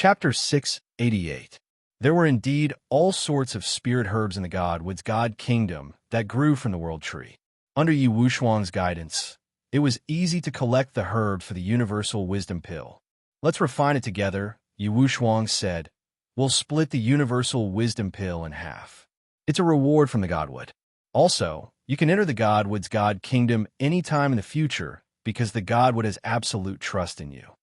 Chapter 688. There were indeed all sorts of spirit herbs in the Godwood's God Kingdom that grew from the World Tree. Under Yi Wushuang's guidance, it was easy to collect the herbs for the Universal Wisdom Pill. Let's refine it together, Yi Wushuang said. We'll split the Universal Wisdom Pill in half. It's a reward from the Godwood. Also, you can enter the Godwood's God Kingdom anytime in the future because the Godwood has absolute trust in you.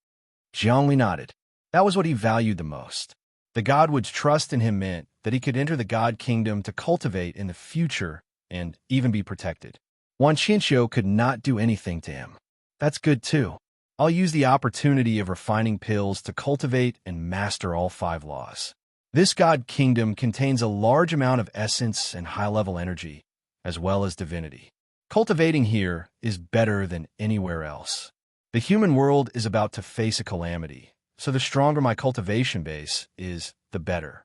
Zhongli nodded. That was what he valued the most. The Godwood's trust in him meant that he could enter the God Kingdom to cultivate in the future and even be protected. Wan Qinxiu could not do anything to him. That's good too. I'll use the opportunity of refining pills to cultivate and master all 5 laws. This God Kingdom contains a large amount of essence and high-level energy, as well as divinity. Cultivating here is better than anywhere else. The human world is about to face a calamity, so the stronger my cultivation base is, the better.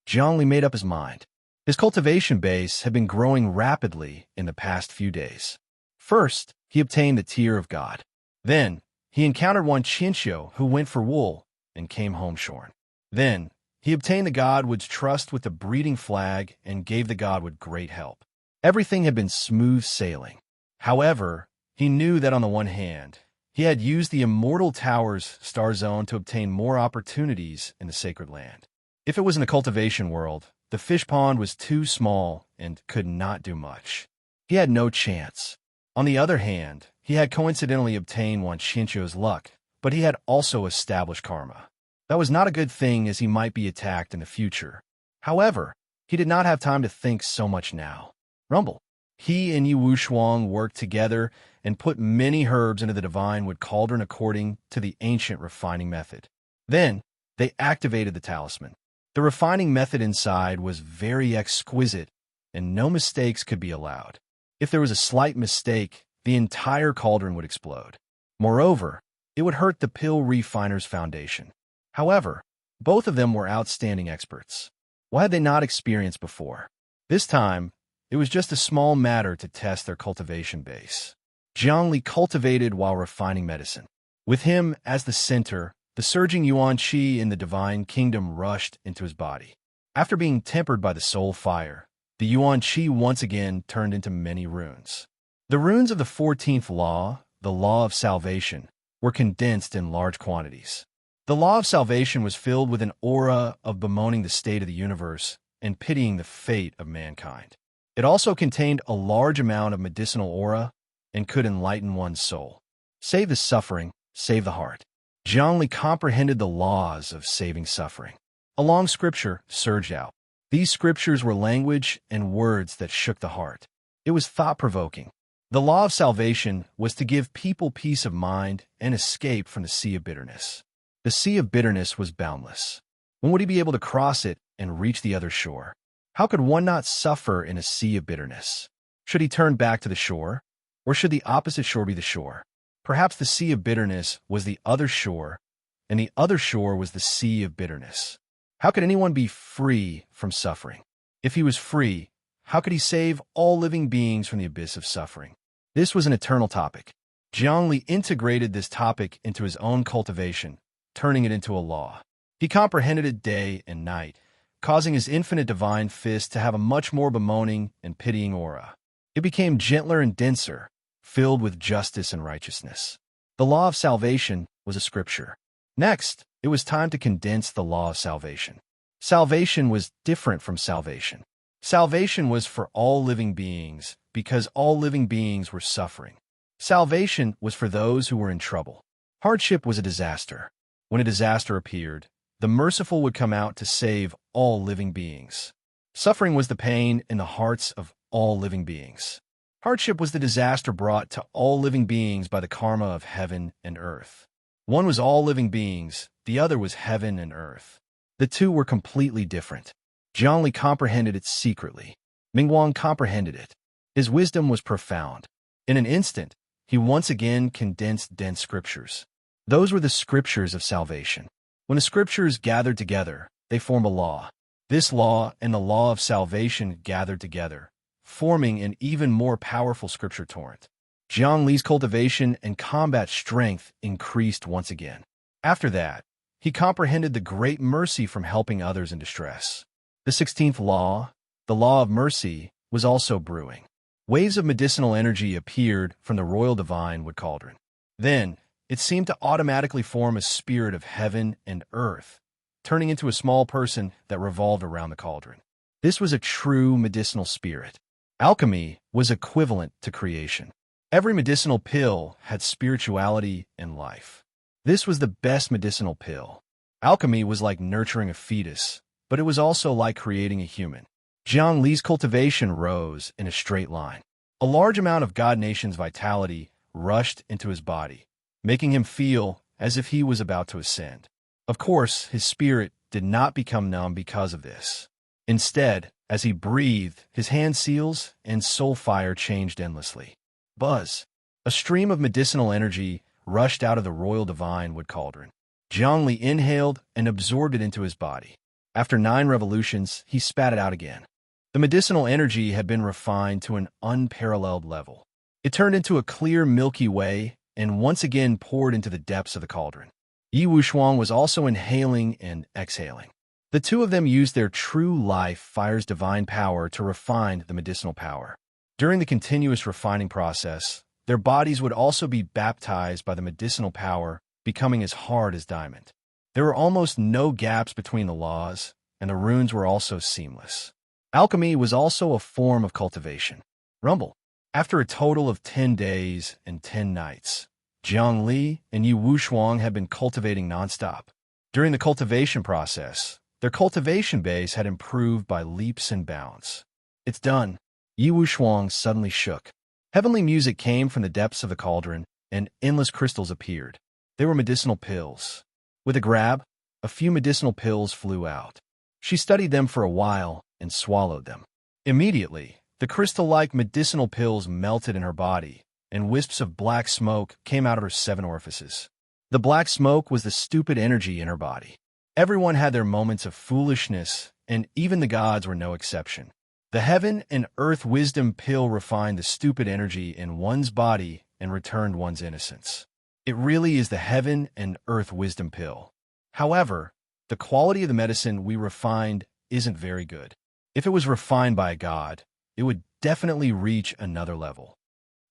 Zhongli made up his mind. His cultivation base had been growing rapidly in the past few days. First, he obtained the Tear of God. Then, he encountered Wan Qinxiu, who went for wool and came home shorn. Then, he obtained the Godwood's trust with the breeding flag and gave the Godwood great help. Everything had been smooth sailing. However, he knew that on the one hand, he had used the Immortal Tower's star zone to obtain more opportunities in the Sacred Land. If it was in the cultivation world, the fish pond was too small and could not do much. He had no chance. On the other hand, he had coincidentally obtained Wan Qinxiu's luck, but he had also established karma. That was not a good thing as he might be attacked in the future. However, he did not have time to think so much now. Rumble. He and Yi Wushuang worked together and put many herbs into the Divine Wood Cauldron according to the ancient refining method. Then, they activated the talisman. The refining method inside was very exquisite, and no mistakes could be allowed. If there was a slight mistake, the entire cauldron would explode. Moreover, it would hurt the pill refiner's foundation. However, both of them were outstanding experts. What had they not experienced before? This time, it was just a small matter to test their cultivation base. Zhongli cultivated while refining medicine. With him as the center, the surging yuan qi in the divine kingdom rushed into his body. After being tempered by the soul fire, the yuan qi once again turned into many runes. The runes of the 14th law, the law of salvation, were condensed in large quantities. The law of salvation was filled with an aura of bemoaning the state of the universe and pitying the fate of mankind. It also contained a large amount of medicinal aura and could enlighten one's soul. Save the suffering, save the heart. Zhongli comprehended the laws of saving suffering. A long scripture surged out. These scriptures were language and words that shook the heart. It was thought-provoking. The law of salvation was to give people peace of mind and escape from the sea of bitterness. The sea of bitterness was boundless. When would he be able to cross it and reach the other shore? How could one not suffer in a sea of bitterness? Should he turn back to the shore? Or should the opposite shore be the shore? Perhaps the sea of bitterness was the other shore, and the other shore was the sea of bitterness. How could anyone be free from suffering? If he was free, how could he save all living beings from the abyss of suffering? This was an eternal topic. Zhongli integrated this topic into his own cultivation, turning it into a law. He comprehended it day and night, causing his infinite divine fist to have a much more bemoaning and pitying aura. It became gentler and denser, filled with justice and righteousness. The law of salvation was a scripture. Next, it was time to condense the law of salvation. Salvation was different from salvation. Salvation was for all living beings because all living beings were suffering. Salvation was for those who were in trouble. Hardship was a disaster. When a disaster appeared, the merciful would come out to save all living beings. Suffering was the pain in the hearts of all living beings. Hardship was the disaster brought to all living beings by the karma of heaven and earth. One was all living beings, the other was heaven and earth. The two were completely different. Zhongli comprehended it secretly. Mingguang comprehended it. His wisdom was profound. In an instant, he once again condensed dense scriptures. Those were the scriptures of salvation. When the scriptures gathered together, they form a law. This law and the law of salvation gathered together, forming an even more powerful scripture torrent. Zhang Li's cultivation and combat strength increased once again. After that, He comprehended the great mercy from helping others in distress. The 16th law, the law of mercy, was also brewing. Waves of medicinal energy appeared from the royal divine wood cauldron. Then, it seemed to automatically form a spirit of heaven and earth, turning into a small person that revolved around the cauldron. This was a true medicinal spirit. Alchemy was equivalent to creation. Every medicinal pill had spirituality and life. This was the best medicinal pill. Alchemy was like nurturing a fetus, but it was also like creating a human. Jiang Li's cultivation rose in a straight line. A large amount of God Nation's vitality rushed into his body, making him feel as if he was about to ascend. Of course, his spirit did not become numb because of this. Instead, as he breathed, his hand seals and soul fire changed endlessly. Buzz. A stream of medicinal energy rushed out of the royal divine wood cauldron. Jiang Li inhaled and absorbed it into his body. After 9 revolutions, he spat it out again. The medicinal energy had been refined to an unparalleled level. It turned into a clear Milky Way and once again poured into the depths of the cauldron. Yi Wushuang was also inhaling and exhaling. The two of them used their true life fire's divine power to refine the medicinal power. During the continuous refining process, their bodies would also be baptized by the medicinal power, becoming as hard as diamond. There were almost no gaps between the laws, and the runes were also seamless. Alchemy was also a form of cultivation. Rumble. After a total of 10 days and 10 nights, Jiang Li and Yi Wushuang had been cultivating nonstop. During the cultivation process, their cultivation base had improved by leaps and bounds. It's done. Yi Wushuang suddenly shook. Heavenly music came from the depths of the cauldron, and endless crystals appeared. They were medicinal pills. With a grab, a few medicinal pills flew out. She studied them for a while and swallowed them. Immediately, the crystal-like medicinal pills melted in her body, and wisps of black smoke came out of her 7 orifices. The black smoke was the stupid energy in her body. Everyone had their moments of foolishness, and even the gods were no exception. The heaven and earth wisdom pill refined the stupid energy in one's body and returned one's innocence. It really is the heaven and earth wisdom pill. However, the quality of the medicine we refined isn't very good. If it was refined by a god, it would definitely reach another level.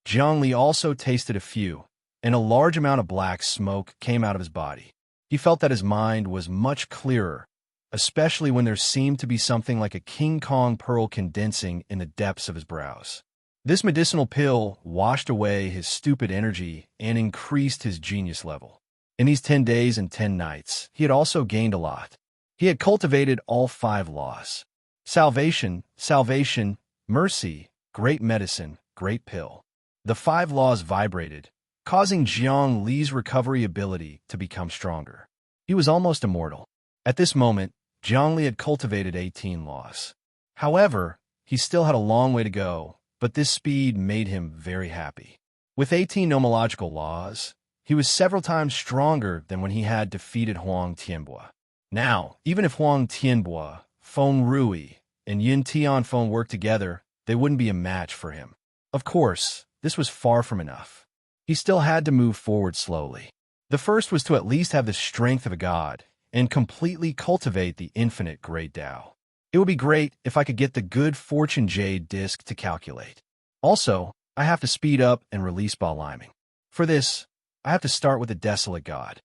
Jiang Li also tasted a few, and a large amount of black smoke came out of his body. He felt that his mind was much clearer, especially when there seemed to be something like a King Kong pearl condensing in the depths of his brows. This medicinal pill washed away his stupid energy and increased his genius level. In these 10 days and 10 nights, he had also gained a lot. He had cultivated all 5 laws. Salvation, salvation, mercy, great medicine, great pill. The 5 laws vibrated, causing Jiang Li's recovery ability to become stronger. He was almost immortal. At this moment, Jiang Li had cultivated 18 laws. However, he still had a long way to go, but this speed made him very happy. With 18 nomological laws, he was several times stronger than when he had defeated Huang Tianbo. Now, even if Huang Tianbo, Feng Rui, and Yin Tianfeng worked together, they wouldn't be a match for him. Of course, this was far from enough. He still had to move forward slowly. The first was to at least have the strength of a god and completely cultivate the infinite great Tao. It would be great if I could get the good fortune jade disc to calculate. Also, I have to speed up and release ball liming. For this, I have to start with the desolate god.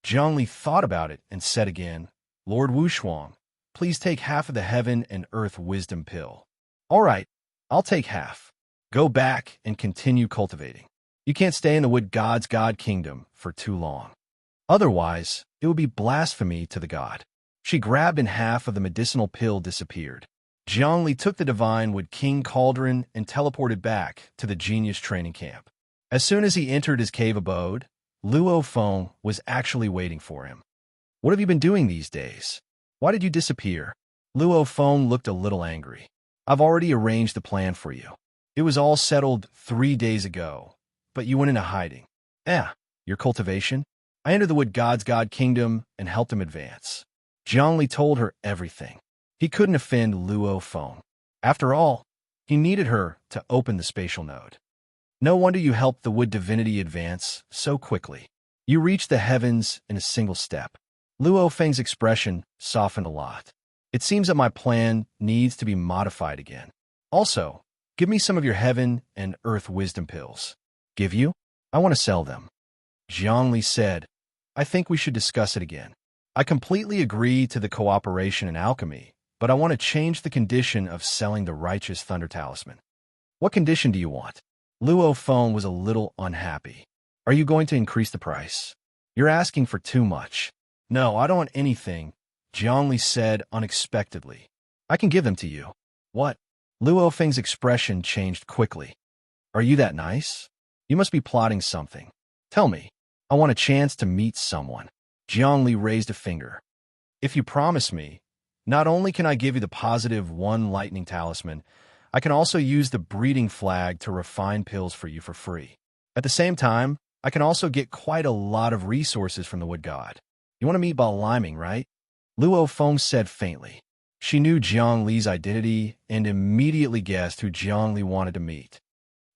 Jiang Li thought about it and said again, Lord Wushuang, please take half of the heaven and earth wisdom pill. All right, I'll take half. Go back and continue cultivating. You can't stay in the wood god's god kingdom for too long. Otherwise, it would be blasphemy to the god. She grabbed and half of the medicinal pill disappeared. Jiang Li took the divine wood king cauldron and teleported back to the genius training camp. As soon as he entered his cave abode, Luo Feng was actually waiting for him. What have you been doing these days? Why did you disappear? Luo Feng looked a little angry. I've already arranged the plan for you. It was all settled 3 days ago, but you went into hiding. Your cultivation? I entered the wood god's god kingdom and helped him advance. Jiang Li told her everything. He couldn't offend Luo Feng. After all, he needed her to open the spatial node. No wonder you helped the wood divinity advance so quickly. You reached the heavens in a single step. Luo Feng's expression softened a lot. It seems that my plan needs to be modified again. Also, give me some of your heaven and earth wisdom pills. Give you? I want to sell them. Zhongli said, I think we should discuss it again. I completely agree to the cooperation in alchemy, but I want to change the condition of selling the righteous thunder talisman. What condition do you want? Luo Feng was a little unhappy. Are you going to increase the price? You're asking for too much. No, I don't want anything, Zhongli said unexpectedly. I can give them to you. What? Luo Feng's expression changed quickly. Are you that nice? You must be plotting something. Tell me. I want a chance to meet someone. Zhongli raised a finger. If you promise me, not only can I give you the positive one lightning talisman, I can also use the breeding flag to refine pills for you for free. At the same time, I can also get quite a lot of resources from the wood god. You want to meet Baliming, right? Luo Feng said faintly. She knew Jiang Li's identity and immediately guessed who Jiang Li wanted to meet.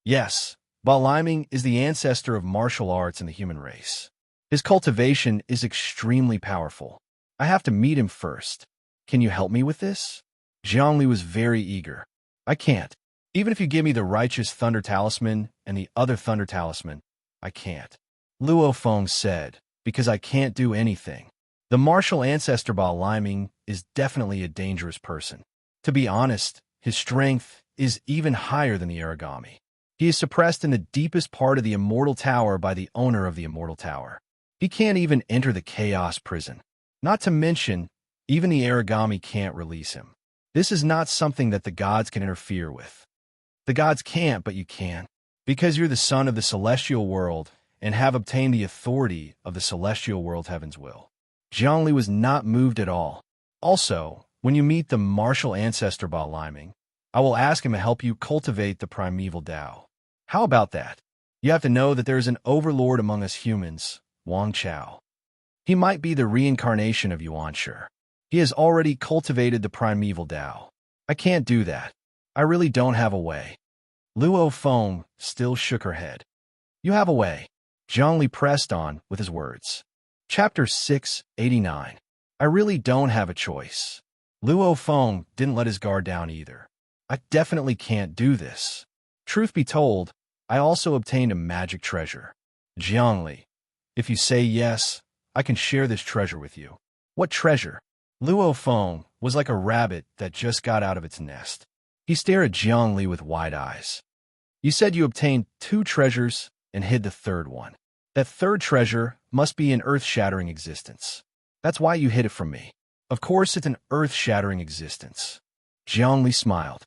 Yes, Baliming is the ancestor of martial arts in the human race. His cultivation is extremely powerful. I have to meet him first. Can you help me with this? Jiang Li was very eager. I can't. Even if you give me the righteous thunder talisman and the other thunder talisman, I can't. Luo Feng said, because I can't do anything. The martial ancestor Baliming is definitely a dangerous person. To be honest, his strength is even higher than the origami. He is suppressed in the deepest part of the Immortal Tower by the owner of the Immortal Tower. He can't even enter the Chaos Prison. Not to mention, even the origami can't release him. This is not something that the gods can interfere with. The gods can't, but you can. Because you're the son of the celestial world and have obtained the authority of the celestial world heaven's will. Zhongli was not moved at all. Also, when you meet the martial ancestor Baliming, I will ask him to help you cultivate the primeval Tao. How about that? You have to know that there is an overlord among us humans, Wang Chao. He might be the reincarnation of Yuan Shi. He has already cultivated the primeval Tao. I can't do that. I really don't have a way. Luo Feng still shook her head. You have a way. Zhongli pressed on with his words. Chapter 689. I really don't have a choice. Luo Feng didn't let his guard down either. I definitely can't do this. Truth be told, I also obtained a magic treasure. Zhongli, if you say yes, I can share this treasure with you. What treasure? Luo Feng was like a rabbit that just got out of its nest. He stared at Zhongli with wide eyes. You said you obtained 2 treasures and hid the third one. That third treasure must be an earth-shattering existence. That's why you hid it from me. Of course it's an earth-shattering existence. Zhongli smiled.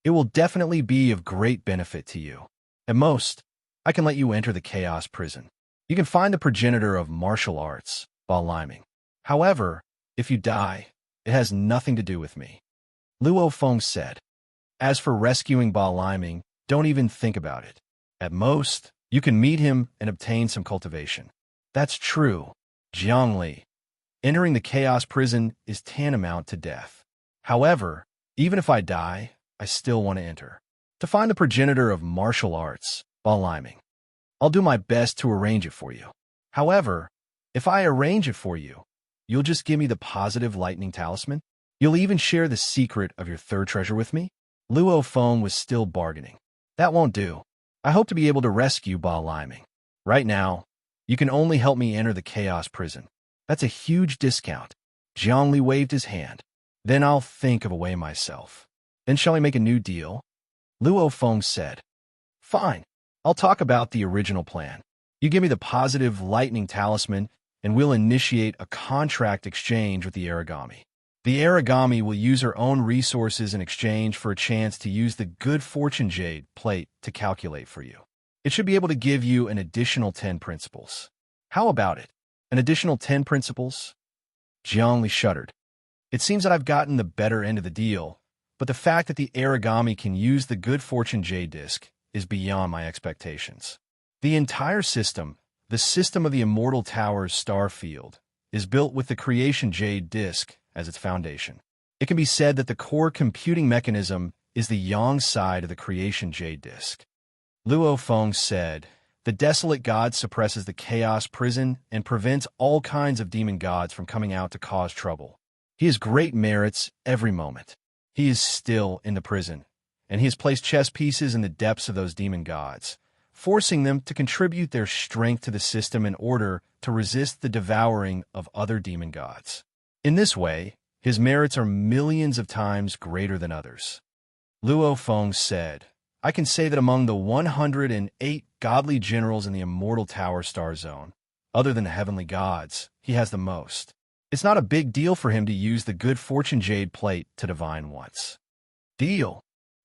It will definitely be of great benefit to you. At most, I can let you enter the Chaos Prison. You can find the progenitor of martial arts, Baliming. However, if you die, it has nothing to do with me. Luo Feng said. As for rescuing Baliming, don't even think about it. At most, you can meet him and obtain some cultivation. That's true, Zhongli. Entering the Chaos Prison is tantamount to death. However, even if I die, I still want to enter. To find the progenitor of martial arts, Baliming. I'll do my best to arrange it for you. However, if I arrange it for you, you'll just give me the positive lightning talisman? You'll even share the secret of your third treasure with me? Luo Feng was still bargaining. That won't do. I hope to be able to rescue Baliming. Right now, you can only help me enter the Chaos Prison. That's a huge discount. Zhongli waved his hand. Then I'll think of a way myself. Then shall we make a new deal? Luo Feng said. Fine. I'll talk about the original plan. You give me the positive lightning talisman, and we'll initiate a contract exchange with the origami. The origami will use her own resources in exchange for a chance to use the good fortune jade plate to calculate for you. It should be able to give you an additional 10 principles. How about it? An additional 10 principles? Zhongli shuddered. It seems that I've gotten the better end of the deal, but the fact that the origami can use the good fortune jade disc is beyond my expectations. The entire system, the system of the Immortal Tower's star field, is built with the creation jade disc as its foundation. It can be said that the core computing mechanism is the yang side of the creation jade disc. Luo Feng said, The desolate god suppresses the chaos prison and prevents all kinds of demon gods from coming out to cause trouble. He has great merits every moment. He is still in the prison, and he has placed chess pieces in the depths of those demon gods, forcing them to contribute their strength to the system in order to resist the devouring of other demon gods. In this way, his merits are millions of times greater than others. Luo Feng said, I can say that among the 108 godly generals in the Immortal Tower Star Zone, other than the heavenly gods, he has the most. It's not a big deal for him to use the good fortune jade plate to divine once. Deal.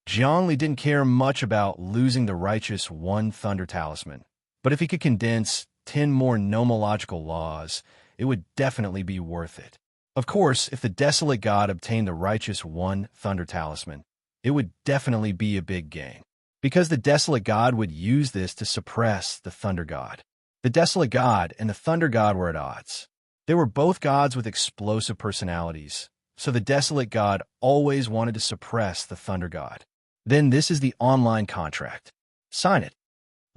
Zhongli didn't care much about losing the righteous one thunder talisman, but if he could condense 10 more nomological laws, it would definitely be worth it. Of course, if the desolate god obtained the righteous one thunder talisman, it would definitely be a big gain, because the desolate god would use this to suppress the thunder god. The desolate god and the thunder god were at odds. They were both gods with explosive personalities, so the desolate god always wanted to suppress the thunder god. Then this is the online contract. Sign it.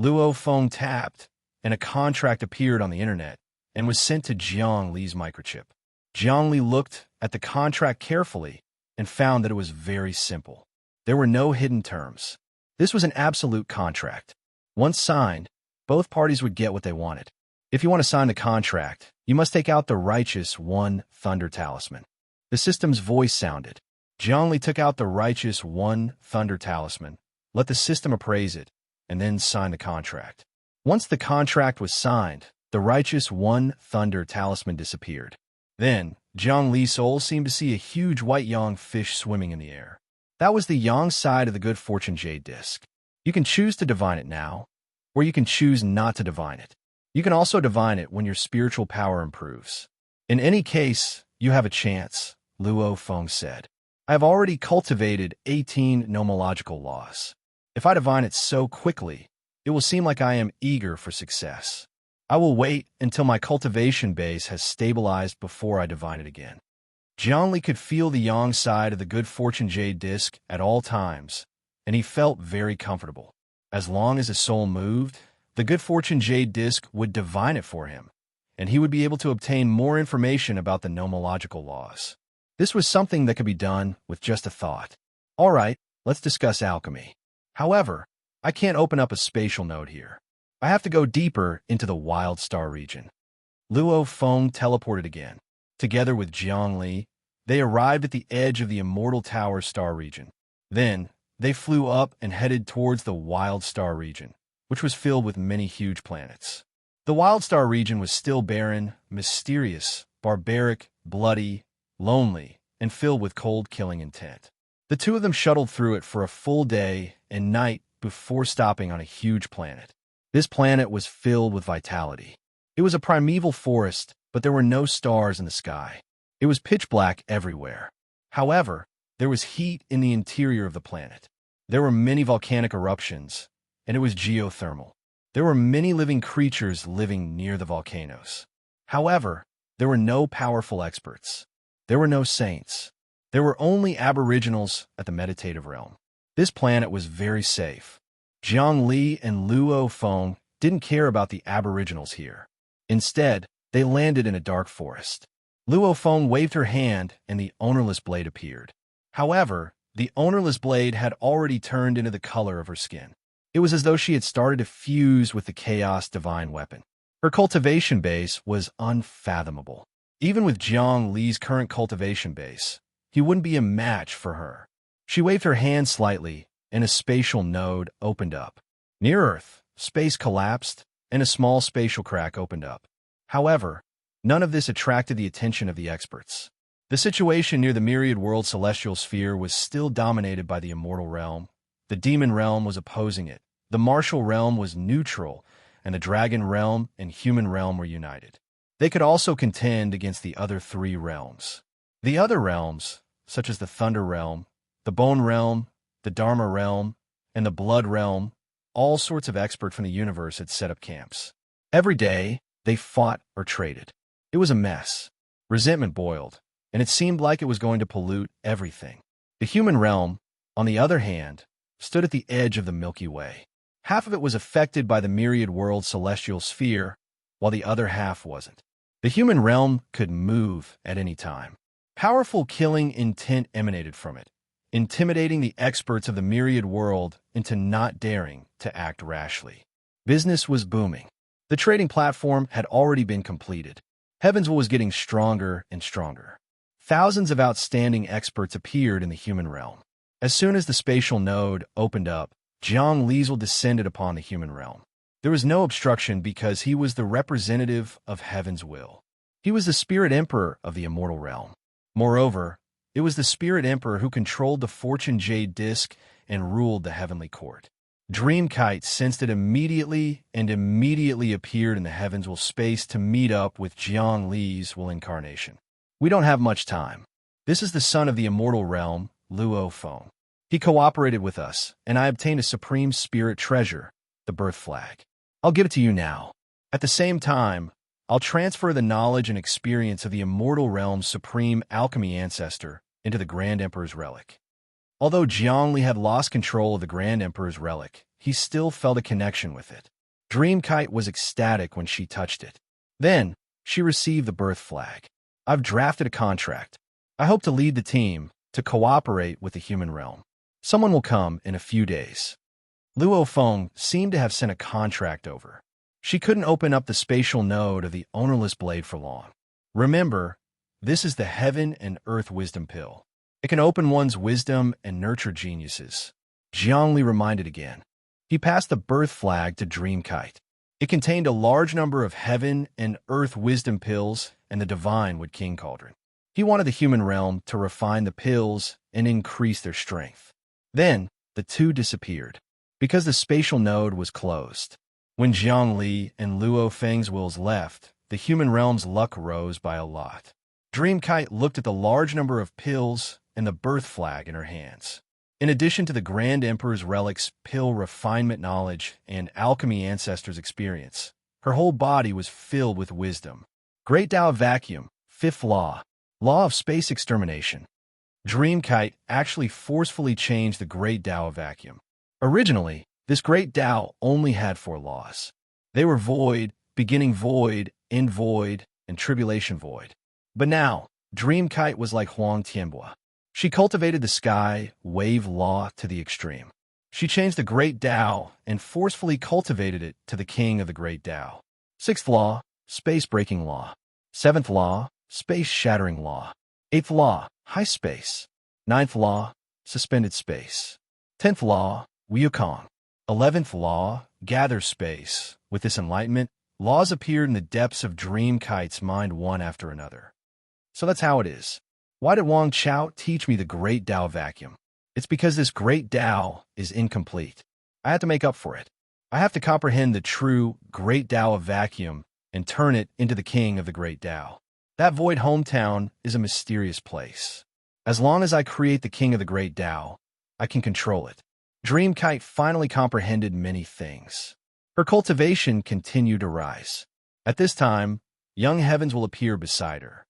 Luo Feng tapped, and a contract appeared on the internet and was sent to Jiang Li's microchip. Jiang Li looked at the contract carefully and found that it was very simple. There were no hidden terms. This was an absolute contract. Once signed, both parties would get what they wanted. If you want to sign the contract, you must take out the righteous one thunder talisman. The system's voice sounded. Jiang Li took out the righteous one thunder talisman, let the system appraise it, and then sign the contract. Once the contract was signed, the righteous one thunder talisman disappeared. Then, Jiang Li's soul seemed to see a huge white yang fish swimming in the air. That was the yang side of the good fortune jade disc. You can choose to divine it now, or you can choose not to divine it. You can also divine it when your spiritual power improves. In any case, you have a chance, Luo Feng said. I have already cultivated 18 nomological laws. If I divine it so quickly, it will seem like I am eager for success. I will wait until my cultivation base has stabilized before I divine it again. Jiang Li could feel the yang side of the good fortune jade disc at all times, and he felt very comfortable. As long as his soul moved, the good fortune jade disc would divine it for him, and he would be able to obtain more information about the nomological laws. This was something that could be done with just a thought. All right, let's discuss alchemy. However, I can't open up a spatial node here. I have to go deeper into the Wild Star region. Luo Feng teleported again. Together with Jiang Li, they arrived at the edge of the Immortal Tower Star region. Then, they flew up and headed towards the Wild Star region, which was filled with many huge planets. The Wild Star region was still barren, mysterious, barbaric, bloody, lonely, and filled with cold killing intent. The two of them shuttled through it for a full day and night before stopping on a huge planet. This planet was filled with vitality. It was a primeval forest, but there were no stars in the sky. It was pitch black everywhere. However, there was heat in the interior of the planet. There were many volcanic eruptions, and it was geothermal. There were many living creatures living near the volcanoes. However, there were no powerful experts. There were no saints. There were only aboriginals at the meditative realm. This planet was very safe. Jiang Li and Luo Feng didn't care about the aboriginals here. Instead, they landed in a dark forest. Luo Feng waved her hand and the ownerless blade appeared. However, the ownerless blade had already turned into the color of her skin. It was as though she had started to fuse with the chaos divine weapon. Her cultivation base was unfathomable. Even with Jiang Li's current cultivation base, he wouldn't be a match for her. She waved her hand slightly, and a spatial node opened up. Near Earth, space collapsed, and a small spatial crack opened up. However, none of this attracted the attention of the experts. The situation near the myriad world celestial sphere was still dominated by the immortal realm. The demon realm was opposing it. The martial realm was neutral, and the dragon realm and human realm were united. They could also contend against the other three realms. The other realms, such as the thunder realm, the bone realm, the dharma realm, and the blood realm, all sorts of experts from the universe had set up camps. Every day, they fought or traded. It was a mess. Resentment boiled, and it seemed like it was going to pollute everything. The human realm, on the other hand, stood at the edge of the Milky Way. Half of it was affected by the myriad world celestial sphere, while the other half wasn't. The human realm could move at any time. Powerful killing intent emanated from it, intimidating the experts of the myriad world into not daring to act rashly. Business was booming. The trading platform had already been completed. Heavensville was getting stronger and stronger. Thousands of outstanding experts appeared in the human realm. As soon as the spatial node opened up, Jiang Liesel descended upon the human realm. There was no obstruction because he was the representative of Heaven's will. He was the spirit emperor of the immortal realm. Moreover, it was the spirit emperor who controlled the fortune jade disk and ruled the heavenly court. Dreamkite sensed it immediately and immediately appeared in the Heavensville space to meet up with Jiang Li's will incarnation. We don't have much time. This is the son of the immortal realm, Luo Feng. He cooperated with us, and I obtained a supreme spirit treasure, the birth flag. I'll give it to you now. At the same time, I'll transfer the knowledge and experience of the immortal realm's supreme alchemy ancestor into the Grand Emperor's relic. Although Jiang Li had lost control of the Grand Emperor's relic, he still felt a connection with it. Dreamkite was ecstatic when she touched it. Then, she received the birth flag. I've drafted a contract. I hope to lead the team to cooperate with the human realm. Someone will come in a few days. Luo Feng seemed to have sent a contract over. She couldn't open up the spatial node of the ownerless blade for long. Remember, this is the heaven and earth wisdom pill. It can open one's wisdom and nurture geniuses. Jiang Li reminded again. He passed the birth flag to Dreamkite. It contained a large number of heaven and earth wisdom pills and the divine wood king cauldron. He wanted the human realm to refine the pills and increase their strength. Then, the two disappeared, because the spatial node was closed. When Jiang Li and Luo Feng's wills left, the human realm's luck rose by a lot. Dreamkite looked at the large number of pills and the birth flag in her hands. In addition to the Grand Emperor's relics, pill refinement knowledge, and alchemy ancestors' experience, her whole body was filled with wisdom. Great Tao Vacuum, Fifth Law, Law of Space Extermination. Dreamkite actually forcefully changed the Great Tao of Vacuum. Originally, this Great Tao only had 4 laws. They were void, beginning void, end void, and tribulation void. But now, Dreamkite was like Huang Tianbua. She cultivated the sky wave law to the extreme. She changed the Great Tao and forcefully cultivated it to the king of the Great Tao. 6th Law, Space-breaking law. 7th Law, Space-shattering law. 8th Law, High space. 9th Law, Suspended space. 10th Law, Wukong. 11th Law, Gather space. With this enlightenment, laws appeared in the depths of Dreamkite's mind one after another. So that's how it is. Why did Wang Chao teach me the Great Tao Vacuum? It's because this Great Tao is incomplete. I have to make up for it. I have to comprehend the true Great Tao of Vacuum and turn it into the king of the Great Tao. That void hometown is a mysterious place. As long as I create the king of the Great Tao, I can control it. Dreamkite finally comprehended many things. Her cultivation continued to rise. At this time, young heavens will appear beside her.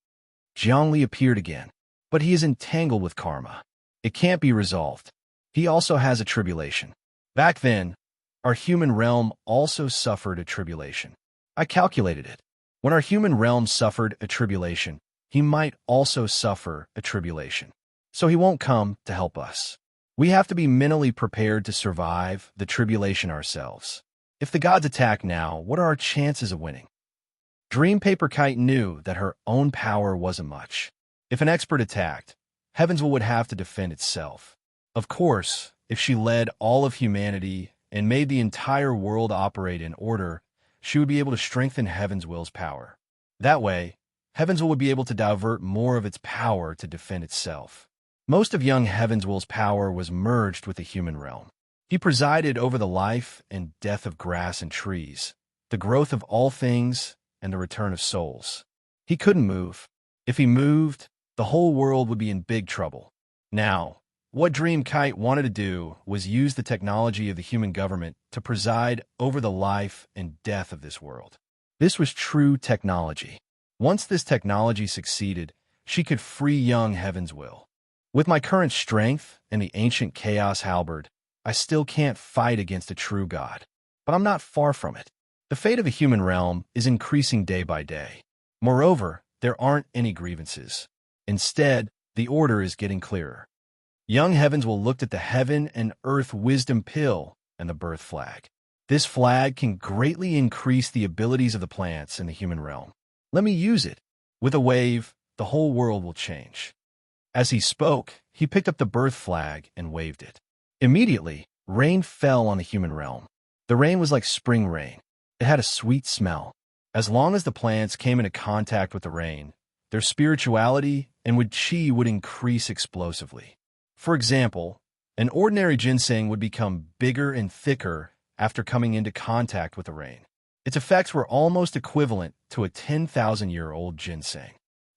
Jiang Li appeared again, but he is entangled with karma. It can't be resolved. He also has a tribulation. Back then, our human realm also suffered a tribulation. I calculated it. When our human realm suffered a tribulation, he might also suffer a tribulation. So he won't come to help us. We have to be mentally prepared to survive the tribulation ourselves. If the gods attack now, what are our chances of winning? Dream Paper Kite knew that her own power wasn't much. If an expert attacked, Heavensville would have to defend itself. Of course, if she led all of humanity and made the entire world operate in order, she would be able to strengthen Heavensville's power. That way, Heavensville would be able to divert more of its power to defend itself. Most of young Heavensville's power was merged with the human realm. He presided over the life and death of grass and trees, the growth of all things, and the return of souls. He couldn't move. If he moved, the whole world would be in big trouble. Now, what Dreamkite wanted to do was use the technology of the human government to preside over the life and death of this world. This was true technology. Once this technology succeeded, she could free young Heavensville. With my current strength and the ancient Chaos Halberd, I still can't fight against a true God. But I'm not far from it. The fate of the human realm is increasing day by day. Moreover, there aren't any grievances. Instead, the order is getting clearer. Young heavens will look at the heaven and earth wisdom pill and the birth flag. This flag can greatly increase the abilities of the plants in the human realm. Let me use it. With a wave, the whole world will change. As he spoke, he picked up the birth flag and waved it. Immediately, rain fell on the human realm. The rain was like spring rain. It had a sweet smell. As long as the plants came into contact with the rain, their spirituality and chi would increase explosively. For example, an ordinary ginseng would become bigger and thicker after coming into contact with the rain. Its effects were almost equivalent to a 10,000-year-old ginseng.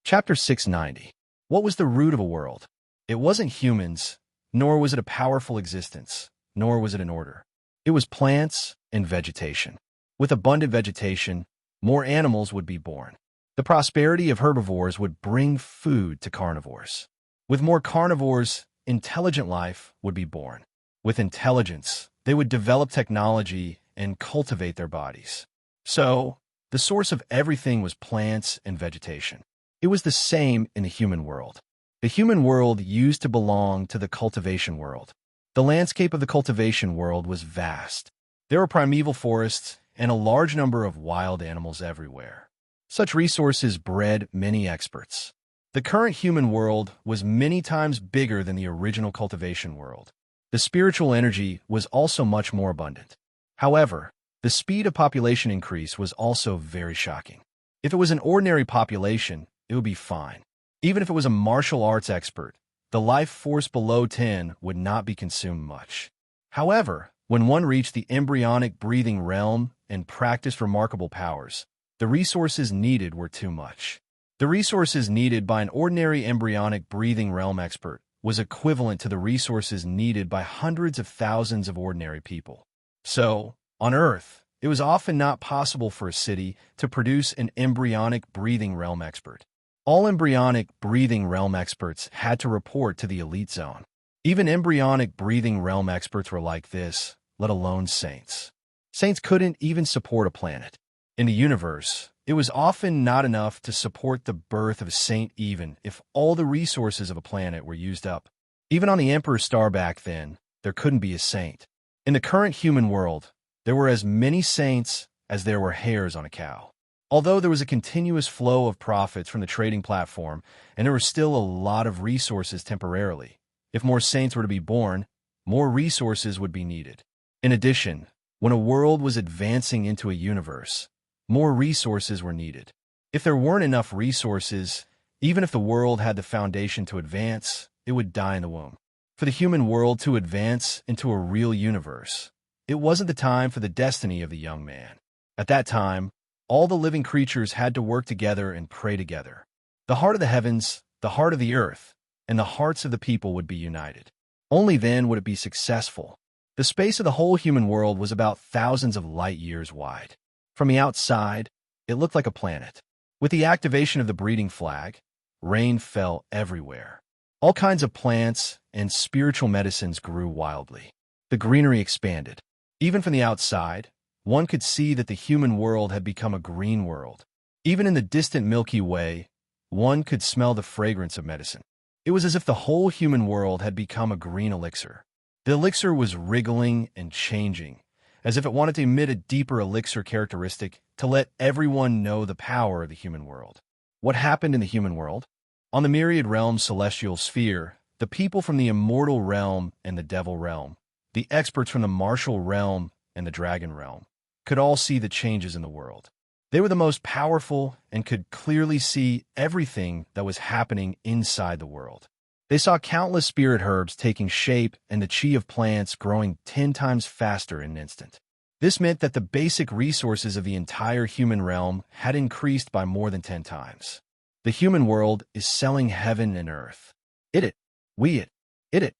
Chapter 690. What was the root of a world? It wasn't humans, nor was it a powerful existence, nor was it an order. It was plants and vegetation. With abundant vegetation, more animals would be born. The prosperity of herbivores would bring food to carnivores. With more carnivores, intelligent life would be born. With intelligence, they would develop technology and cultivate their bodies. So, the source of everything was plants and vegetation. It was the same in the human world. The human world used to belong to the cultivation world. The landscape of the cultivation world was vast. There were primeval forests and a large number of wild animals everywhere. Such resources bred many experts. The current human world was many times bigger than the original cultivation world. The spiritual energy was also much more abundant. However, the speed of population increase was also very shocking. If it was an ordinary population, it would be fine. Even if it was a martial arts expert, the life force below 10 would not be consumed much. However, when one reached the embryonic breathing realm and practiced remarkable powers, the resources needed were too much. The resources needed by an ordinary embryonic breathing realm expert was equivalent to the resources needed by hundreds of thousands of ordinary people. So, on Earth, it was often not possible for a city to produce an embryonic breathing realm expert. All embryonic breathing realm experts had to report to the elite zone. Even embryonic breathing realm experts were like this, let alone saints. Saints couldn't even support a planet. In the universe, it was often not enough to support the birth of a saint even if all the resources of a planet were used up. Even on the Emperor's star back then, there couldn't be a saint. In the current human world, there were as many saints as there were hairs on a cow. Although there was a continuous flow of profits from the trading platform, and there were still a lot of resources temporarily, if more saints were to be born, more resources would be needed. In addition, when a world was advancing into a universe, more resources were needed. If there weren't enough resources, even if the world had the foundation to advance, it would die in the womb. For the human world to advance into a real universe, it wasn't the time for the destiny of the young man. At that time, all the living creatures had to work together and pray together. The heart of the heavens, the heart of the earth, and the hearts of the people would be united. Only then would it be successful. The space of the whole human world was about thousands of light years wide. From the outside, it looked like a planet. With the activation of the breeding flag, rain fell everywhere. All kinds of plants and spiritual medicines grew wildly. The greenery expanded. Even from the outside, one could see that the human world had become a green world. Even in the distant Milky Way, one could smell the fragrance of medicine. It was as if the whole human world had become a green elixir. The elixir was wriggling and changing, as if it wanted to emit a deeper elixir characteristic to let everyone know the power of the human world. What happened in the human world? On the myriad realms celestial sphere, the people from the immortal realm and the devil realm, the experts from the martial realm and the dragon realm, could all see the changes in the world. They were the most powerful and could clearly see everything that was happening inside the world. They saw countless spirit herbs taking shape and the chi of plants growing 10 times faster in an instant. This meant that the basic resources of the entire human realm had increased by more than 10 times. The human world is selling heaven and earth. It, we it, it, it,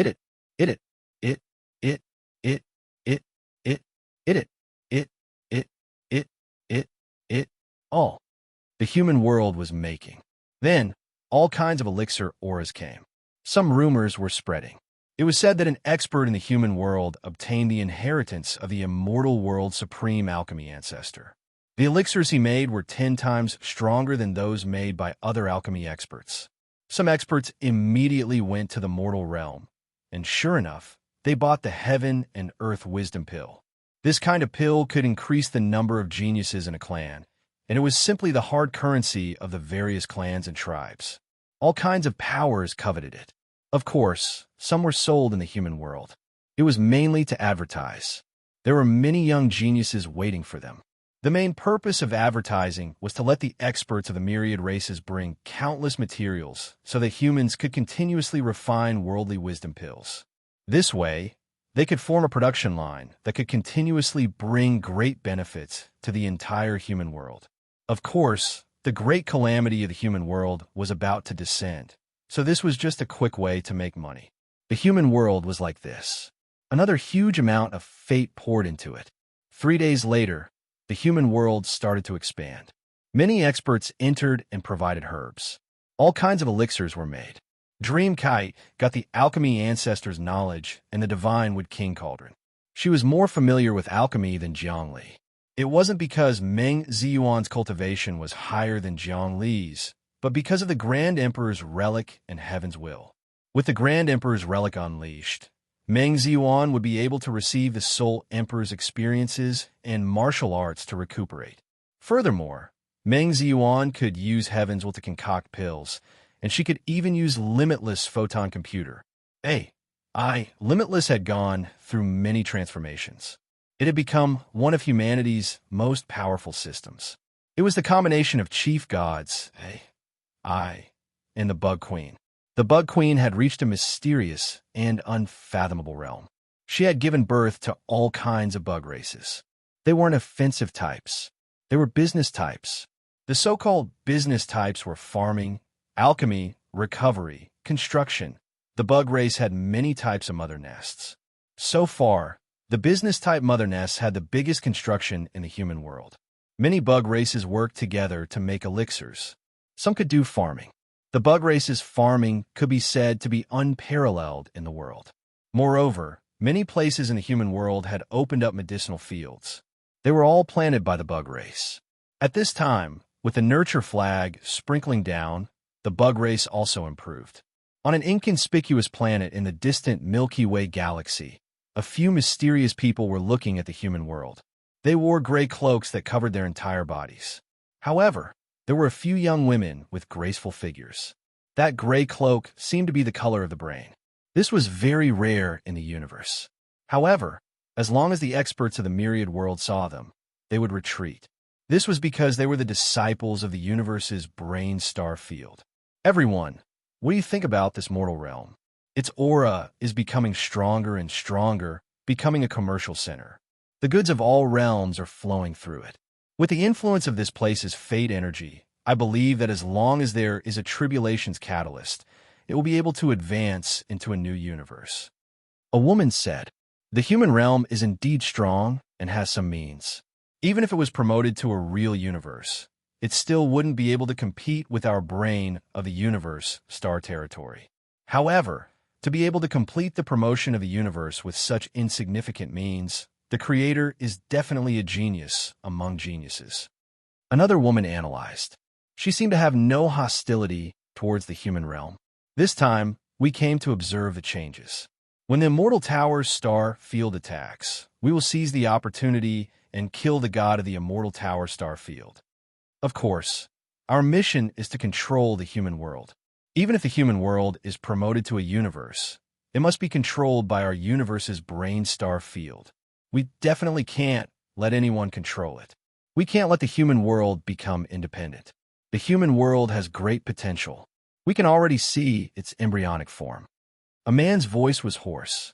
it, it, it, it, it, it, it, it, all. The human world was making. Then, all kinds of elixir auras came. Some rumors were spreading. It was said that an expert in the human world obtained the inheritance of the immortal world's supreme alchemy ancestor. The elixirs he made were 10 times stronger than those made by other alchemy experts. Some experts immediately went to the mortal realm, and sure enough, they bought the heaven and earth wisdom pill. This kind of pill could increase the number of geniuses in a clan, and it was simply the hard currency of the various clans and tribes. All kinds of powers coveted it. Of course, some were sold in the human world. It was mainly to advertise. There were many young geniuses waiting for them. The main purpose of advertising was to let the experts of the myriad races bring countless materials so that humans could continuously refine worldly wisdom pills. This way, they could form a production line that could continuously bring great benefits to the entire human world. Of course, the great calamity of the human world was about to descend, so this was just a quick way to make money. The human world was like this. Another huge amount of fate poured into it. 3 days later, the human world started to expand. Many experts entered and provided herbs. All kinds of elixirs were made. Dream Kite got the alchemy ancestors' knowledge and the divine wood king cauldron. She was more familiar with alchemy than Jiangli. It wasn't because Meng Ziyuan's cultivation was higher than Jiangli's, but because of the Grand Emperor's relic and Heaven's will. With the Grand Emperor's relic unleashed, Meng Ziyuan would be able to receive the Soul Emperor's experiences and martial arts to recuperate. Furthermore, Meng Ziyuan could use Heaven's will to concoct pills, and she could even use Limitless Photon Computer. Limitless had gone through many transformations. It had become one of humanity's most powerful systems. It was the combination of chief gods, and the Bug Queen. The Bug Queen had reached a mysterious and unfathomable realm. She had given birth to all kinds of bug races. They weren't offensive types. They were business types. The so-called business types were farming, alchemy, recovery, construction. The bug race had many types of mother nests. So far, the business-type mother nests had the biggest construction in the human world. Many bug races worked together to make elixirs. Some could do farming. The bug race's farming could be said to be unparalleled in the world. Moreover, many places in the human world had opened up medicinal fields. They were all planted by the bug race. At this time, with the nurture flag sprinkling down, the bug race also improved. On an inconspicuous planet in the distant Milky Way galaxy, a few mysterious people were looking at the human world. They wore gray cloaks that covered their entire bodies. However, there were a few young women with graceful figures. That gray cloak seemed to be the color of the brain. This was very rare in the universe. However, as long as the experts of the myriad world saw them, they would retreat. This was because they were the disciples of the universe's brain star field. Everyone, what do you think about this mortal realm? Its aura is becoming stronger and stronger, becoming a commercial center. The goods of all realms are flowing through it. With the influence of this place's fate energy, I believe that as long as there is a tribulations catalyst, it will be able to advance into a new universe. A woman said, "The human realm is indeed strong and has some means. Even if it was promoted to a real universe, it still wouldn't be able to compete with our brain of the universe star territory. However, to be able to complete the promotion of the universe with such insignificant means, the creator is definitely a genius among geniuses." Another woman analyzed. She seemed to have no hostility towards the human realm. This time, we came to observe the changes. When the Immortal Tower's star field attacks, we will seize the opportunity and kill the god of the Immortal Tower star field. Of course, our mission is to control the human world. Even if the human world is promoted to a universe, it must be controlled by our universe's brain star field. We definitely can't let anyone control it. We can't let the human world become independent. The human world has great potential. We can already see its embryonic form. A man's voice was hoarse.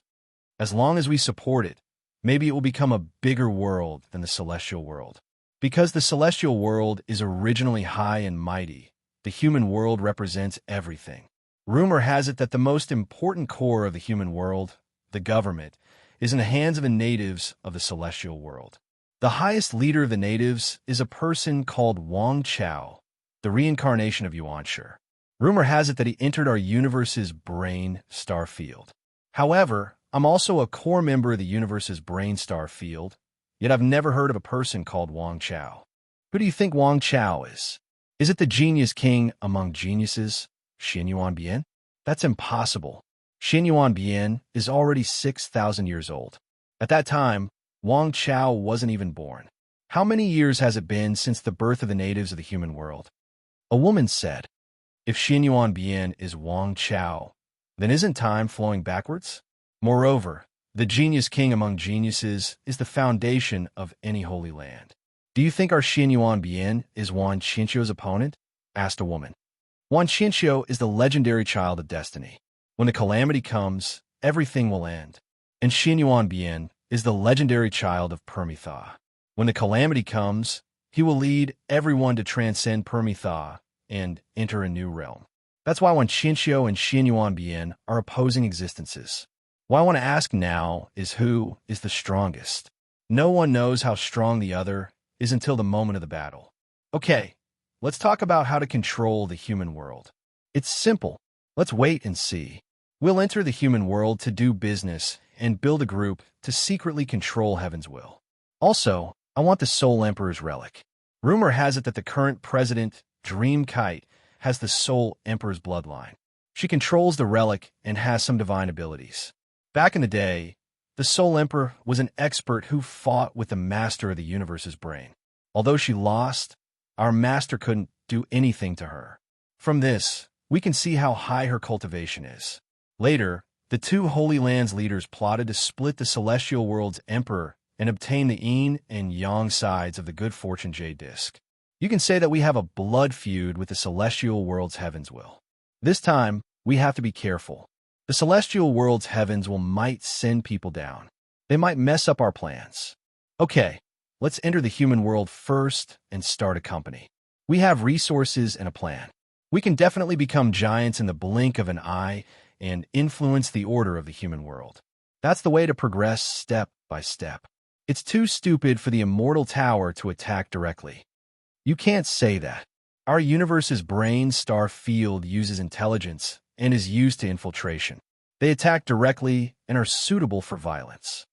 As long as we support it, maybe it will become a bigger world than the celestial world. Because the celestial world is originally high and mighty, the human world represents everything. Rumor has it that the most important core of the human world, the government, is in the hands of the natives of the celestial world. The highest leader of the natives is a person called Wang Chao, the reincarnation of Yuan Shi. Rumor has it that he entered our universe's brain star field. However, I'm also a core member of the universe's brain star field, yet I've never heard of a person called Wang Chao. Who do you think Wang Chao is? Is it the genius king among geniuses, Xin Yuanbian? That's impossible. Xin Yuanbian is already 6,000 years old. At that time, Wang Chao wasn't even born. How many years has it been since the birth of the natives of the human world? A woman said, if Xin Yuanbian is Wang Chao, then isn't time flowing backwards? Moreover, the genius king among geniuses is the foundation of any holy land. Do you think our Xin Yuanbian is Wan Qinqiu's opponent? Asked a woman. Wan Qinqiu is the legendary child of destiny. When the calamity comes, everything will end. And Xin Yuanbian is the legendary child of Permitha. When the calamity comes, he will lead everyone to transcend Permitha and enter a new realm. That's why Wan Qinqiu and Xin Yuanbian are opposing existences. What I want to ask now is who is the strongest? No one knows how strong the other is until the moment of the battle. Okay, let's talk about how to control the human world. It's simple. Let's wait and see. We'll enter the human world to do business and build a group to secretly control heaven's will. Also, I want the Soul Emperor's relic. Rumor has it that the current president, Dream Kite, has the Soul Emperor's bloodline. She controls the relic and has some divine abilities. Back in the day, the Soul Emperor was an expert who fought with the master of the universe's brain. Although she lost, our master couldn't do anything to her. From this, we can see how high her cultivation is. Later, the two Holy Lands leaders plotted to split the celestial world's emperor and obtain the yin and yang sides of the good fortune jade disc. You can say that we have a blood feud with the celestial world's heavens will. This time, we have to be careful. The celestial world's heavens might send people down. They might mess up our plans. Okay, let's enter the human world first and start a company. We have resources and a plan. We can definitely become giants in the blink of an eye and influence the order of the human world. That's the way to progress step by step. It's too stupid for the immortal tower to attack directly. You can't say that. Our universe's brain star field uses intelligence and is used to infiltration. They attack directly and are suitable for violence.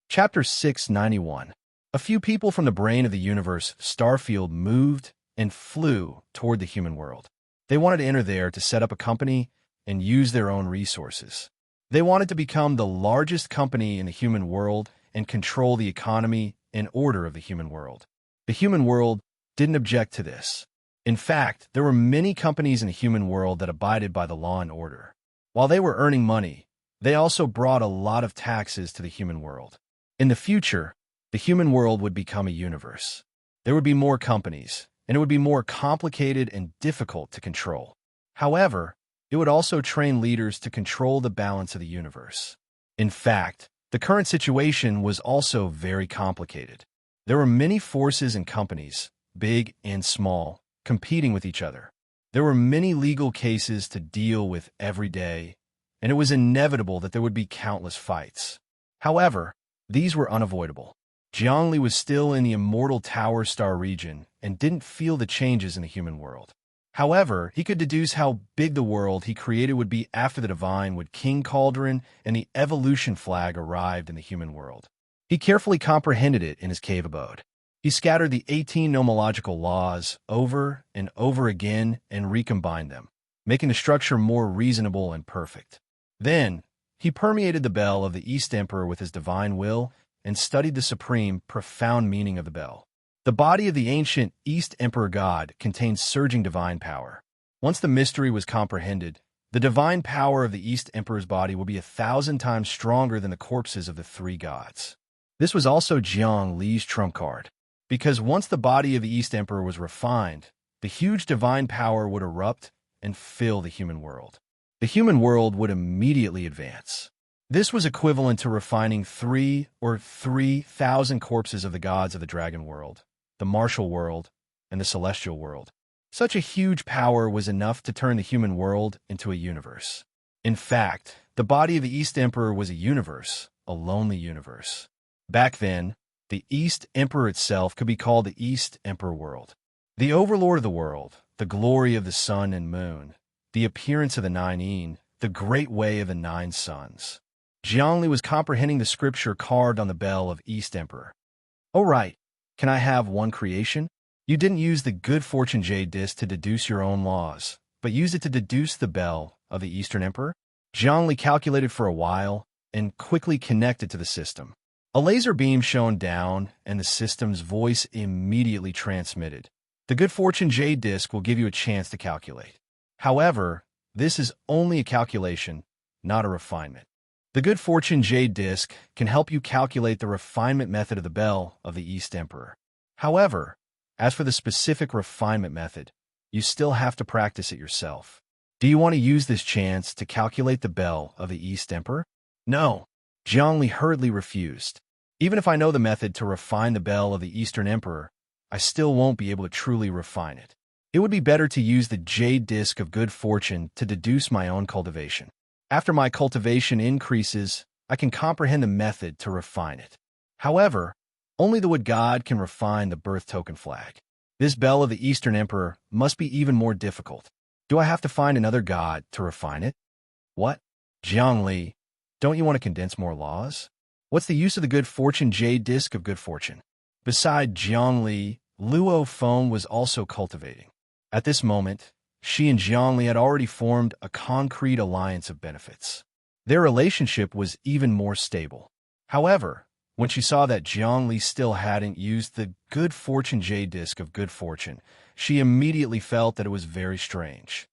Chapter 691. A few people from the brain of the universe starfield moved and flew toward the human world. They wanted to enter there to set up a company and use their own resources. They wanted to become the largest company in the human world and control the economy and order of the human world. The human world didn't object to this. In fact, there were many companies in the human world that abided by the law and order. While they were earning money, they also brought a lot of taxes to the human world. In the future, the human world would become a universe. There would be more companies, and it would be more complicated and difficult to control. However, it would also train leaders to control the balance of the universe. In fact, the current situation was also very complicated. There were many forces and companies, big and small, competing with each other. There were many legal cases to deal with every day, and it was inevitable that there would be countless fights. However, these were unavoidable. Jiangli was still in the immortal Tower Star region and didn't feel the changes in the human world. However, he could deduce how big the world he created would be after the divine would King Cauldron and the evolution flag arrived in the human world. He carefully comprehended it in his cave abode. He scattered the 18 nomological laws over and over again and recombined them, making the structure more reasonable and perfect. Then, he permeated the bell of the East Emperor with his divine will and studied the supreme, profound meaning of the bell. The body of the ancient East Emperor God contained surging divine power. Once the mystery was comprehended, the divine power of the East Emperor's body will be 1,000 times stronger than the corpses of the three gods. This was also Jiang Li's trump card. Because once the body of the East Emperor was refined, the huge divine power would erupt and fill the human world. The human world would immediately advance. This was equivalent to refining 3 or 3,000 corpses of the gods of the dragon world, the martial world, and the celestial world. Such a huge power was enough to turn the human world into a universe. In fact, the body of the East Emperor was a universe, a lonely universe. Back then, the East Emperor itself could be called the East Emperor World. The overlord of the world, the glory of the sun and moon, the appearance of the 9 yin, the great way of the 9 suns. Jiangli was comprehending the scripture carved on the bell of East Emperor. "Oh right, can I have one creation? You didn't use the good fortune jade disc to deduce your own laws, but used it to deduce the bell of the Eastern Emperor?" Jiangli calculated for a while and quickly connected to the system. A laser beam shone down, and the system's voice immediately transmitted. "The good fortune jade disc will give you a chance to calculate. However, this is only a calculation, not a refinement. The good fortune jade disc can help you calculate the refinement method of the bell of the East Emperor. However, as for the specific refinement method, you still have to practice it yourself. Do you want to use this chance to calculate the bell of the East Emperor?" "No," Jiangli hurriedly refused. "Even if I know the method to refine the bell of the Eastern Emperor, I still won't be able to truly refine it. It would be better to use the jade disc of good fortune to deduce my own cultivation. After my cultivation increases, I can comprehend the method to refine it. However, only the wood god can refine the birth token flag. This bell of the Eastern Emperor must be even more difficult. Do I have to find another god to refine it?" "What? Jiangli, don't you want to condense more laws? What's the use of the good fortune jade disc of good fortune?" Beside Jiangli, Luo Feng was also cultivating. At this moment, she and Jiangli had already formed a concrete alliance of benefits. Their relationship was even more stable. However, when she saw that Jiangli still hadn't used the good fortune jade disc of good fortune, she immediately felt that it was very strange.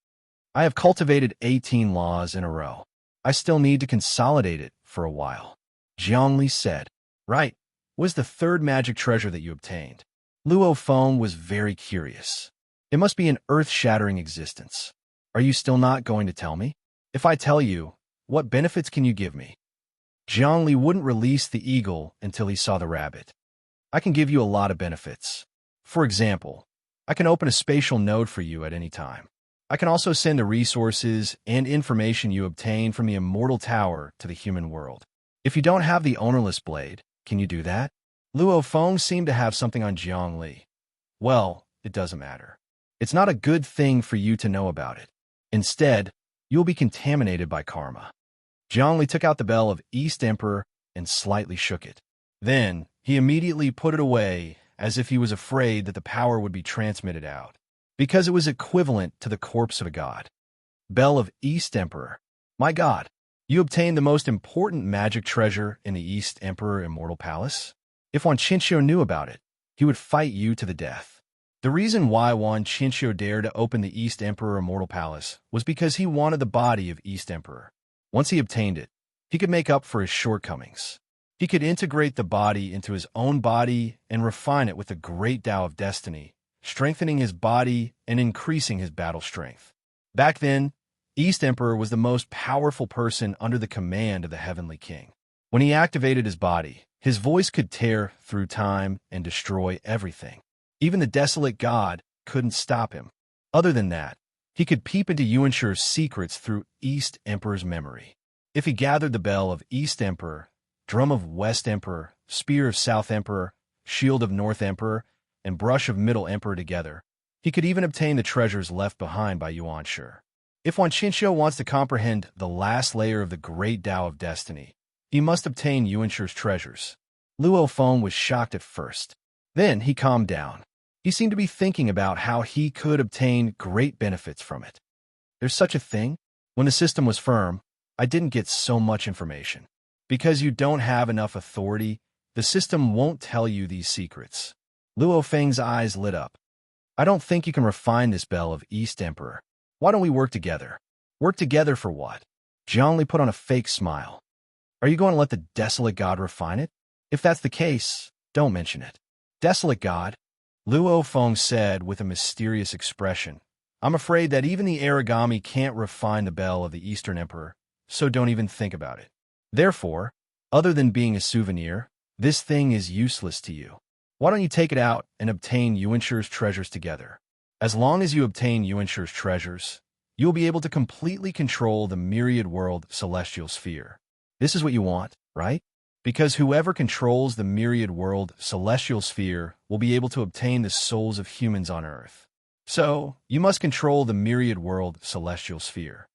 "I have cultivated 18 laws in a row. I still need to consolidate it for a while," Jiangli said. "Right. Was the third magic treasure that you obtained?" Luo Feng was very curious. "It must be an earth-shattering existence. Are you still not going to tell me? If I tell you, what benefits can you give me?" Jiangli wouldn't release the eagle until he saw the rabbit. "I can give you a lot of benefits. For example, I can open a spatial node for you at any time. I can also send the resources and information you obtain from the Immortal Tower to the human world. If you don't have the ownerless blade, can you do that?" Luo Feng seemed to have something on Jiangli. "Well, it doesn't matter. It's not a good thing for you to know about it. Instead, you'll be contaminated by karma." Jiangli took out the bell of East Emperor and slightly shook it. Then, he immediately put it away as if he was afraid that the power would be transmitted out, because it was equivalent to the corpse of a god. "Bell of East Emperor. My god, you obtained the most important magic treasure in the East Emperor Immortal Palace? If Wan Qinxiu knew about it, he would fight you to the death." The reason why Wan Qinxiu dared to open the East Emperor Immortal Palace was because he wanted the body of East Emperor. Once he obtained it, he could make up for his shortcomings. He could integrate the body into his own body and refine it with the great Tao of Destiny, strengthening his body and increasing his battle strength. Back then, East Emperor was the most powerful person under the command of the Heavenly King. When he activated his body, his voice could tear through time and destroy everything. Even the desolate god couldn't stop him. Other than that, he could peep into Yuanshi's secrets through East Emperor's memory. If he gathered the bell of East Emperor, drum of West Emperor, spear of South Emperor, shield of North Emperor, and brush of Middle Emperor together, he could even obtain the treasures left behind by Yuanshi. If Wan Qinxiu wants to comprehend the last layer of the great Tao of Destiny, he must obtain Yuanshi's treasures. Luo Feng was shocked at first. Then he calmed down. He seemed to be thinking about how he could obtain great benefits from it. "There's such a thing? When the system was firm, I didn't get so much information. Because you don't have enough authority, the system won't tell you these secrets." Luo Feng's eyes lit up. "I don't think you can refine this bell of East Emperor. Why don't we work together?" "Work together for what?" Jiangli put on a fake smile. "Are you going to let the desolate god refine it? If that's the case, don't mention it." "Desolate god?" Luo Feng said with a mysterious expression. "I'm afraid that even the origami can't refine the bell of the Eastern Emperor, so don't even think about it. Therefore, other than being a souvenir, this thing is useless to you. Why don't you take it out and obtain Yuanshi's treasures together? As long as you obtain Yuanshi's treasures, you'll be able to completely control the myriad world celestial sphere. This is what you want, right? Because whoever controls the myriad world celestial sphere will be able to obtain the souls of humans on Earth. So, you must control the myriad world celestial sphere.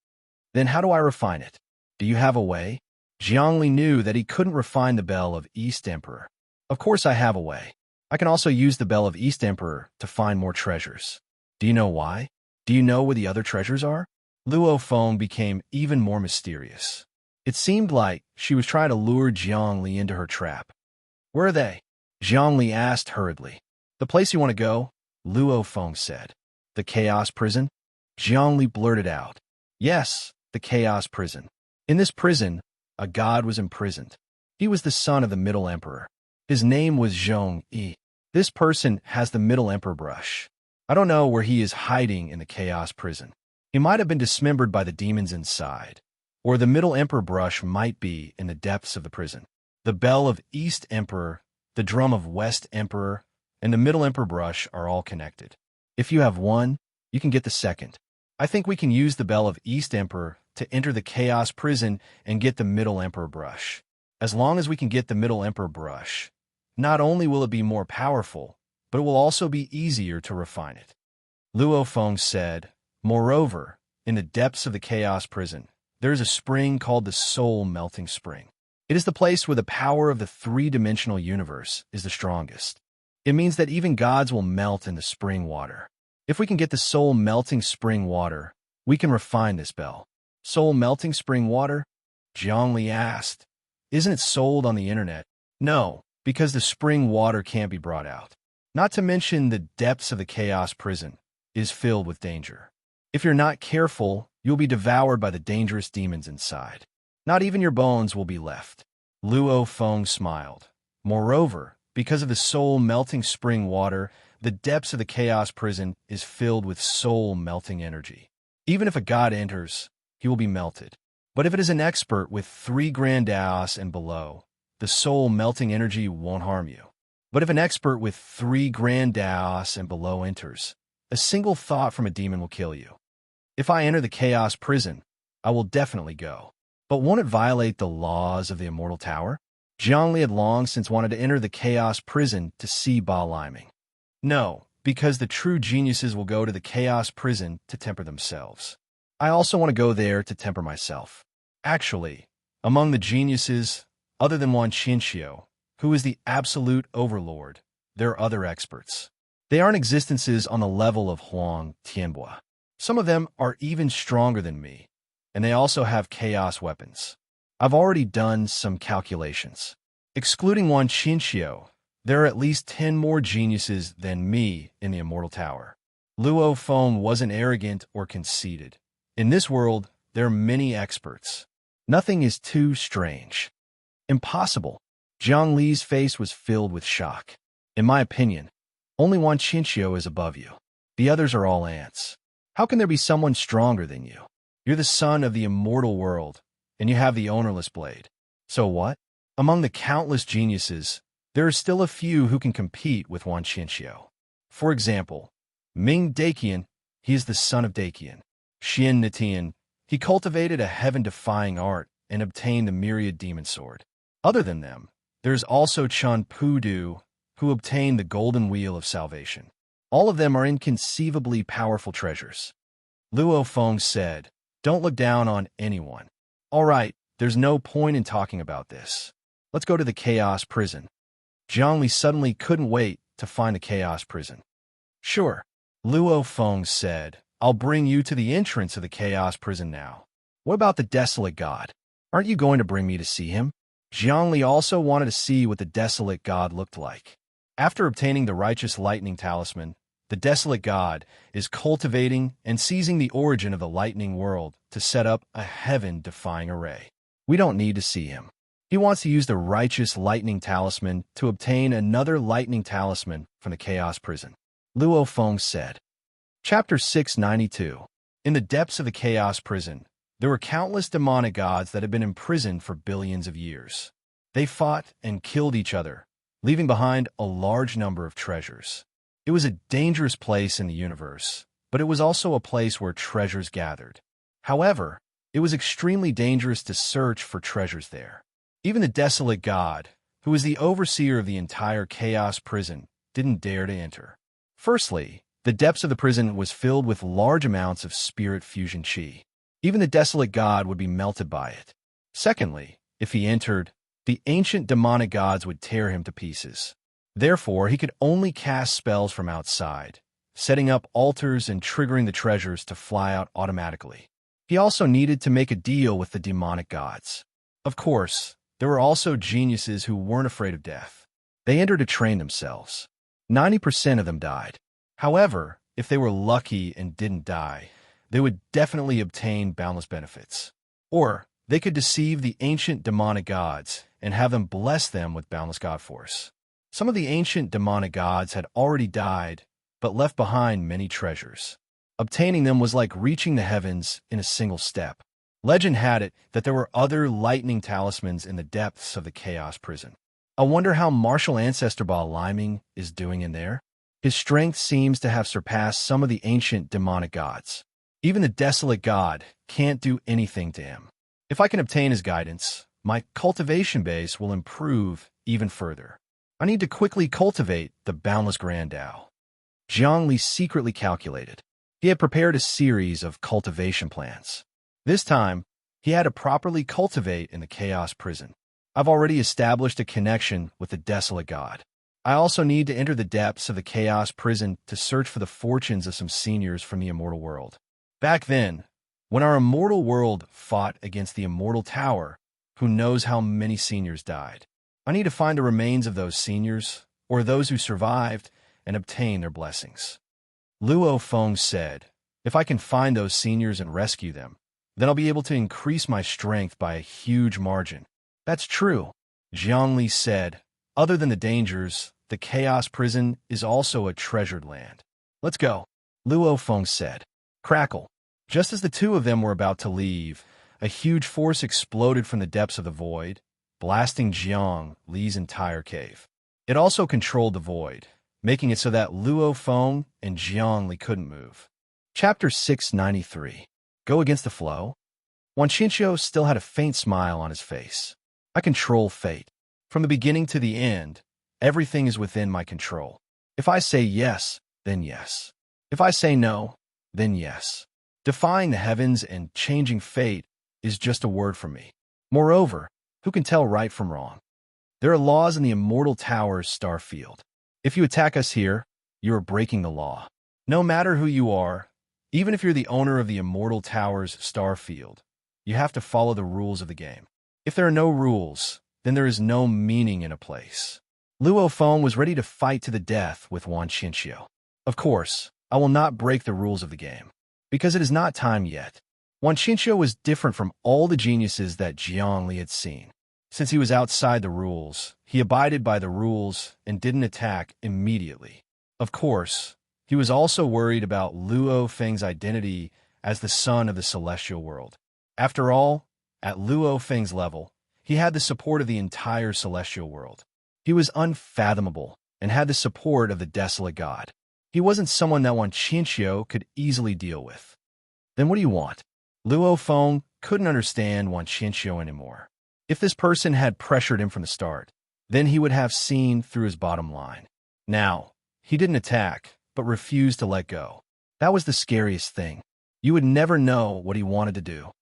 Then how do I refine it? Do you have a way?" Zhongli knew that he couldn't refine the Bell of East Emperor. Of course I have a way. I can also use the Bell of East Emperor to find more treasures. Do you know why? Do you know where the other treasures are? Luo Feng became even more mysterious. It seemed like she was trying to lure Zhongli into her trap. Where are they? Zhongli asked hurriedly. The place you want to go? Luo Feng said. The Chaos Prison? Zhongli blurted out. Yes, the Chaos Prison. In this prison, a god was imprisoned. He was the son of the Middle Emperor. His name was Zhong Yi. This person has the Middle Emperor brush. I don't know where he is hiding in the Chaos Prison. He might have been dismembered by the demons inside, or the Middle Emperor brush might be in the depths of the prison. The Bell of East Emperor, the Drum of West Emperor, and the Middle Emperor brush are all connected. If you have one, you can get the second. I think we can use the Bell of East Emperor to enter the Chaos Prison and get the Middle Emperor brush. As long as we can get the Middle Emperor brush, not only will it be more powerful, but it will also be easier to refine it. Luo Feng said, moreover, in the depths of the Chaos Prison, there is a spring called the Soul Melting Spring. It is the place where the power of the three-dimensional universe is the strongest. It means that even gods will melt in the spring water. If we can get the soul melting spring water, we can refine this bell. Soul melting spring water? Zhongli asked. Isn't it sold on the internet? No, because the spring water can't be brought out. Not to mention the depths of the Chaos Prison is filled with danger. If you're not careful, you'll be devoured by the dangerous demons inside. Not even your bones will be left. Luo Feng smiled. Moreover, because of the soul-melting spring water, the depths of the Chaos Prison is filled with soul-melting energy. Even if a god enters, he will be melted. But if it is an expert with 3 grand Daos and below, the soul-melting energy won't harm you. But if an expert with 3 grand Daos and below enters, a single thought from a demon will kill you. If I enter the Chaos Prison, I will definitely go. But won't it violate the laws of the Immortal Tower? Zhongli had long since wanted to enter the Chaos Prison to see Ba Liming. No, because the true geniuses will go to the Chaos Prison to temper themselves. I also want to go there to temper myself. Actually, among the geniuses, other than Wan Qinxiu, who is the absolute overlord, there are other experts. They aren't existences on the level of Huang Tianhua. Some of them are even stronger than me, and they also have chaos weapons. I've already done some calculations. Excluding Wan Qinxiu, there are at least 10 more geniuses than me in the Immortal Tower. Luo Feng wasn't arrogant or conceited. In this world, there are many experts. Nothing is too strange. Impossible. Zhang Li's face was filled with shock. In my opinion, only Wan Qinxiu is above you. The others are all ants. How can there be someone stronger than you? You're the son of the immortal world, and you have the ownerless blade. So what? Among the countless geniuses, there are still a few who can compete with Wan Qinxiu. For example, Ming Daqian, he is the son of Daqian. Xian Nitian, he cultivated a heaven-defying art and obtained the myriad demon sword. Other than them, there is also Chun Pudu, who obtained the golden wheel of salvation. All of them are inconceivably powerful treasures. Luo Feng said, don't look down on anyone. All right, there's no point in talking about this. Let's go to the Chaos Prison. Zhongli suddenly couldn't wait to find the Chaos Prison. Sure, Luo Feng said, I'll bring you to the entrance of the Chaos Prison now. What about the Desolate God? Aren't you going to bring me to see him? Zhongli also wanted to see what the Desolate God looked like. After obtaining the Righteous Lightning Talisman, the Desolate God is cultivating and seizing the origin of the lightning world to set up a heaven-defying array. We don't need to see him. He wants to use the Righteous Lightning Talisman to obtain another lightning talisman from the Chaos Prison. Luo Feng said. Chapter 692. In the depths of the Chaos Prison, there were countless demonic gods that had been imprisoned for billions of years. They fought and killed each other, leaving behind a large number of treasures. It was a dangerous place in the universe, but it was also a place where treasures gathered. However, it was extremely dangerous to search for treasures there. Even the Desolate God, who was the overseer of the entire Chaos Prison, didn't dare to enter. Firstly, the depths of the prison was filled with large amounts of spirit fusion chi. Even the Desolate God would be melted by it. Secondly, If he entered, the ancient demonic gods would tear him to pieces. Therefore, he could only cast spells from outside, setting up altars and triggering the treasures to fly out automatically. He also needed to make a deal with the demonic gods. Of course, there were also geniuses who weren't afraid of death. They entered to train themselves. 90% of them died. However, if they were lucky and didn't die, they would definitely obtain boundless benefits. Or they could deceive the ancient demonic gods and have them bless them with boundless god force. Some of the ancient demonic gods had already died, but left behind many treasures. Obtaining them was like reaching the heavens in a single step. Legend had it that there were other lightning talismans in the depths of the Chaos Prison. I wonder how Martial Ancestor Ball Liming is doing in there. His strength seems to have surpassed some of the ancient demonic gods. Even the Desolate God can't do anything to him. If I can obtain his guidance, my cultivation base will improve even further. I need to quickly cultivate the Boundless Grand Tao. Jiang Li secretly calculated. He had prepared a series of cultivation plans. This time, he had to properly cultivate in the Chaos Prison. I've already established a connection with the Desolate God. I also need to enter the depths of the Chaos Prison to search for the fortunes of some seniors from the Immortal World. Back then, when our Immortal World fought against the Immortal Tower, who knows how many seniors died. I need to find the remains of those seniors, or those who survived, and obtain their blessings. Luo Feng said, if I can find those seniors and rescue them, then I'll be able to increase my strength by a huge margin. That's true, Jiang Li said. Other than the dangers, the Chaos Prison is also a treasured land. Let's go, Luo Feng said. Crackle. Just as the two of them were about to leave, a huge force exploded from the depths of the void, blasting Jiang Li's entire cave. It also controlled the void, making it so that Luo Feng and Jiang Li couldn't move. Chapter 693. Go against the flow? Wan Qinqiu still had a faint smile on his face. I control fate. From the beginning to the end, everything is within my control. If I say yes, then yes. If I say no, then yes. Defying the heavens and changing fate is just a word from me. Moreover, who can tell right from wrong? There are laws in the Immortal Tower's star field. If you attack us here, you are breaking the law. No matter who you are, even if you're the owner of the Immortal Tower's star field, you have to follow the rules of the game. If there are no rules, then there is no meaning in a place. Luo Feng was ready to fight to the death with Wan Qinqiu. Of course, I will not break the rules of the game, because it is not time yet. Wan Qinqiu was different from all the geniuses that Jiang Li had seen. Since he was outside the rules, he abided by the rules and didn't attack immediately. Of course, he was also worried about Luo Feng's identity as the son of the celestial world. After all, at Luo Feng's level, he had the support of the entire celestial world. He was unfathomable and had the support of the Desolate God. He wasn't someone that Wan Qinqiu could easily deal with. Then what do you want? Luo Feng couldn't understand Wan Qinqiu anymore. If this person had pressured him from the start, then he would have seen through his bottom line. Now, he didn't attack, but refused to let go. That was the scariest thing. You would never know what he wanted to do.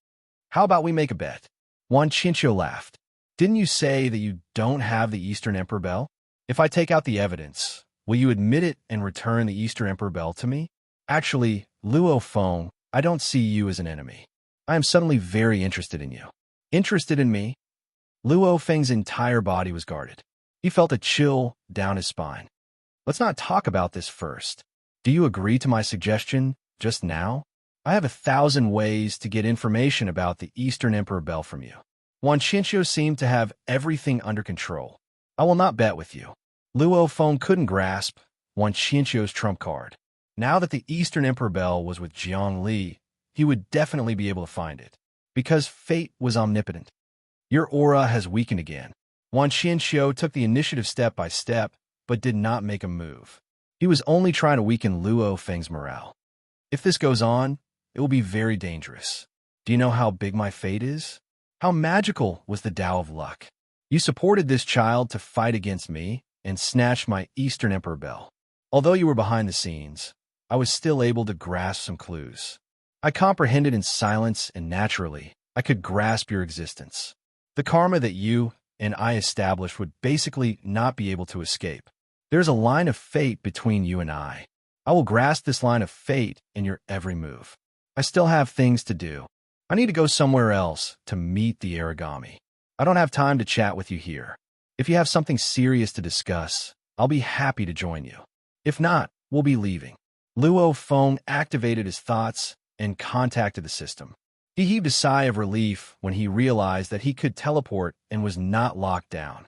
How about we make a bet? Wan Qinqiu laughed. Didn't you say that you don't have the Eastern Emperor Bell? If I take out the evidence, will you admit it and return the Eastern Emperor Bell to me? Actually, Luo Feng, I don't see you as an enemy. I am suddenly very interested in you. Interested in me? Luo Feng's entire body was guarded. He felt a chill down his spine. Let's not talk about this first. Do you agree to my suggestion just now? I have 1,000 ways to get information about the Eastern Emperor Bell from you. Wan Qinqiu seemed to have everything under control. I will not bet with you. Luo Feng couldn't grasp Wan Qinqiu's trump card. Now that the Eastern Emperor Bell was with Jiang Li, he would definitely be able to find it, because fate was omnipotent. Your aura has weakened again. Wan Qinqiu took the initiative step by step, but did not make a move. He was only trying to weaken Luo Feng's morale. If this goes on, it will be very dangerous. Do you know how big my fate is? How magical was the Tao of Luck? You supported this child to fight against me and snatch my Eastern Emperor Bell. Although you were behind the scenes, I was still able to grasp some clues. I comprehended in silence, and naturally, I could grasp your existence. The karma that you and I established would basically not be able to escape. There's a line of fate between you and I. I will grasp this line of fate in your every move. I still have things to do. I need to go somewhere else to meet the origami. I don't have time to chat with you here. If you have something serious to discuss, I'll be happy to join you. If not, we'll be leaving. Luo Feng activated his thoughts and contacted the system. He heaved a sigh of relief when he realized that he could teleport and was not locked down.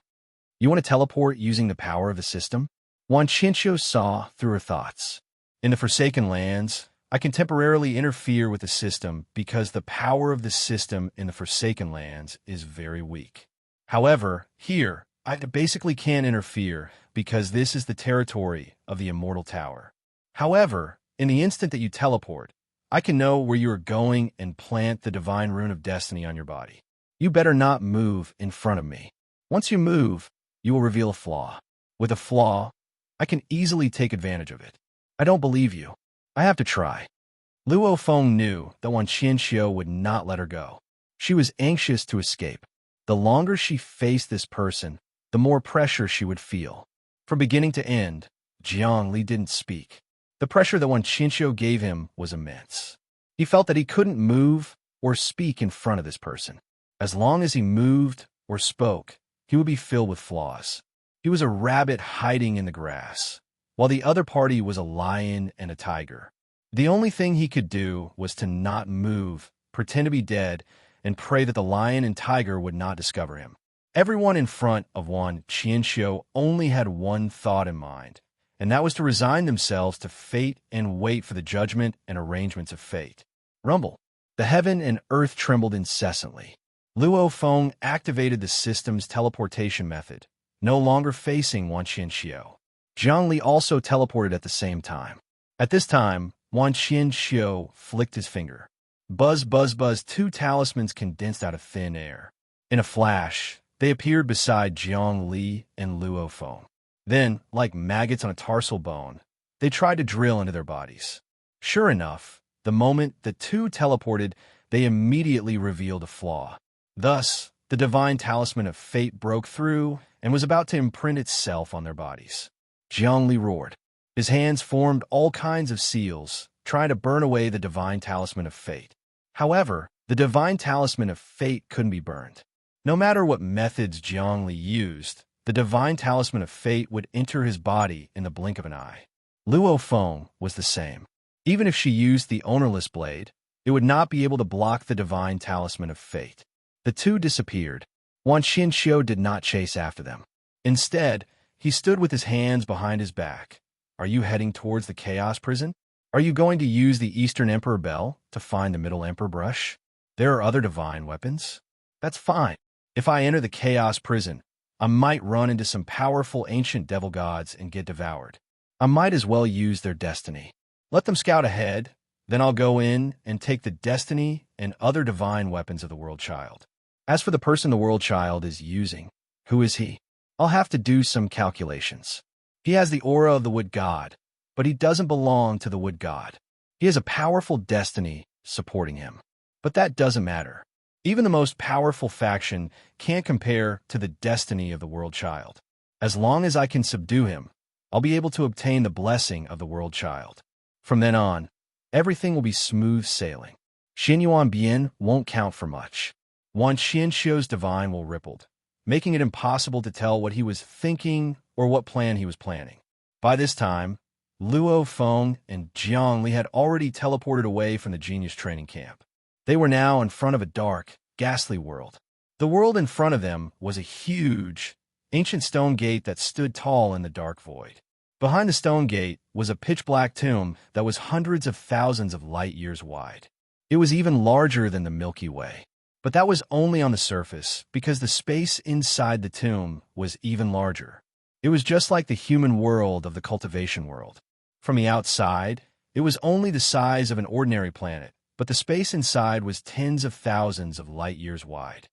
You want to teleport using the power of the system? Wan Qianxiu saw through her thoughts. In the Forsaken Lands, I can temporarily interfere with the system because the power of the system in the Forsaken Lands is very weak. However, here, I basically can't interfere because this is the territory of the Immortal Tower. However, in the instant that you teleport, I can know where you are going and plant the Divine Rune of Destiny on your body. You better not move in front of me. Once you move, you will reveal a flaw. With a flaw, I can easily take advantage of it. I don't believe you. I have to try. Luo Feng knew that Wan Qianxiu would not let her go. She was anxious to escape. The longer she faced this person, the more pressure she would feel. From beginning to end, Jiang Li didn't speak. The pressure that Wan Qianxiu gave him was immense. He felt that he couldn't move or speak in front of this person. As long as he moved or spoke, he would be filled with flaws. He was a rabbit hiding in the grass, while the other party was a lion and a tiger. The only thing he could do was to not move, pretend to be dead, and pray that the lion and tiger would not discover him. Everyone in front of Wan Qianxiu only had one thought in mind, and that was to resign themselves to fate and wait for the judgment and arrangements of fate. Rumble. The heaven and earth trembled incessantly. Luo Feng activated the system's teleportation method, no longer facing Wan Qianxiu. Jiang Li also teleported at the same time. At this time, Wan Qianxiu flicked his finger. Buzz, buzz, buzz, two talismans condensed out of thin air. In a flash, they appeared beside Jiang Li and Luo Feng. Then, like maggots on a tarsal bone, they tried to drill into their bodies. Sure enough, the moment the two teleported, they immediately revealed a flaw. Thus, the divine talisman of fate broke through and was about to imprint itself on their bodies. Jiang Li roared. His hands formed all kinds of seals, trying to burn away the divine talisman of fate. However, the divine talisman of fate couldn't be burned. No matter what methods Jiang Li used, the divine talisman of fate would enter his body in the blink of an eye. Luo Feng was the same. Even if she used the ownerless blade, it would not be able to block the divine talisman of fate. The two disappeared. Wan Qianxiu did not chase after them. Instead, he stood with his hands behind his back. Are you heading towards the Chaos Prison? Are you going to use the Eastern Emperor Bell to find the Middle Emperor Brush? There are other divine weapons. That's fine. If I enter the Chaos Prison, I might run into some powerful ancient devil gods and get devoured. I might as well use their destiny. Let them scout ahead, then I'll go in and take the destiny and other divine weapons of the World Child. As for the person the World Child is using, who is he? I'll have to do some calculations. He has the aura of the Wood God, but he doesn't belong to the Wood God. He has a powerful destiny supporting him. But that doesn't matter. Even the most powerful faction can't compare to the destiny of the World Child. As long as I can subdue him, I'll be able to obtain the blessing of the World Child. From then on, everything will be smooth sailing. Xinyuan Bian won't count for much. Wan Qianxiu's divine will rippled, making it impossible to tell what he was thinking or what plan he was planning. By this time, Luo Feng and Jiang Li had already teleported away from the genius training camp. They were now in front of a dark, ghastly world. The world in front of them was a huge, ancient stone gate that stood tall in the dark void. Behind the stone gate was a pitch-black tomb that was hundreds of thousands of light years wide. It was even larger than the Milky Way. But that was only on the surface, because the space inside the tomb was even larger. It was just like the human world of the cultivation world. From the outside, it was only the size of an ordinary planet, but the space inside was tens of thousands of light years wide.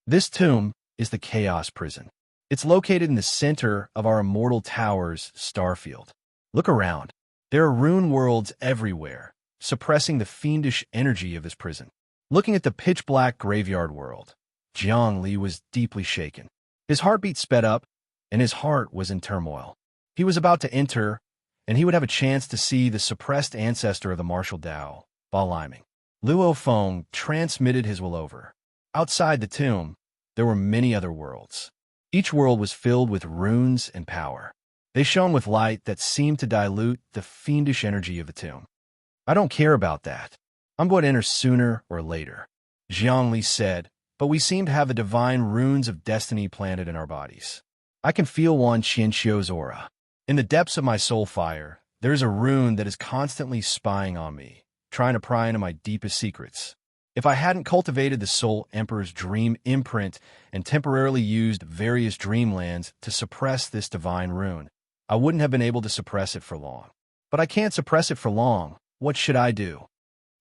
This tomb is the Chaos Prison. It's located in the center of our Immortal Tower's starfield. Look around. There are rune worlds everywhere, suppressing the fiendish energy of this prison. Looking at the pitch-black graveyard world, Jiang Li was deeply shaken. His heartbeat sped up, and his heart was in turmoil. He was about to enter, and he would have a chance to see the suppressed ancestor of the martial Tao, Ba Liming. Luo Feng transmitted his will over. Outside the tomb, there were many other worlds. Each world was filled with runes and power. They shone with light that seemed to dilute the fiendish energy of the tomb. I don't care about that. I'm going to enter sooner or later, Jiang Li said, but we seem to have the divine runes of destiny planted in our bodies. I can feel Wan Qianxiu's aura. In the depths of my soul fire, there is a rune that is constantly spying on me, trying to pry into my deepest secrets. If I hadn't cultivated the Soul Emperor's dream imprint and temporarily used various dreamlands to suppress this divine rune, I wouldn't have been able to suppress it for long. But I can't suppress it for long. What should I do?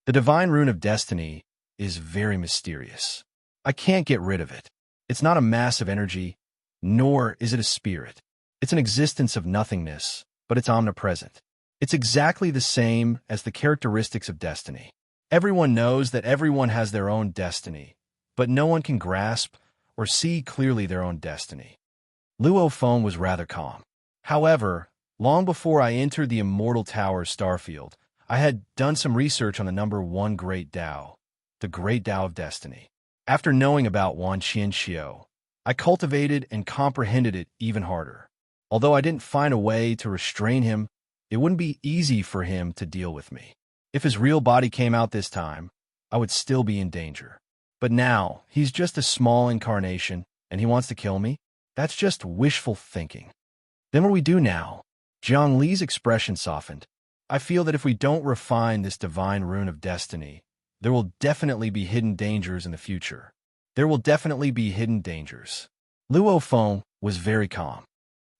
The divine rune of destiny is very mysterious. I can't get rid of it. It's not a mass of energy, nor is it a spirit. It's an existence of nothingness, but it's omnipresent. It's exactly the same as the characteristics of destiny. Everyone knows that everyone has their own destiny, but no one can grasp or see clearly their own destiny. Luo Feng was rather calm. However, long before I entered the Immortal Tower Starfield, I had done some research on the number 1 Great Tao, the Great Tao of Destiny. After knowing about Wan Qianxiu, I cultivated and comprehended it even harder. Although I didn't find a way to restrain him, it wouldn't be easy for him to deal with me. If his real body came out this time, I would still be in danger. But now, he's just a small incarnation, and he wants to kill me? That's just wishful thinking. Then what do we do now? Jiang Li's expression softened. I feel that if we don't refine this divine rune of destiny, there will definitely be hidden dangers in the future. There will definitely be hidden dangers. Luo Feng was very calm.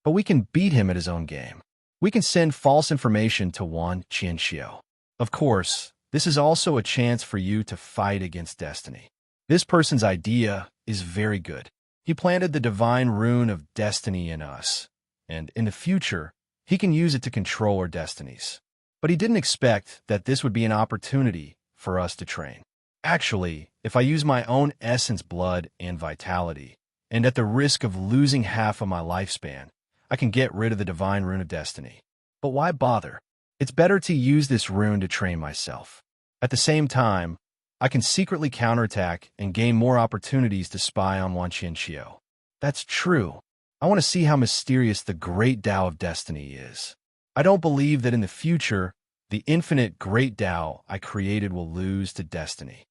But we can beat him at his own game. We can send false information to Wan Qianxiu. Of course, this is also a chance for you to fight against destiny. This person's idea is very good. He planted the divine rune of destiny in us, and in the future, he can use it to control our destinies. But he didn't expect that this would be an opportunity for us to train. Actually, if I use my own essence, blood, and vitality, and at the risk of losing half of my lifespan, I can get rid of the divine rune of destiny. But why bother? It's better to use this rune to train myself. At the same time, I can secretly counterattack and gain more opportunities to spy on Wan Qianxiu. That's true. I want to see how mysterious the Great Tao of Destiny is. I don't believe that in the future, the infinite Great Tao I created will lose to destiny.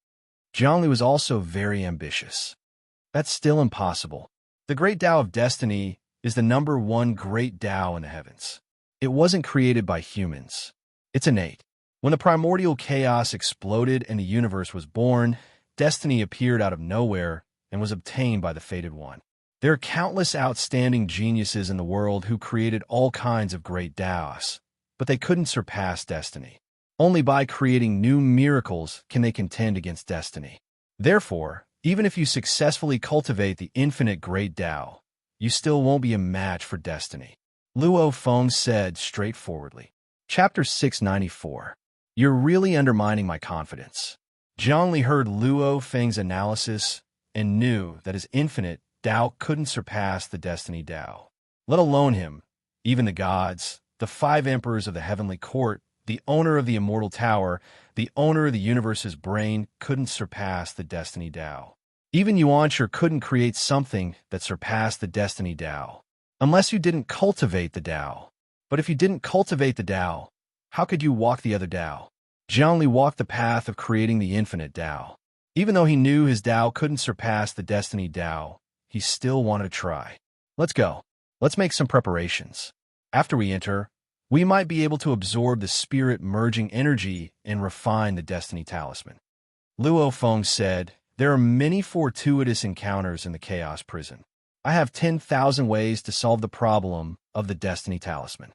Jiang Li was also very ambitious. That's still impossible. The Great Tao of Destiny is the number 1 Great Tao in the heavens. It wasn't created by humans. It's innate. When the primordial chaos exploded and the universe was born, destiny appeared out of nowhere and was obtained by the Fated One. There are countless outstanding geniuses in the world who created all kinds of great Taos, but they couldn't surpass destiny. Only by creating new miracles can they contend against destiny. Therefore, even if you successfully cultivate the infinite Great Tao, you still won't be a match for destiny. Luo Feng said straightforwardly. Chapter 694. You're really undermining my confidence. Jiang Li heard Luo Feng's analysis and knew that his infinite Tao couldn't surpass the destiny Tao. Let alone him, even the gods, the 5 emperors of the heavenly court, the owner of the immortal tower, the owner of the universe's brain couldn't surpass the destiny Tao. Even Yuanshi couldn't create something that surpassed the destiny Tao, unless you didn't cultivate the Tao. But if you didn't cultivate the Tao, how could you walk the other Tao? Jiang Li walked the path of creating the infinite Tao. Even though he knew his Tao couldn't surpass the destiny Tao, he still wanted to try. Let's go. Let's make some preparations. After we enter, we might be able to absorb the spirit-merging energy and refine the destiny talisman. Luo Feng said, there are many fortuitous encounters in the Chaos Prison. I have 10,000 ways to solve the problem of the destiny talisman.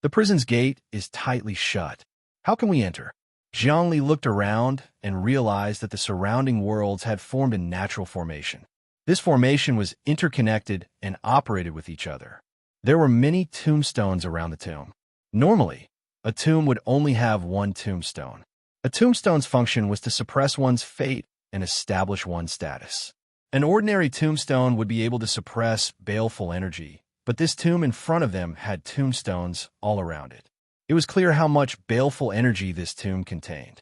The prison's gate is tightly shut. How can we enter? Jiang Li looked around and realized that the surrounding worlds had formed in natural formation. This formation was interconnected and operated with each other. There were many tombstones around the tomb. Normally, a tomb would only have 1 tombstone. A tombstone's function was to suppress one's fate and establish one's status. An ordinary tombstone would be able to suppress baleful energy, but this tomb in front of them had tombstones all around it. It was clear how much baleful energy this tomb contained.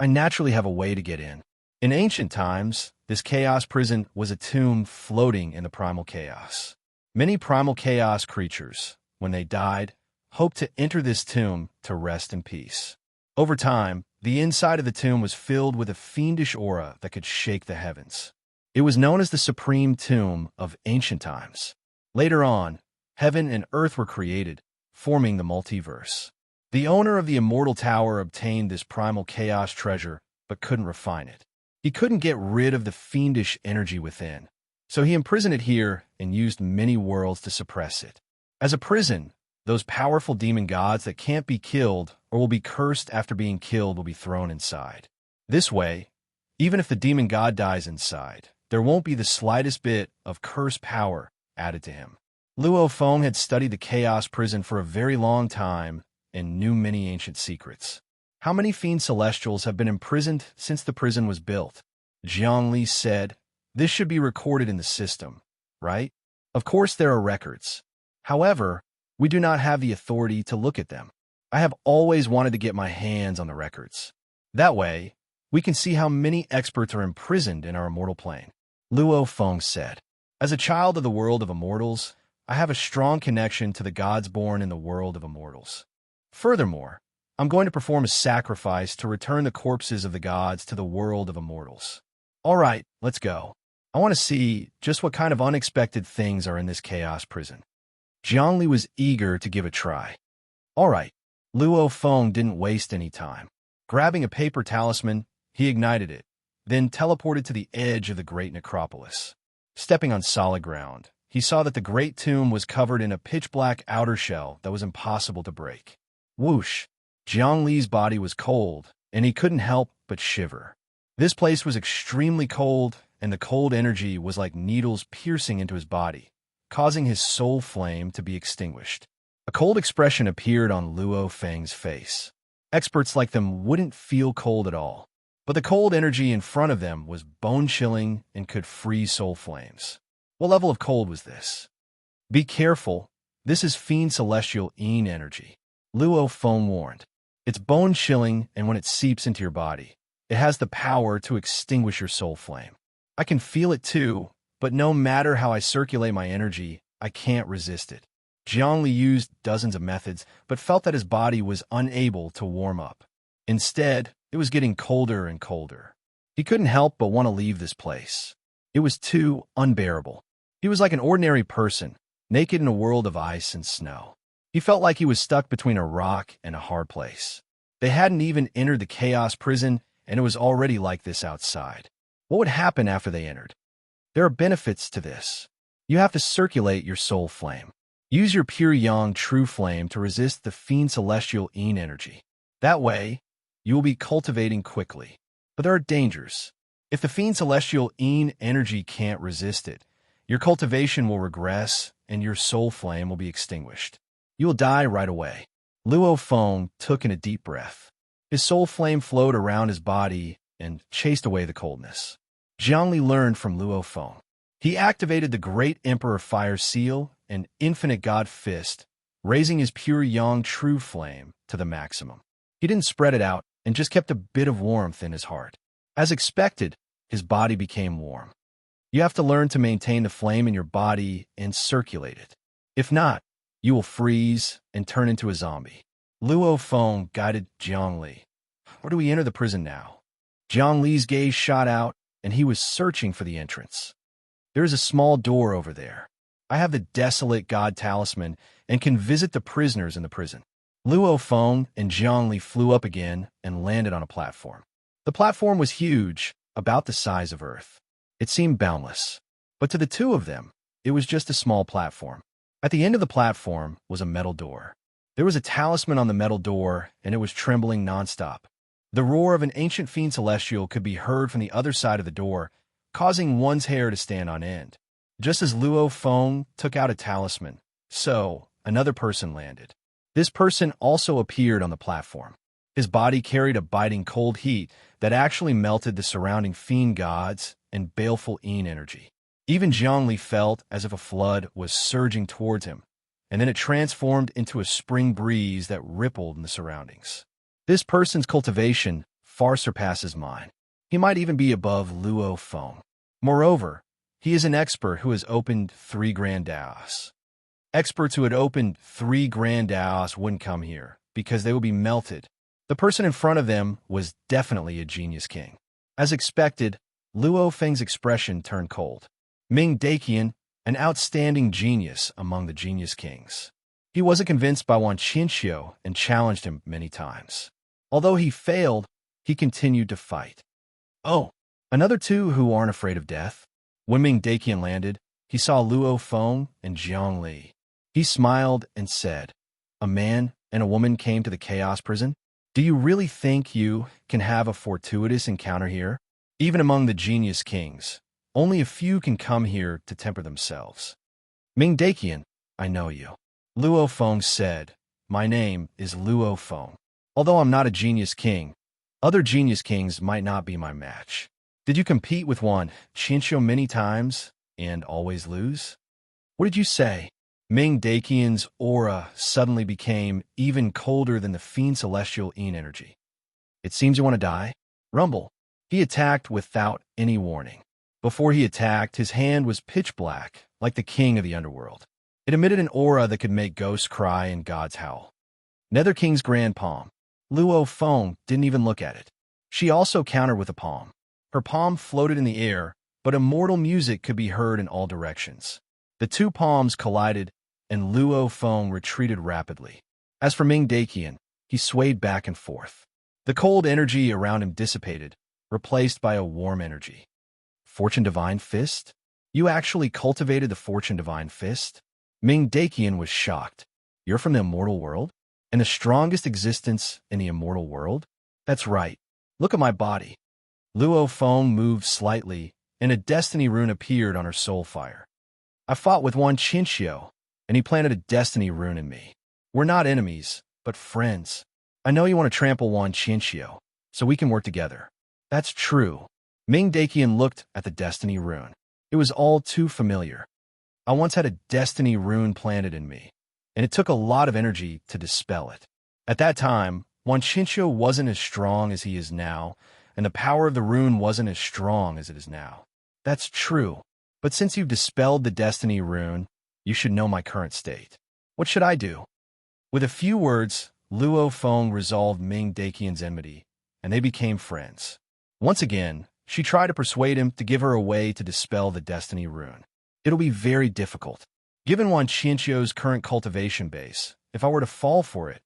I naturally have a way to get in. In ancient times, this chaos prison was a tomb floating in the primal chaos. Many primal chaos creatures, when they died, hoped to enter this tomb to rest in peace. Over time, the inside of the tomb was filled with a fiendish aura that could shake the heavens. It was known as the Supreme Tomb of ancient times. Later on, heaven and earth were created, forming the multiverse. The owner of the Immortal Tower obtained this primal chaos treasure, but couldn't refine it. He couldn't get rid of the fiendish energy within, so he imprisoned it here and used many worlds to suppress it. As a prison, those powerful demon gods that can't be killed or will be cursed after being killed will be thrown inside. This way, even if the demon god dies inside, there won't be the slightest bit of cursed power added to him. Luo Feng had studied the chaos prison for a very long time and knew many ancient secrets. How many fiend celestials have been imprisoned since the prison was built? Zhongli said, "This should be recorded in the system, right? Of course there are records. However, we do not have the authority to look at them. I have always wanted to get my hands on the records. That way, we can see how many experts are imprisoned in our immortal plane." Luo Feng said, "As a child of the world of immortals, I have a strong connection to the gods born in the world of immortals. Furthermore, I'm going to perform a sacrifice to return the corpses of the gods to the world of immortals. All right, let's go. I want to see just what kind of unexpected things are in this chaos prison." Zhongli was eager to give a try. All right, Luo Feng didn't waste any time. Grabbing a paper talisman, he ignited it, then teleported to the edge of the great necropolis. Stepping on solid ground, he saw that the great tomb was covered in a pitch-black outer shell that was impossible to break. Whoosh! Zhongli's body was cold, and he couldn't help but shiver. This place was extremely cold, and the cold energy was like needles piercing into his body, causing his soul flame to be extinguished. A cold expression appeared on Luo Feng's face. Experts like them wouldn't feel cold at all, but the cold energy in front of them was bone-chilling and could freeze soul flames. What level of cold was this? Be careful, this is fiend celestial Yin energy, Luo Feng warned. It's bone-chilling, and when it seeps into your body, it has the power to extinguish your soul flame. I can feel it too, but no matter how I circulate my energy, I can't resist it. Zhongli used dozens of methods, but felt that his body was unable to warm up. Instead, it was getting colder and colder. He couldn't help but want to leave this place. It was too unbearable. He was like an ordinary person, naked in a world of ice and snow. He felt like he was stuck between a rock and a hard place. They hadn't even entered the chaos prison, and it was already like this outside. What would happen after they entered? There are benefits to this. You have to circulate your soul flame. Use your pure yang true flame to resist the fiend celestial Yin energy. That way, you will be cultivating quickly. But there are dangers. If the fiend celestial Yin energy can't resist it, your cultivation will regress and your soul flame will be extinguished. You will die right away. Luo Feng took in a deep breath. His soul flame flowed around his body and chased away the coldness. Zhongli learned from Luo Feng. He activated the Great Emperor Fire Seal and Infinite God Fist, raising his pure yang true flame to the maximum. He didn't spread it out and just kept a bit of warmth in his heart. As expected, his body became warm. You have to learn to maintain the flame in your body and circulate it. If not, you will freeze and turn into a zombie. Luo Feng guided Zhongli. Where do we enter the prison now? Zhongli's gaze shot out, and he was searching for the entrance. There is a small door over there. I have the Desolate God Talisman and can visit the prisoners in the prison. Luo Feng and Zhongli flew up again and landed on a platform. The platform was huge, about the size of Earth. It seemed boundless. But to the two of them, it was just a small platform. At the end of the platform was a metal door. There was a talisman on the metal door, and it was trembling nonstop. The roar of an ancient fiend celestial could be heard from the other side of the door, causing one's hair to stand on end. Just as Luo Feng took out a talisman, so another person landed. This person also appeared on the platform. His body carried a biting cold heat that actually melted the surrounding fiend gods and baleful yin energy. Even Zhongli felt as if a flood was surging towards him, and then it transformed into a spring breeze that rippled in the surroundings. This person's cultivation far surpasses mine. He might even be above Luo Feng. Moreover, he is an expert who has opened 3 Grand Daos. Experts who had opened 3 Grand Daos wouldn't come here, because they would be melted. The person in front of them was definitely a genius king. As expected, Luo Feng's expression turned cold. Ming Daqian, an outstanding genius among the genius kings. He wasn't convinced by Wan Qinxiu and challenged him many times. Although he failed, he continued to fight. Oh, another 2 who aren't afraid of death? When Ming Daqian landed, he saw Luo Feng and Jiang Li. He smiled and said, "A man and a woman came to the chaos prison? Do you really think you can have a fortuitous encounter here? Even among the genius kings, only a few can come here to temper themselves." "Ming Daqian, I know you." Luo Feng said, "My name is Luo Feng. Although I'm not a genius king, other genius kings might not be my match. Did you compete with Wan Qinxiu many times and always lose?" "What did you say?" Ming Daqian's aura suddenly became even colder than the fiend celestial yin energy. "It seems you want to die?" Rumble. He attacked without any warning. Before he attacked, his hand was pitch black, like the king of the underworld. It emitted an aura that could make ghosts cry and gods howl. Nether King's grand palm. Luo Feng didn't even look at it. She also countered with a palm. Her palm floated in the air, but immortal music could be heard in all directions. The 2 palms collided, and Luo Feng retreated rapidly. As for Ming Daqian, he swayed back and forth. The cold energy around him dissipated, replaced by a warm energy. "Fortune Divine Fist? You actually cultivated the Fortune Divine Fist?" Ming Daqian was shocked. "You're from the immortal world? And the strongest existence in the immortal world?" "That's right. Look at my body." Luo Feng moved slightly, and a destiny rune appeared on her soul fire. "I fought with Wan Qinxiu, and he planted a destiny rune in me. We're not enemies, but friends. I know you want to trample Wan Qinxiu, so we can work together." "That's true." Ming Daqian looked at the destiny rune. It was all too familiar. "I once had a destiny rune planted in me, and it took a lot of energy to dispel it. At that time, Wan Qinxiu wasn't as strong as he is now, and the power of the rune wasn't as strong as it is now." "That's true. But since you've dispelled the destiny rune, you should know my current state. What should I do?" With a few words, Luo Feng resolved Ming Daqian's enmity, and they became friends. Once again, she tried to persuade him to give her a way to dispel the destiny rune. "It'll be very difficult. Given Wan Qinxiu's current cultivation base, if I were to fall for it,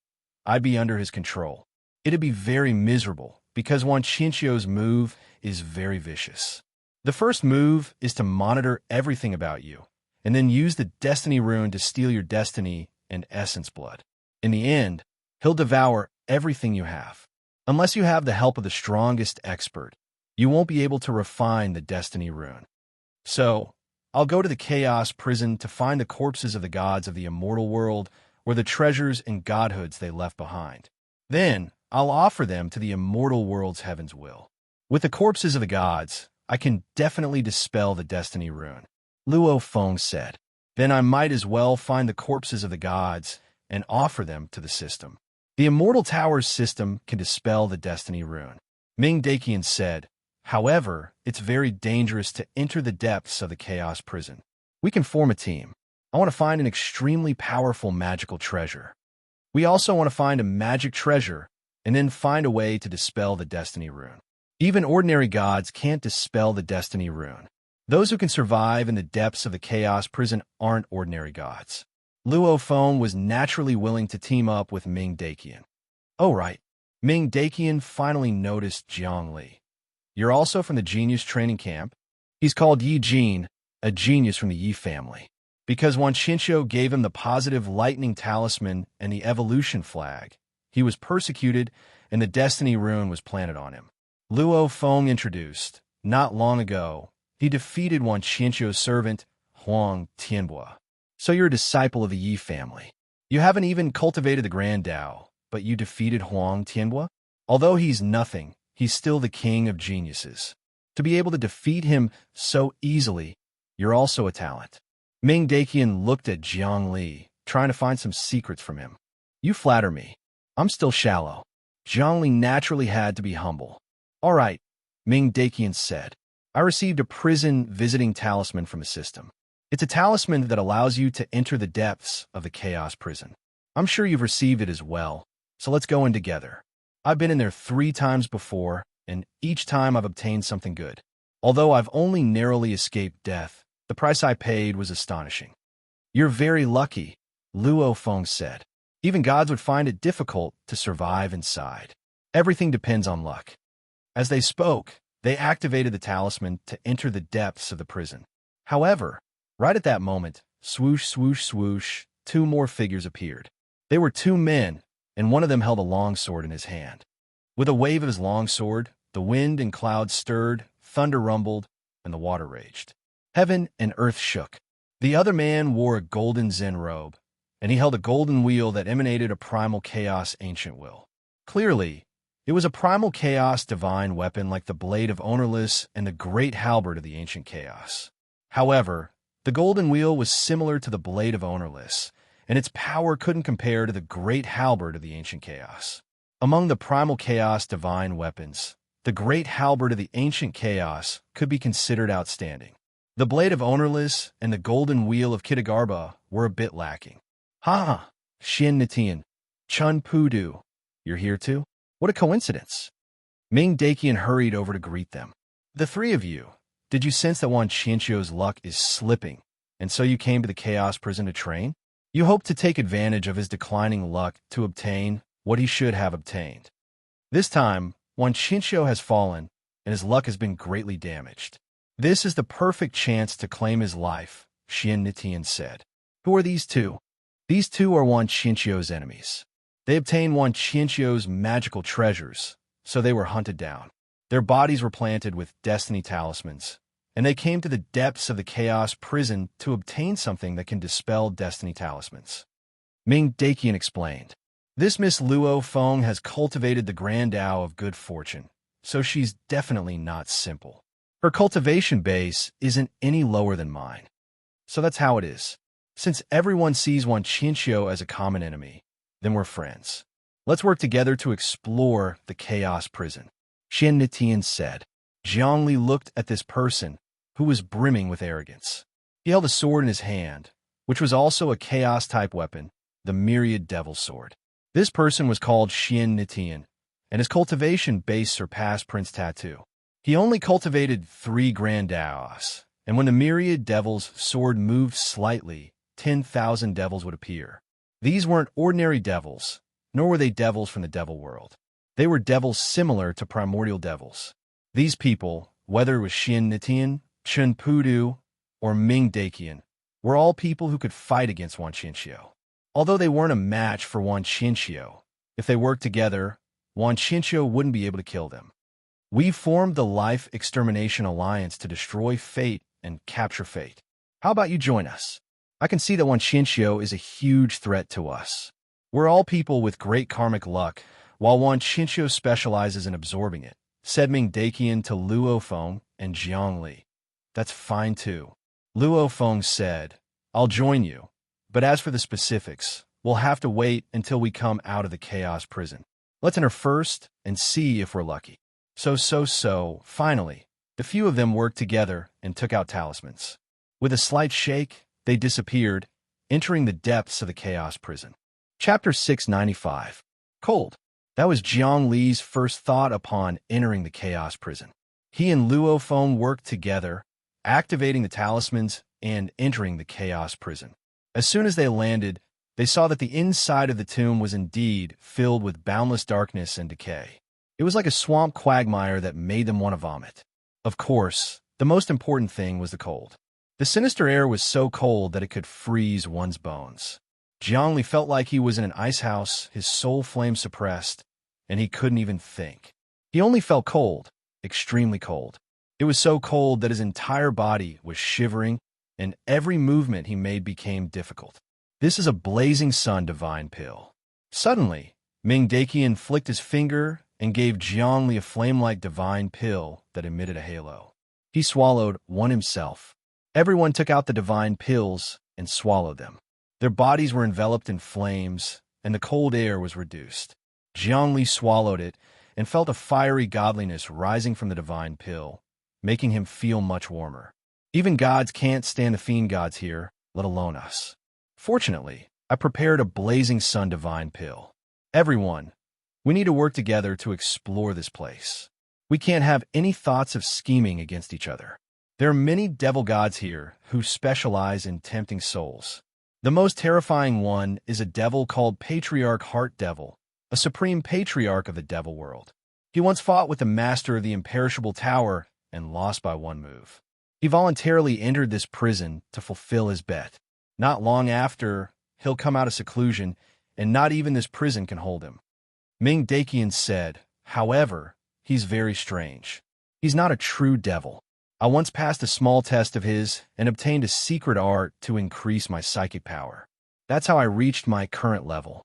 I'd be under his control. It'd be very miserable, because Wan Qinxiu's move is very vicious. The first move is to monitor everything about you, and then use the destiny rune to steal your destiny and essence blood. In the end, he'll devour everything you have. Unless you have the help of the strongest expert, you won't be able to refine the destiny rune. So, I'll go to the chaos prison to find the corpses of the gods of the immortal world or the treasures and godhoods they left behind. Then, I'll offer them to the immortal world's heaven's will. With the corpses of the gods, I can definitely dispel the destiny rune." Luo Feng said. "Then I might as well find the corpses of the gods and offer them to the system. The Immortal Towers system can dispel the destiny rune." Ming Daqian said, "However, it's very dangerous to enter the depths of the chaos prison. We can form a team. I want to find an extremely powerful magical treasure. We also want to find a magic treasure and then find a way to dispel the destiny rune. Even ordinary gods can't dispel the destiny rune. Those who can survive in the depths of the chaos prison aren't ordinary gods." Luo Feng was naturally willing to team up with Ming Daqian. "Oh, right." Ming Daqian finally noticed Jiang Li. "You're also from the genius training camp?" He's called Yi Jin, a genius from the Yi family. Because Wan Qinxiu gave him the positive lightning talisman and the evolution flag, he was persecuted and the destiny rune was planted on him. Luo Feng introduced. Not long ago, he defeated Wan Qinxiu's servant, Huang Tianbo. "So you're a disciple of the Yi family. You haven't even cultivated the Grand Tao, but you defeated Huang Tianbo? Although he's nothing, he's still the king of geniuses. To be able to defeat him so easily, you're also a talent. Ming Daqian looked at Jiang Li, trying to find some secrets from him. You flatter me. I'm still shallow. Jiang Li naturally had to be humble. All right, Ming Daqian said. I received a prison visiting talisman from the system. It's a talisman that allows you to enter the depths of the chaos prison. I'm sure you've received it as well, so let's go in together. I've been in there 3 times before, and each time I've obtained something good. Although I've only narrowly escaped death, the price I paid was astonishing. You're very lucky, Luo Feng said. Even gods would find it difficult to survive inside. Everything depends on luck. As they spoke, they activated the talisman to enter the depths of the prison. However, right at that moment, swoosh, swoosh, swoosh, 2 more figures appeared. They were 2 men, and one of them held a long sword in his hand. With a wave of his long sword, the wind and clouds stirred, thunder rumbled, and the water raged. Heaven and earth shook. The other man wore a golden Zen robe, and he held a golden wheel that emanated a primal chaos ancient will. Clearly, it was a primal chaos divine weapon like the blade of Ownerless and the great halberd of the ancient chaos. However, the golden wheel was similar to the blade of Ownerless, and its power couldn't compare to the great halberd of the ancient chaos. Among the primal chaos divine weapons, the great halberd of the ancient chaos could be considered outstanding. The blade of Ownerless and the golden wheel of Kitagarbha were a bit lacking. Ha! Xin Nitian, Chun Pudu, you're here too? What a coincidence. Ming Daqian hurried over to greet them. The 3 of you, did you sense that Wan Qianqiu's luck is slipping, and so you came to the chaos prison to train? You hope to take advantage of his declining luck to obtain what he should have obtained. This time, Wan Qianqiu has fallen, and his luck has been greatly damaged. This is the perfect chance to claim his life, Xian Nitian said. Who are these 2? These 2 are Wan Qianqiu's enemies. They obtained Wan Qianqiu's magical treasures, so they were hunted down. Their bodies were planted with destiny talismans, and they came to the depths of the chaos prison to obtain something that can dispel destiny talismans. Ming Daqian explained. This Miss Luo Feng has cultivated the grand Tao of good fortune, so she's definitely not simple. Her cultivation base isn't any lower than mine. So that's how it is. Since everyone sees Wan Qianqiu as a common enemy, then we're friends. Let's work together to explore the chaos prison, Xian Nitian said. Jiang Li looked at this person, who was brimming with arrogance. He held a sword in his hand, which was also a chaos-type weapon, the Myriad Devil Sword. This person was called Xian Nitian, and his cultivation base surpassed Prince Tattoo. He only cultivated 3 grand Daos, and when the Myriad Devil's sword moved slightly, 10,000 devils would appear. These weren't ordinary devils, nor were they devils from the devil world. They were devils similar to primordial devils. These people, whether it was Xian Nitian, Chun Pudu, or Ming Daqian, were all people who could fight against Wan Qianqiu. Although they weren't a match for Wan Qianqiu, if they worked together, Wan Qianqiu wouldn't be able to kill them. We formed the Life Extermination Alliance to destroy Fate and capture Fate. How about you join us? I can see that Wan Qianqiu is a huge threat to us. We're all people with great karmic luck, while Wan Qianqiu specializes in absorbing it, said Ming Daqian to Luo Feng and Jiang Li. That's fine too. Luo Feng said, I'll join you, but as for the specifics, we'll have to wait until we come out of the chaos prison. Let's enter first and see if we're lucky. So, finally, the few of them worked together and took out talismans. With a slight shake, they disappeared, entering the depths of the chaos prison. Chapter 695. Cold. That was Jiang Li's first thought upon entering the chaos prison. He and Luo Feng worked together, activating the talismans and entering the chaos prison. As soon as they landed, they saw that the inside of the tomb was indeed filled with boundless darkness and decay. It was like a swamp quagmire that made them want to vomit. Of course, the most important thing was the cold. The sinister air was so cold that it could freeze one's bones. Jiang Li felt like he was in an ice house, his soul flame suppressed, and he couldn't even think. He only felt cold, extremely cold. It was so cold that his entire body was shivering, and every movement he made became difficult. This is a blazing sun divine pill. Suddenly, Ming Daqian flicked his finger and gave Jiang Li a flame-like divine pill that emitted a halo. He swallowed one himself. Everyone took out the divine pills and swallowed them. Their bodies were enveloped in flames, and the cold air was reduced. Jiangli swallowed it and felt a fiery godliness rising from the divine pill, making him feel much warmer. Even gods can't stand the fiend gods here, let alone us. Fortunately, I prepared a blazing sun divine pill. Everyone, we need to work together to explore this place. We can't have any thoughts of scheming against each other. There are many devil gods here who specialize in tempting souls. The most terrifying one is a devil called Patriarch Heart Devil, a supreme patriarch of the devil world. He once fought with the master of the imperishable tower and lost by one move. He voluntarily entered this prison to fulfill his bet. Not long after, he'll come out of seclusion, and not even this prison can hold him. Ming Daqian said, however, he's very strange. He's not a true devil. I once passed a small test of his and obtained a secret art to increase my psychic power. That's how I reached my current level.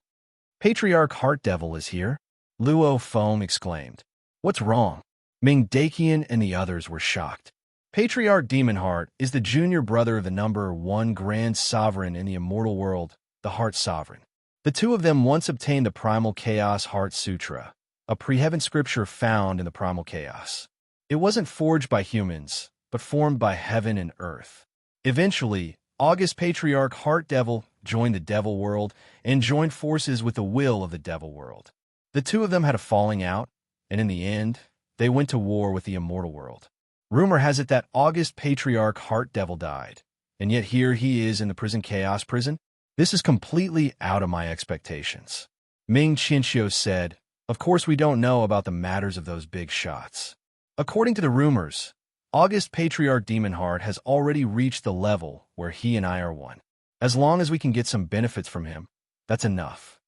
Patriarch Heart Devil is here, Luo Foam exclaimed. What's wrong? Ming Daqian and the others were shocked. Patriarch Demon Heart is the junior brother of the number 1 Grand Sovereign in the immortal world, the Heart Sovereign. The two of them once obtained the Primal Chaos Heart Sutra, a pre-heaven scripture found in the Primal Chaos. It wasn't forged by humans, but formed by heaven and earth. Eventually, August Patriarch Heart Devil joined the devil world and joined forces with the will of the devil world. The two of them had a falling out, and in the end, they went to war with the immortal world. Rumor has it that August Patriarch Heart Devil died, and yet here he is in the prison Chaos Prison. This is completely out of my expectations. Ming Chinchio said, of course we don't know about the matters of those big shots. According to the rumors, August Patriarch Demon Heart has already reached the level where he and I are one. As long as we can get some benefits from him, that's enough.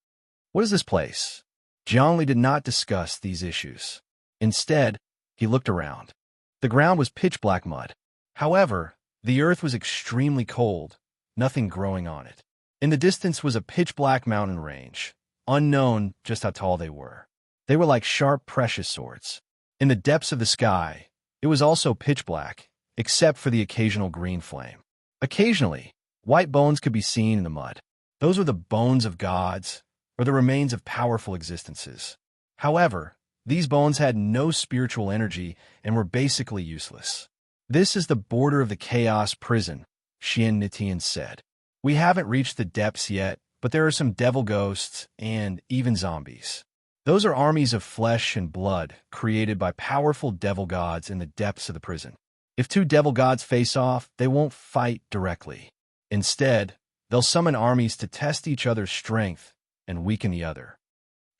What is this place? Zhongli did not discuss these issues. Instead, he looked around. The ground was pitch-black mud. However, the earth was extremely cold, nothing growing on it. In the distance was a pitch-black mountain range, unknown just how tall they were. They were like sharp, precious swords. In the depths of the sky, it was also pitch-black, except for the occasional green flame. Occasionally, white bones could be seen in the mud. Those were the bones of gods, or the remains of powerful existences. However, these bones had no spiritual energy and were basically useless. This is the border of the Chaos Prison, Xian Nitian said. We haven't reached the depths yet, but there are some devil ghosts and even zombies. Those are armies of flesh and blood created by powerful devil gods in the depths of the prison. If two devil gods face off, they won't fight directly. Instead, they'll summon armies to test each other's strength and weaken the other.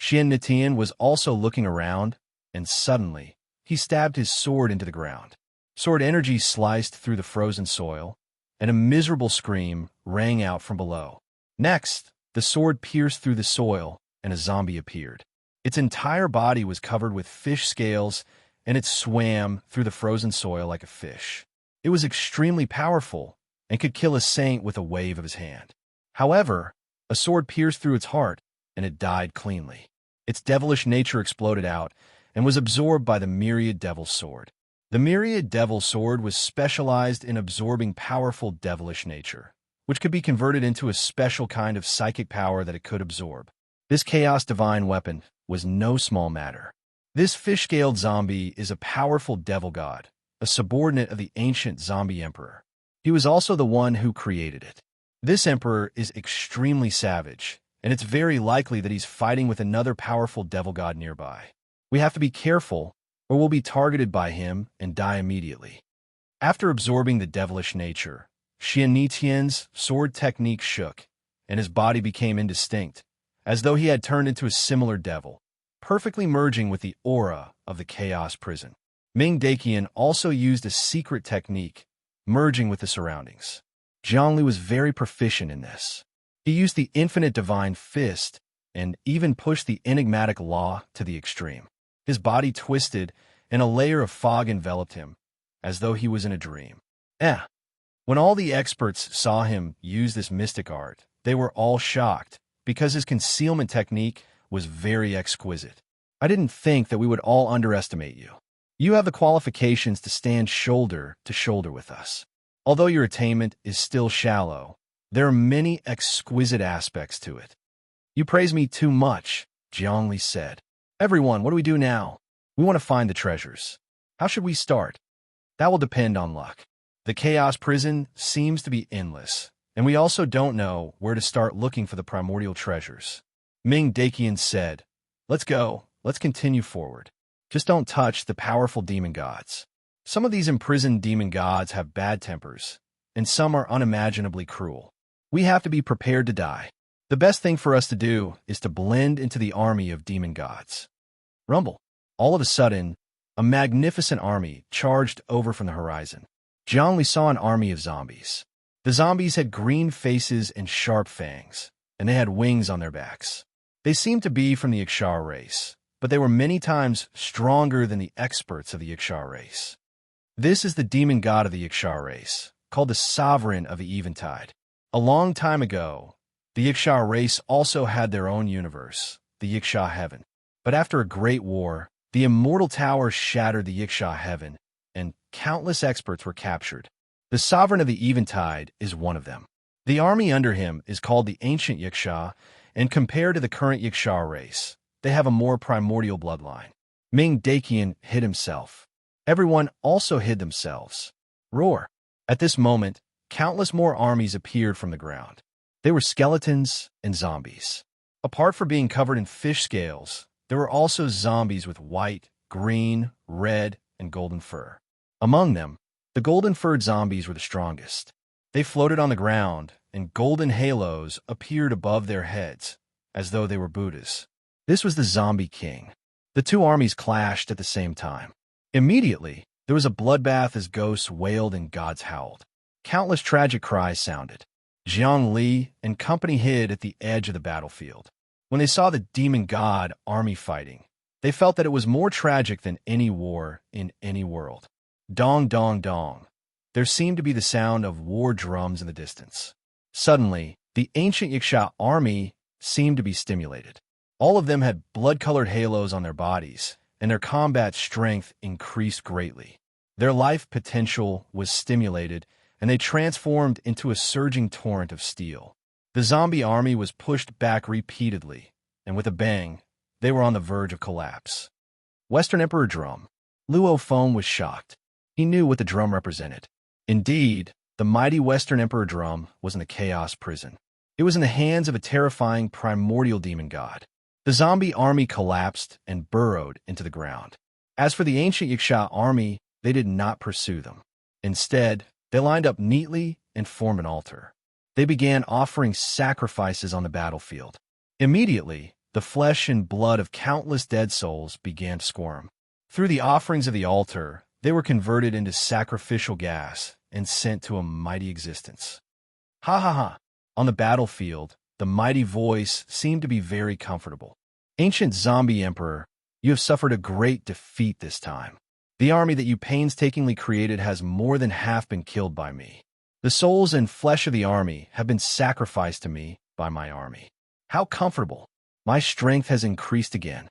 Xian Nitian was also looking around, and suddenly, he stabbed his sword into the ground. Sword energy sliced through the frozen soil, and a miserable scream rang out from below. Next, the sword pierced through the soil, and a zombie appeared. Its entire body was covered with fish scales, and it swam through the frozen soil like a fish. It was extremely powerful, and could kill a saint with a wave of his hand. However, a sword pierced through its heart, and it died cleanly. Its devilish nature exploded out and was absorbed by the Myriad Devil's Sword. The Myriad Devil's Sword was specialized in absorbing powerful devilish nature, which could be converted into a special kind of psychic power that it could absorb. This Chaos Divine weapon was no small matter. This fish-scaled zombie is a powerful devil god, a subordinate of the ancient zombie emperor. He was also the one who created it. This emperor is extremely savage, and it's very likely that he's fighting with another powerful devil god nearby. We have to be careful, or we'll be targeted by him and die immediately. After absorbing the devilish nature, Xian Nitian's sword technique shook, and his body became indistinct, as though he had turned into a similar devil, perfectly merging with the aura of the Chaos Prison. Ming Daqian also used a secret technique, merging with the surroundings. Zhongli was very proficient in this. He used the infinite divine fist and even pushed the enigmatic law to the extreme. His body twisted, and a layer of fog enveloped him, as though he was in a dream. When all the experts saw him use this mystic art, they were all shocked, because his concealment technique was very exquisite. I didn't think that we would all underestimate you. You have the qualifications to stand shoulder to shoulder with us. Although your attainment is still shallow, there are many exquisite aspects to it. You praise me too much, Zhongli said. Everyone, what do we do now? We want to find the treasures. How should we start? That will depend on luck. The chaos prison seems to be endless, and we also don't know where to start looking for the primordial treasures. Ming Daqian said, Let's go. Let's continue forward. Just don't touch the powerful demon gods. Some of these imprisoned demon gods have bad tempers, and some are unimaginably cruel. We have to be prepared to die. The best thing for us to do is to blend into the army of demon gods. Rumble. All of a sudden, a magnificent army charged over from the horizon. Zhongli saw an army of zombies. The zombies had green faces and sharp fangs, and they had wings on their backs. They seemed to be from the Ixia race, but they were many times stronger than the experts of the Ixia race. This is the demon god of the Ixia race, called the Sovereign of the Eventide. A long time ago, the Ixia race also had their own universe, the Ixia Heaven. But after a great war, the Immortal Tower shattered the Ixia Heaven, and countless experts were captured. The Sovereign of the Eventide is one of them. The army under him is called the Ancient Ixia, and compared to the current Ixia race, they have a more primordial bloodline. Ming Daqian hid himself. Everyone also hid themselves. Roar. At this moment, countless more armies appeared from the ground. They were skeletons and zombies. Apart from being covered in fish scales, there were also zombies with white, green, red, and golden fur. Among them, the golden-furred zombies were the strongest. They floated on the ground, and golden halos appeared above their heads, as though they were Buddhas. This was the Zombie King. The two armies clashed at the same time. Immediately, there was a bloodbath as ghosts wailed and gods howled. Countless tragic cries sounded. Jiang Li and company hid at the edge of the battlefield. When they saw the demon god army fighting, they felt that it was more tragic than any war in any world. Dong, dong, dong. There seemed to be the sound of war drums in the distance. Suddenly, the ancient Ixia army seemed to be stimulated. All of them had blood-colored halos on their bodies, and their combat strength increased greatly. Their life potential was stimulated, and they transformed into a surging torrent of steel. The zombie army was pushed back repeatedly, and with a bang, they were on the verge of collapse. Western Emperor Drum. Luo Feng was shocked. He knew what the drum represented. Indeed, the mighty Western Emperor Drum was in the Chaos Prison. It was in the hands of a terrifying primordial demon god. The zombie army collapsed and burrowed into the ground. As for the ancient Ixia army, they did not pursue them. Instead, they lined up neatly and formed an altar. They began offering sacrifices on the battlefield. Immediately, the flesh and blood of countless dead souls began to squirm. Through the offerings of the altar, they were converted into sacrificial gas and sent to a mighty existence. Ha ha ha! On the battlefield, the mighty voice seemed to be very comfortable. Ancient Zombie Emperor, you have suffered a great defeat this time. The army that you painstakingly created has more than half been killed by me. The souls and flesh of the army have been sacrificed to me by my army. How comfortable! My strength has increased again.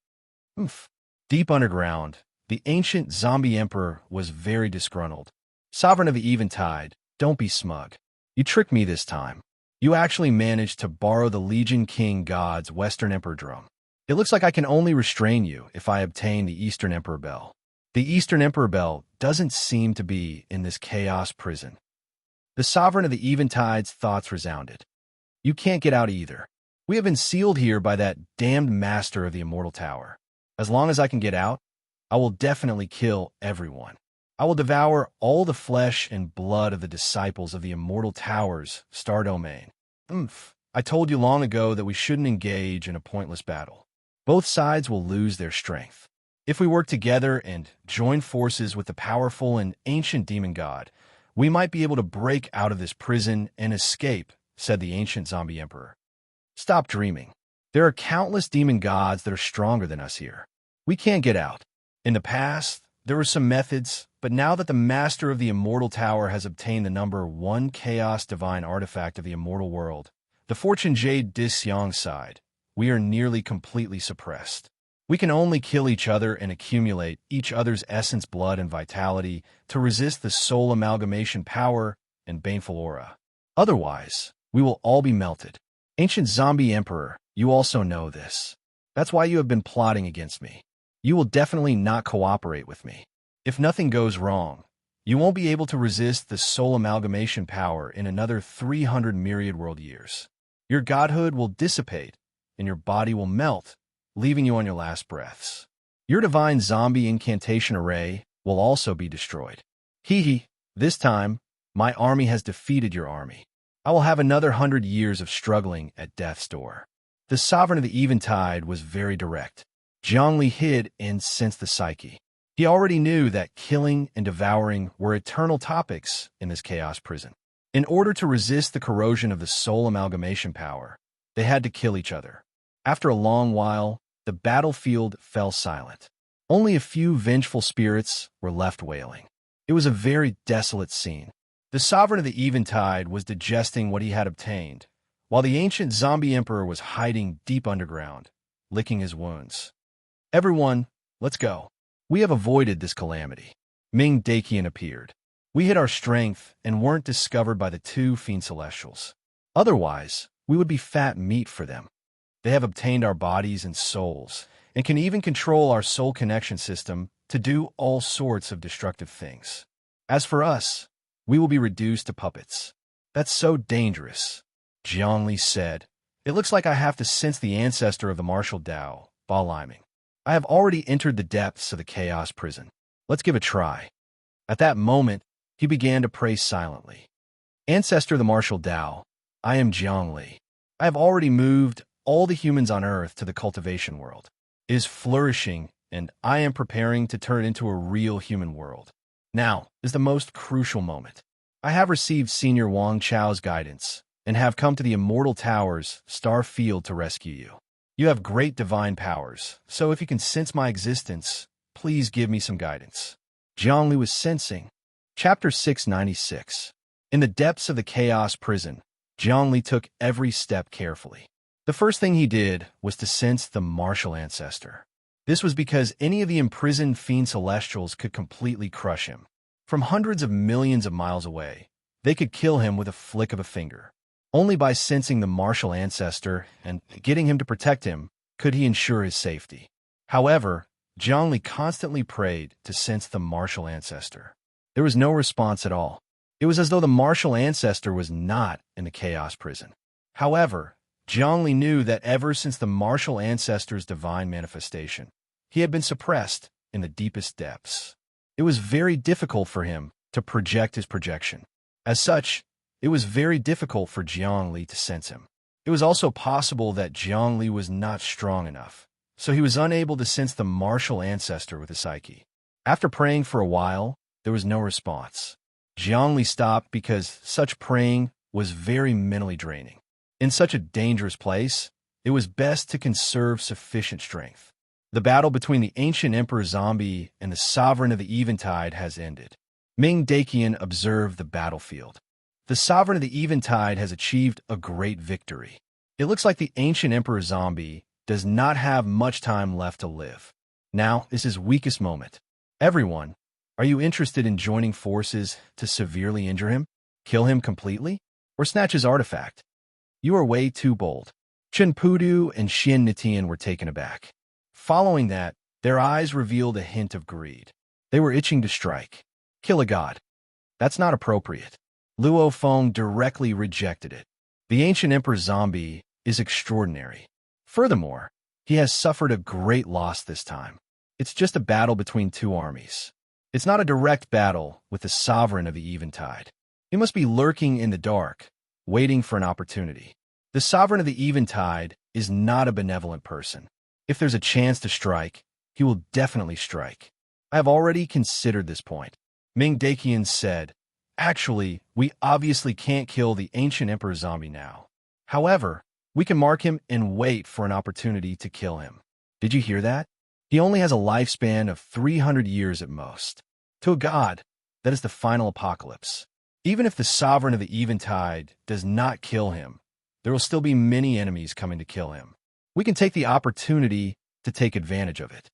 Oomph. Deep underground, the ancient Zombie Emperor was very disgruntled. Sovereign of the Eventide, don't be smug. You tricked me this time. You actually managed to borrow the Legion King God's Western Emperor Drum. It looks like I can only restrain you if I obtain the Eastern Emperor Bell. The Eastern Emperor Bell doesn't seem to be in this chaos prison. The Sovereign of the Eventide's thoughts resounded. You can't get out either. We have been sealed here by that damned master of the Immortal Tower. As long as I can get out, I will definitely kill everyone. I will devour all the flesh and blood of the disciples of the Immortal Tower's star domain. I told you long ago that we shouldn't engage in a pointless battle. Both sides will lose their strength. If we work together and join forces with the powerful and ancient demon god, we might be able to break out of this prison and escape, said the ancient Zombie Emperor. Stop dreaming. There are countless demon gods that are stronger than us here. We can't get out. In the past, there were some methods, but now that the master of the Immortal Tower has obtained the number 1 Chaos Divine artifact of the Immortal World, the Fortune Jade Dis Yang side, we are nearly completely suppressed. We can only kill each other and accumulate each other's essence, blood, and vitality to resist the soul amalgamation power and baneful aura. Otherwise, we will all be melted. Ancient zombie emperor, you also know this. That's why you have been plotting against me. You will definitely not cooperate with me. If nothing goes wrong, you won't be able to resist the soul amalgamation power in another 300 myriad world years. Your godhood will dissipate, and your body will melt, leaving you on your last breaths. Your divine zombie incantation array will also be destroyed. Hee, this time, my army has defeated your army. I will have another 100 years of struggling at death's door. The sovereign of the Eventide was very direct. Zhongli hid and sensed the psyche. He already knew that killing and devouring were eternal topics in this chaos prison. In order to resist the corrosion of the soul amalgamation power, they had to kill each other. After a long while, the battlefield fell silent. Only a few vengeful spirits were left wailing. It was a very desolate scene. The sovereign of the Eventide was digesting what he had obtained, while the ancient zombie emperor was hiding deep underground, licking his wounds. Everyone, let's go. We have avoided this calamity. Ming Dakian appeared. We hid our strength and weren't discovered by the two fiend celestials. Otherwise, we would be fat meat for them. They have obtained our bodies and souls, and can even control our soul connection system to do all sorts of destructive things. As for us, we will be reduced to puppets. That's so dangerous, Zhongli said. It looks like I have to sense the ancestor of the martial Tao, Ba Liming. I have already entered the depths of the chaos prison. Let's give it a try. At that moment, he began to pray silently. Ancestor of the martial Tao, I am Zhongli. I have already moved all the humans on Earth to the cultivation world. It is flourishing, and I am preparing to turn it into a real human world. Now is the most crucial moment. I have received Senior Wang Chao's guidance and have come to the Immortal Towers, Star Field, to rescue you. You have great divine powers, so if you can sense my existence, please give me some guidance. Zhongli was sensing. Chapter 696. In the depths of the chaos prison, Zhongli took every step carefully. The first thing he did was to sense the martial ancestor. This was because any of the imprisoned fiend celestials could completely crush him. From hundreds of millions of miles away, they could kill him with a flick of a finger. Only by sensing the martial ancestor and getting him to protect him could he ensure his safety. However, Zhongli constantly prayed to sense the martial ancestor. There was no response at all. It was as though the martial ancestor was not in the chaos prison. However, Zhongli knew that ever since the martial ancestor's divine manifestation, he had been suppressed in the deepest depths. It was very difficult for him to project his projection. As such, it was very difficult for Zhongli to sense him. It was also possible that Zhongli was not strong enough, so he was unable to sense the martial ancestor with his psyche. After praying for a while, there was no response. Zhongli stopped because such praying was very mentally draining. In such a dangerous place, it was best to conserve sufficient strength. The battle between the ancient Emperor Zombie and the Sovereign of the Eventide has ended. Ming Dakian observed the battlefield. The Sovereign of the Eventide has achieved a great victory. It looks like the ancient Emperor Zombie does not have much time left to live. Now is his weakest moment. Everyone, are you interested in joining forces to severely injure him, kill him completely, or snatch his artifact? You are way too bold. Chen Pudu and Xin Nitian were taken aback. Following that, their eyes revealed a hint of greed. They were itching to strike. Kill a god. That's not appropriate. Luo Feng directly rejected it. The ancient Emperor Zombie is extraordinary. Furthermore, he has suffered a great loss this time. It's just a battle between two armies. It's not a direct battle with the Sovereign of the Eventide. He must be lurking in the dark, waiting for an opportunity. The Sovereign of the Eventide is not a benevolent person. If there's a chance to strike, he will definitely strike. I have already considered this point. Ming Dakian said, actually, we obviously can't kill the ancient Emperor Zombie now. However, we can mark him and wait for an opportunity to kill him. Did you hear that? He only has a lifespan of 300 years at most. To a god, that is the final apocalypse. Even if the Sovereign of the Eventide does not kill him, there will still be many enemies coming to kill him. We can take the opportunity to take advantage of it.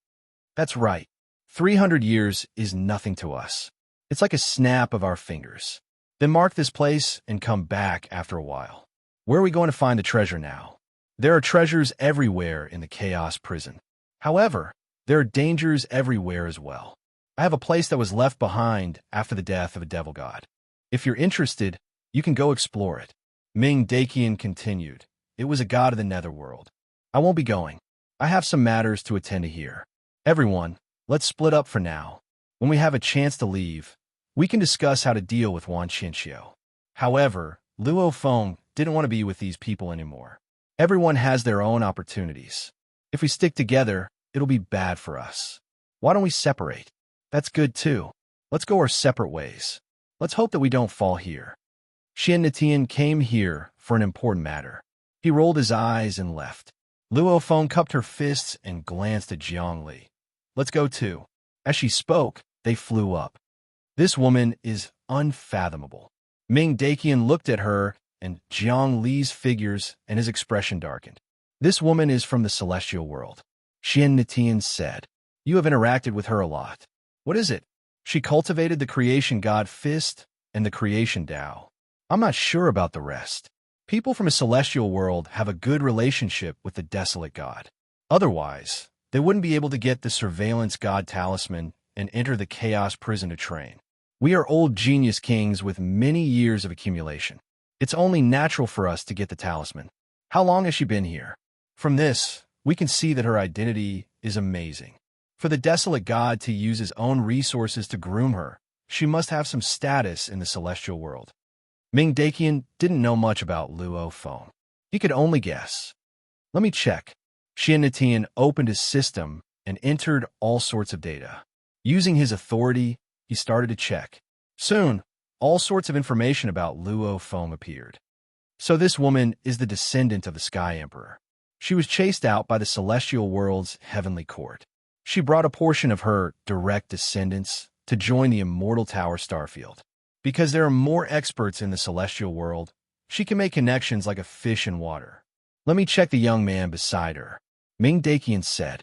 That's right. 300 years is nothing to us. It's like a snap of our fingers. Then mark this place and come back after a while. Where are we going to find the treasure now? There are treasures everywhere in the chaos prison. However, there are dangers everywhere as well. I have a place that was left behind after the death of a devil god. If you're interested, you can go explore it. Ming Daqian continued. It was a god of the netherworld. I won't be going. I have some matters to attend to here. Everyone, let's split up for now. When we have a chance to leave, we can discuss how to deal with Wan Qinxiu. However, Luo Feng didn't want to be with these people anymore. Everyone has their own opportunities. If we stick together, it'll be bad for us. Why don't we separate? That's good too. Let's go our separate ways. Let's hope that we don't fall here. Xian Netian came here for an important matter. He rolled his eyes and left. Luo Feng cupped her fists and glanced at Jiang Li. Let's go too. As she spoke, they flew up. This woman is unfathomable. Ming Daqian looked at her and Jiang Li's figures and his expression darkened. This woman is from the celestial world. Xian Netian said. You have interacted with her a lot. What is it? She cultivated the creation god Fist and the creation Tao. I'm not sure about the rest. People from a celestial world have a good relationship with the desolate god. Otherwise, they wouldn't be able to get the surveillance god talisman and enter the chaos prison to train. We are old genius kings with many years of accumulation. It's only natural for us to get the talisman. How long has she been here? From this, we can see that her identity is amazing. For the desolate god to use his own resources to groom her, she must have some status in the celestial world. Ming Daqian didn't know much about Luo Feng. He could only guess. Let me check. Xian Netian opened his system and entered all sorts of data. Using his authority, he started to check. Soon, all sorts of information about Luo Feng appeared. So this woman is the descendant of the Sky Emperor. She was chased out by the celestial world's heavenly court. She brought a portion of her direct descendants to join the immortal Tower Starfield. Because there are more experts in the celestial world, she can make connections like a fish in water. Let me check the young man beside her. Ming Daqian said.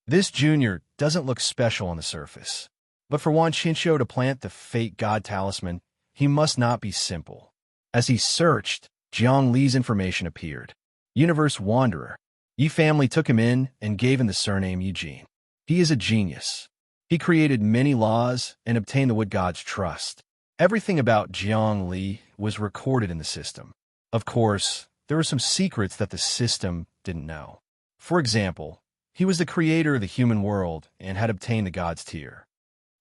This junior doesn't look special on the surface. But for Wan Qinxiu to plant the fate god talisman, he must not be simple. As he searched, Jiang Li's information appeared. Universe Wanderer. Yi family took him in and gave him the surname Eugene. He is a genius. He created many laws and obtained the wood god's trust. Everything about Jiang Li was recorded in the system. Of course, there were some secrets that the system didn't know. For example, he was the creator of the human world and had obtained the god's tier.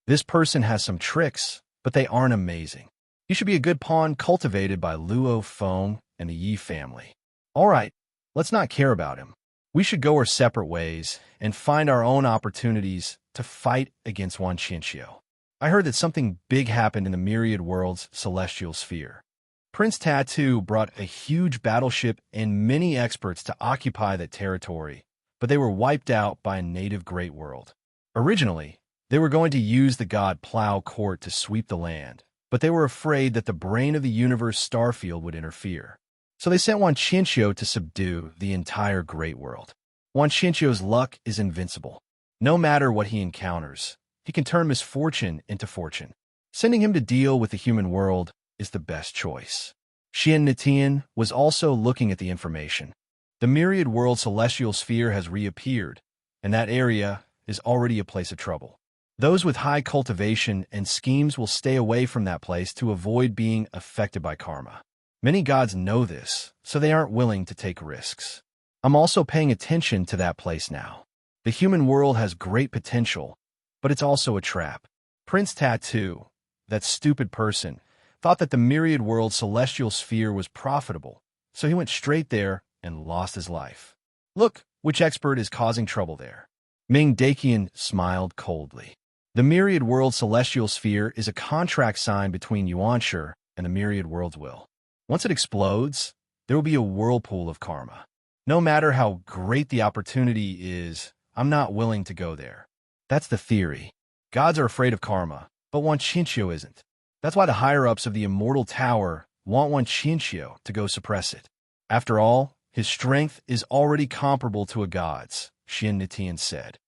This person has some tricks, but they aren't amazing. He should be a good pawn cultivated by Luo Feng and the Yi family. All right, let's not care about him. We should go our separate ways and find our own opportunities to fight against Wan Qinxiu. I heard that something big happened in the Myriad World's celestial sphere. Prince Tattoo brought a huge battleship and many experts to occupy that territory, but they were wiped out by a native Great World. Originally, they were going to use the god Plow Court to sweep the land, but they were afraid that the brain of the universe Starfield would interfere. So they sent Wan Qinxiu to subdue the entire Great World. Wan Qinxiu's luck is invincible. No matter what he encounters, he can turn misfortune into fortune. Sending him to deal with the human world is the best choice. Xian Netian was also looking at the information. The Myriad World celestial sphere has reappeared, and that area is already a place of trouble. Those with high cultivation and schemes will stay away from that place to avoid being affected by karma. Many gods know this, so they aren't willing to take risks. I'm also paying attention to that place now. The human world has great potential, but it's also a trap. Prince Tattoo, that stupid person, thought that the Myriad World celestial sphere was profitable, so he went straight there and lost his life. Look, which expert is causing trouble there? Ming Daqian smiled coldly. The Myriad World celestial sphere is a contract signed between Yuanshi and the Myriad World's will. Once it explodes, there will be a whirlpool of karma. No matter how great the opportunity is, I'm not willing to go there. That's the theory. Gods are afraid of karma, but Wan Qinxiu isn't. That's why the higher-ups of the Immortal Tower want Wan Qinxiu to go suppress it. After all, his strength is already comparable to a god's, Xian Nitian said.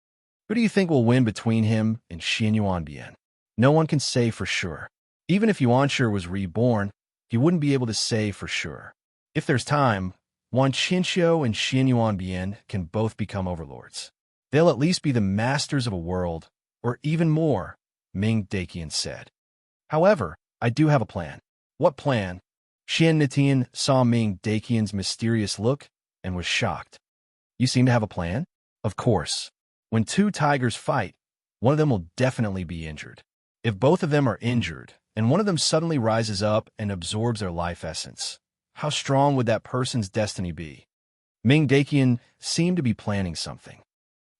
Who do you think will win between him and Xian Yuanbian? No one can say for sure. Even if Yuanshi was reborn, he wouldn't be able to say for sure. If there's time, Wan Qinxiu and Xian Yuanbian can both become overlords. They'll at least be the masters of a world, or even more, Ming Daqian said. However, I do have a plan. What plan? Xian Nitian saw Ming Daqian's mysterious look and was shocked. You seem to have a plan? Of course. When two tigers fight, one of them will definitely be injured. If both of them are injured, and one of them suddenly rises up and absorbs their life essence, how strong would that person's destiny be? Ming Daqian seemed to be planning something.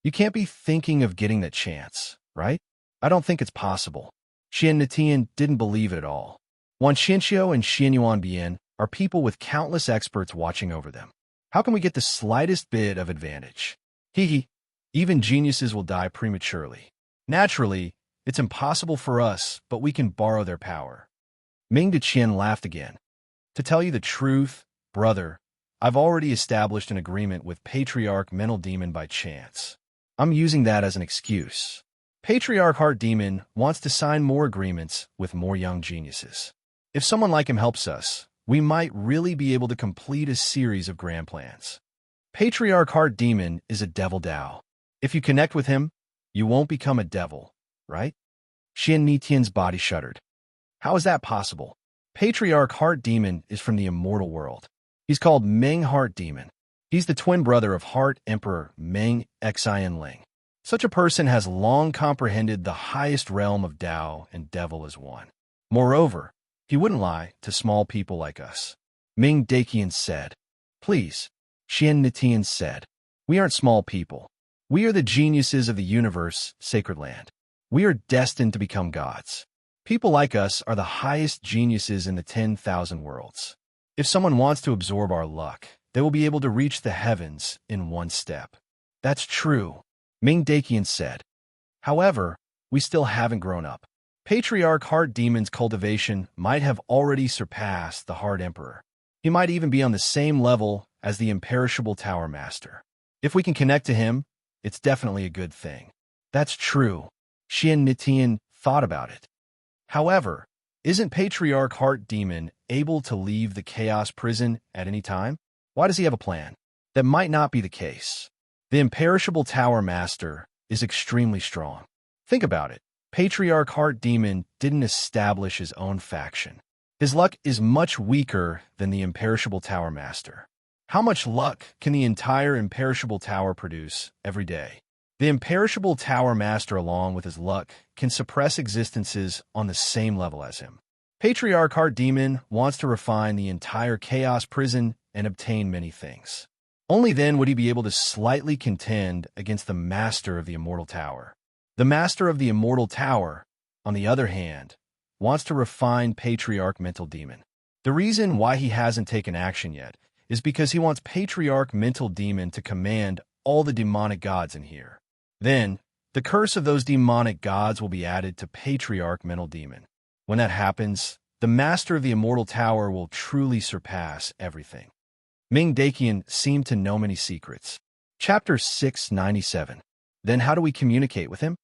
You can't be thinking of getting that chance, right? I don't think it's possible. Xian Nitian didn't believe it at all. Wan Qinxiu and Xian Yuanbian are people with countless experts watching over them. How can we get the slightest bit of advantage? Hee. Even geniuses will die prematurely. Naturally, it's impossible for us, but we can borrow their power. Ming Daqian laughed again. To tell you the truth, brother, I've already established an agreement with Patriarch Mental Demon by chance. I'm using that as an excuse. Patriarch Heart Demon wants to sign more agreements with more young geniuses. If someone like him helps us, we might really be able to complete a series of grand plans. Patriarch Heart Demon is a devil Dao. If you connect with him, you won't become a devil, right? Xian Nitian's body shuddered. How is that possible? Patriarch Heart Demon is from the immortal world. He's called Meng Heart Demon. He's the twin brother of Heart Emperor Meng Xian Ling. Such a person has long comprehended the highest realm of Tao and devil as one. Moreover, he wouldn't lie to small people like us. Ming Daqian said. Please, Xian Nitian said. We aren't small people. We are the geniuses of the universe, sacred land. We are destined to become gods. People like us are the highest geniuses in the 10,000 worlds. If someone wants to absorb our luck, they will be able to reach the heavens in one step. That's true, Ming Daqian said. However, we still haven't grown up. Patriarch Heart Demon's cultivation might have already surpassed the Heart Emperor. He might even be on the same level as the imperishable Tower Master. If we can connect to him, it's definitely a good thing. That's true. Xian Nitian thought about it. However, isn't Patriarch Heart Demon able to leave the Chaos Prison at any time? Why does he have a plan? That might not be the case. The imperishable Tower Master is extremely strong. Think about it. Patriarch Heart Demon didn't establish his own faction. His luck is much weaker than the imperishable Tower Master. How much luck can the entire imperishable tower produce every day? The imperishable Tower Master, along with his luck, can suppress existences on the same level as him. Patriarch Heart Demon wants to refine the entire Chaos Prison and obtain many things. Only then would he be able to slightly contend against the Master of the Immortal Tower. The Master of the Immortal Tower, on the other hand, wants to refine Patriarch Mental Demon. The reason why he hasn't taken action yet is because he wants Patriarch Mental Demon to command all the demonic gods in here. Then, the curse of those demonic gods will be added to Patriarch Mental Demon. When that happens, the Master of the Immortal Tower will truly surpass everything. Ming Daqian seemed to know many secrets. Chapter 697. Then how do we communicate with him?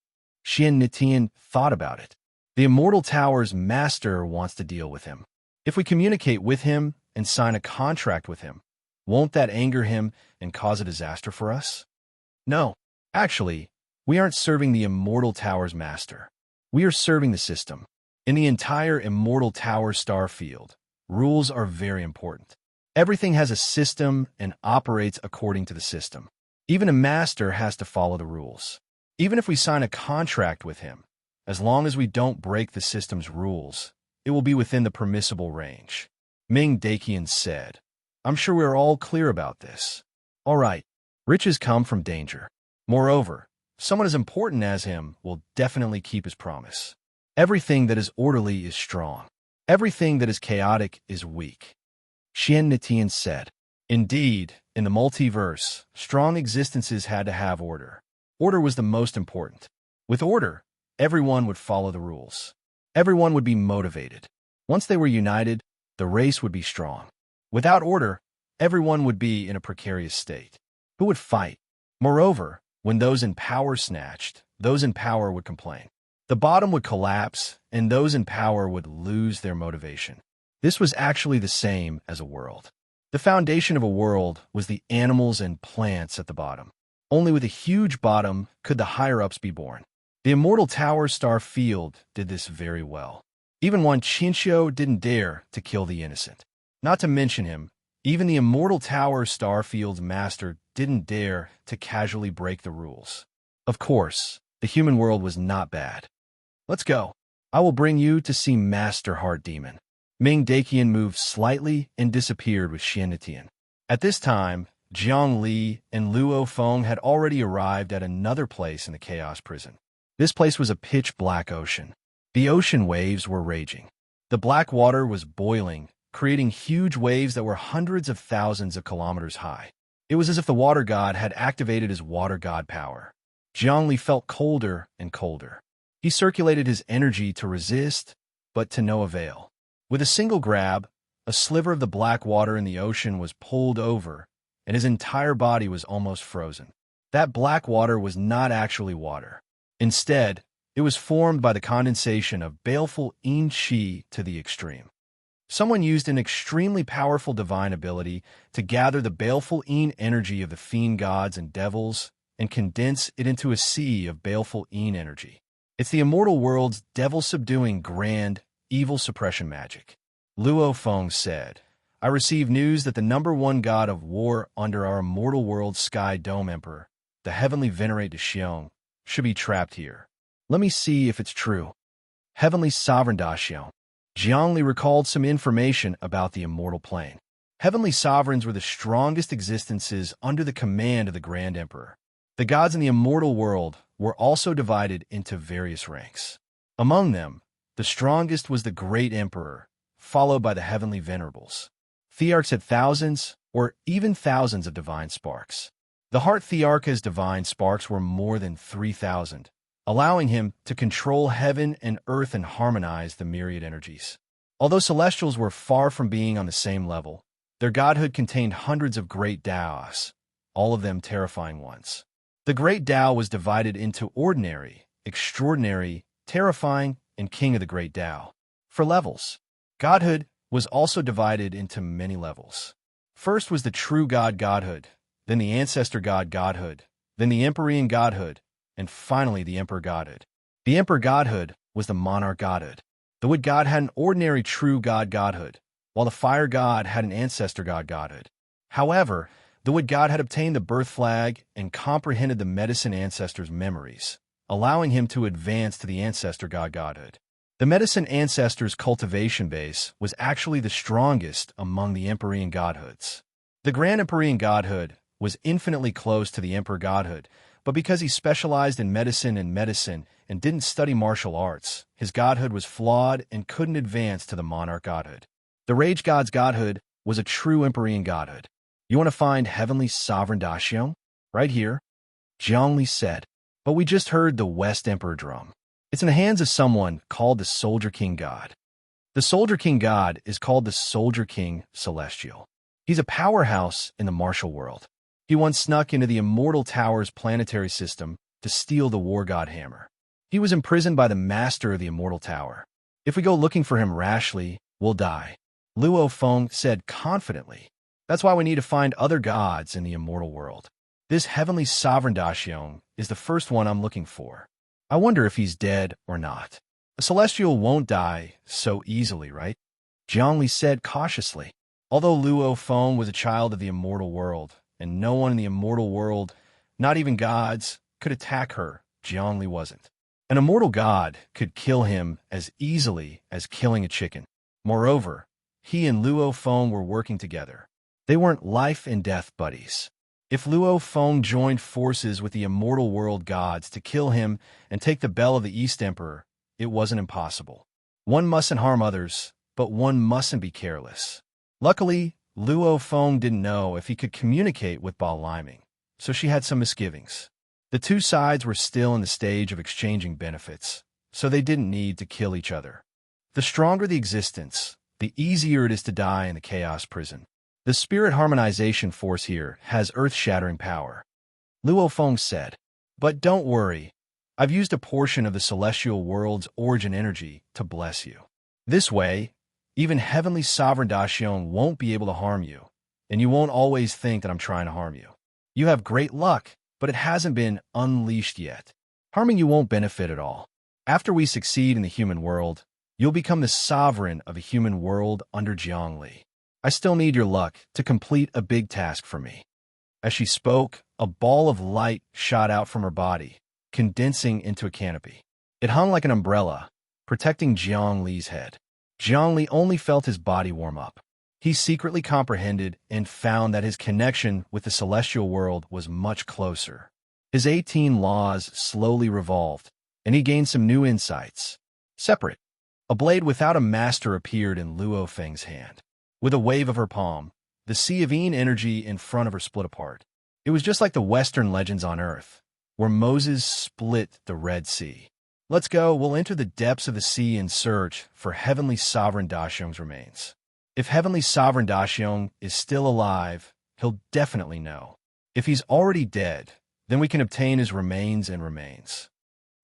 Xian Nitian thought about it. The Immortal Tower's Master wants to deal with him. If we communicate with him and sign a contract with him, won't that anger him and cause a disaster for us? No. Actually, we aren't serving the Immortal Tower's Master. We are serving the system. In the entire Immortal Tower star field, rules are very important. Everything has a system and operates according to the system. Even a master has to follow the rules. Even if we sign a contract with him, as long as we don't break the system's rules, it will be within the permissible range. Ming Daqian said. I'm sure we are all clear about this. All right, riches come from danger. Moreover, someone as important as him will definitely keep his promise. Everything that is orderly is strong. Everything that is chaotic is weak. Xian Nitian said. Indeed, in the multiverse, strong existences had to have order. Order was the most important. With order, everyone would follow the rules. Everyone would be motivated. Once they were united, the race would be strong. Without order, everyone would be in a precarious state. Who would fight? Moreover, When those in power snatched, those in power would complain. The bottom would collapse, and those in power would lose their motivation. This was actually the same as a world. The foundation of a world was the animals and plants at the bottom. Only with a huge bottom could the higher-ups be born. The Immortal Tower Star Field did this very well. Even one Chinchio didn't dare to kill the innocent. Not to mention him, even the Immortal Tower Star Field's master didn't dare to casually break the rules. Of course, the human world was not bad. Let's go. I will bring you to see Master Heart Demon. Ming Daqian moved slightly and disappeared with Xiantian. At this time, Jiang Li and Luo Feng had already arrived at another place in the Chaos Prison. This place was a pitch-black ocean. The ocean waves were raging. The black water was boiling, creating huge waves that were hundreds of thousands of kilometers high. It was as if the water god had activated his water god power. Jiang Li felt colder and colder. He circulated his energy to resist, but to no avail. With a single grab, a sliver of the black water in the ocean was pulled over, and his entire body was almost frozen. That black water was not actually water. Instead, it was formed by the condensation of baleful yin qi to the extreme. Someone used an extremely powerful divine ability to gather the baleful yin energy of the fiend gods and devils and condense it into a sea of baleful yin energy. It's the immortal world's devil-subduing grand, evil suppression magic. Luo Feng said, I received news that the #1 god of war under our immortal world's Sky Dome Emperor, the heavenly venerate de Xiong, should be trapped here. Let me see if it's true. Heavenly Sovereign Da Xiong. Jiang Li recalled some information about the immortal plane. Heavenly sovereigns were the strongest existences under the command of the Grand Emperor. The gods in the immortal world were also divided into various ranks. Among them, the strongest was the Great Emperor, followed by the Heavenly Venerables. Thearchs had thousands, or even thousands of divine sparks. The Heart Thearch's divine sparks were more than 3,000, allowing him to control heaven and earth and harmonize the myriad energies. Although Celestials were far from being on the same level, their godhood contained hundreds of great Daos, all of them terrifying ones. The great Tao was divided into ordinary, extraordinary, terrifying, and king of the great Tao. For levels, godhood was also divided into many levels. First was the true god godhood, then the ancestor god godhood, then the Empyrean godhood, and finally the Emperor godhood. The Emperor godhood was the monarch godhood. The wood god had an ordinary true god godhood, while the fire god had an ancestor god godhood. However, the wood god had obtained the birth flag and comprehended the medicine ancestor's memories, allowing him to advance to the ancestor god godhood. The medicine ancestor's cultivation base was actually the strongest among the Empyrean godhoods. The Grand Empyrean godhood was infinitely close to the Emperor godhood, but because he specialized in medicine and didn't study martial arts, his godhood was flawed and couldn't advance to the monarch godhood. The Rage God's godhood was a true Empyrean godhood. You want to find Heavenly Sovereign Da Xiong? Right here, Jiang Li said. But we just heard the West Emperor drum. It's in the hands of someone called the Soldier King God. The Soldier King God is called the Soldier King Celestial. He's a powerhouse in the martial world. He once snuck into the Immortal Tower's planetary system to steal the War God Hammer. He was imprisoned by the Master of the Immortal Tower. If we go looking for him rashly, we'll die, Luo Feng said confidently. That's why we need to find other gods in the immortal world. This Heavenly Sovereign Da Xiong is the first one I'm looking for. I wonder if he's dead or not. A Celestial won't die so easily, right? Jiang Li said cautiously. Although Luo Feng was a child of the immortal world, and no one in the immortal world, not even gods, could attack her, Jiang Li wasn't. An immortal god could kill him as easily as killing a chicken. Moreover, he and Luo Feng were working together. They weren't life and death buddies. If Luo Feng joined forces with the immortal world gods to kill him and take the bell of the East Emperor, it wasn't impossible. One mustn't harm others, but one mustn't be careless. Luckily, Luo Feng didn't know if he could communicate with Ba Liming, so she had some misgivings. The two sides were still in the stage of exchanging benefits, so they didn't need to kill each other. The stronger the existence, the easier it is to die in the Chaos Prison. The spirit harmonization force here has earth-shattering power. Luo Feng said, But don't worry, I've used a portion of the celestial world's origin energy to bless you. This way, even Heavenly Sovereign Daxiong won't be able to harm you, and you won't always think that I'm trying to harm you. You have great luck, but it hasn't been unleashed yet. Harming you won't benefit at all. After we succeed in the human world, you'll become the sovereign of a human world under Jiangli. I still need your luck to complete a big task for me. As she spoke, a ball of light shot out from her body, condensing into a canopy. It hung like an umbrella, protecting Jiangli's head. Jiangli only felt his body warm up. He secretly comprehended and found that his connection with the celestial world was much closer. His 18 laws slowly revolved, and he gained some new insights. Separate. A blade without a master appeared in Luo Feng's hand. With a wave of her palm, the sea of yin energy in front of her split apart. It was just like the Western legends on Earth, where Moses split the Red Sea. Let's go, we'll enter the depths of the sea in search for Heavenly Sovereign Daxiong's remains. If Heavenly Sovereign Daxiong is still alive, he'll definitely know. If he's already dead, then we can obtain his remains and remains.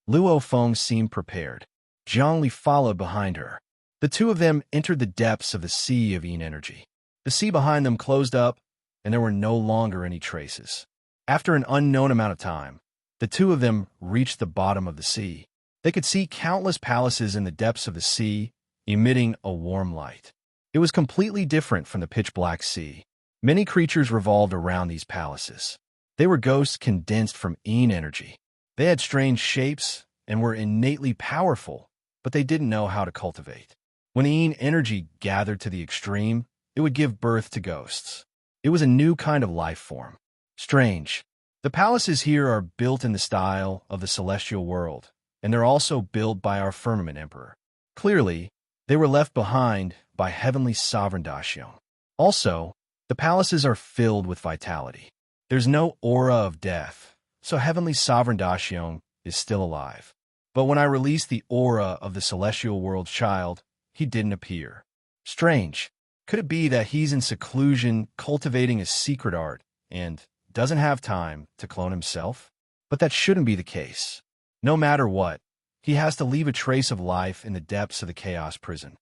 Luo Feng seemed prepared. Jiangli followed behind her. The two of them entered the depths of the sea of yin energy. The sea behind them closed up, and there were no longer any traces. After an unknown amount of time, the two of them reached the bottom of the sea. They could see countless palaces in the depths of the sea, emitting a warm light. It was completely different from the pitch-black sea. Many creatures revolved around these palaces. They were ghosts condensed from yin energy. They had strange shapes and were innately powerful, but they didn't know how to cultivate. When the yin energy gathered to the extreme, it would give birth to ghosts. It was a new kind of life form. Strange. The palaces here are built in the style of the celestial world, and they're also built by our firmament emperor. Clearly, they were left behind by Heavenly Sovereign Daxiong. Also, the palaces are filled with vitality. There's no aura of death, so Heavenly Sovereign Daxiong is still alive. But when I released the aura of the celestial world's child, he didn't appear. Strange. Could it be that he's in seclusion cultivating a secret art and doesn't have time to clone himself? But that shouldn't be the case. No matter what, he has to leave a trace of life in the depths of the chaos prison.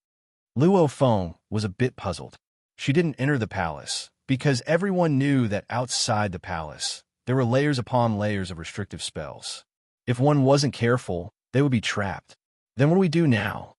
Luo Feng was a bit puzzled. She didn't enter the palace because everyone knew that outside the palace, there were layers upon layers of restrictive spells. If one wasn't careful, they would be trapped. Then what do we do now?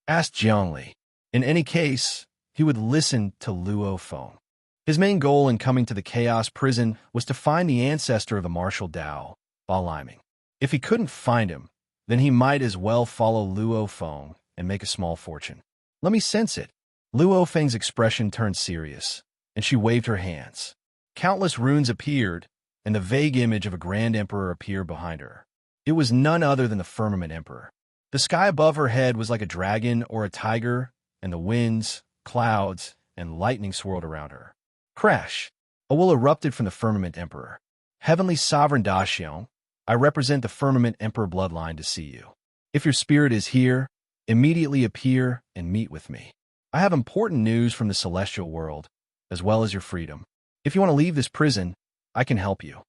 Asked Jiangli. In any case, he would listen to Luo Feng. His main goal in coming to the chaos prison was to find the ancestor of the martial Dao, Ba Liming. If he couldn't find him, then he might as well follow Luo Feng and make a small fortune. Let me sense it. Luo Feng's expression turned serious, and she waved her hands. Countless runes appeared, and the vague image of a grand emperor appeared behind her. It was none other than the firmament emperor. The sky above her head was like a dragon or a tiger, and the winds, clouds, and lightning swirled around her. Crash! A will erupted from the firmament emperor. Heavenly Sovereign Daxiong, I represent the firmament emperor bloodline to see you. If your spirit is here, immediately appear and meet with me. I have important news from the celestial world, as well as your freedom. If you want to leave this prison, I can help you.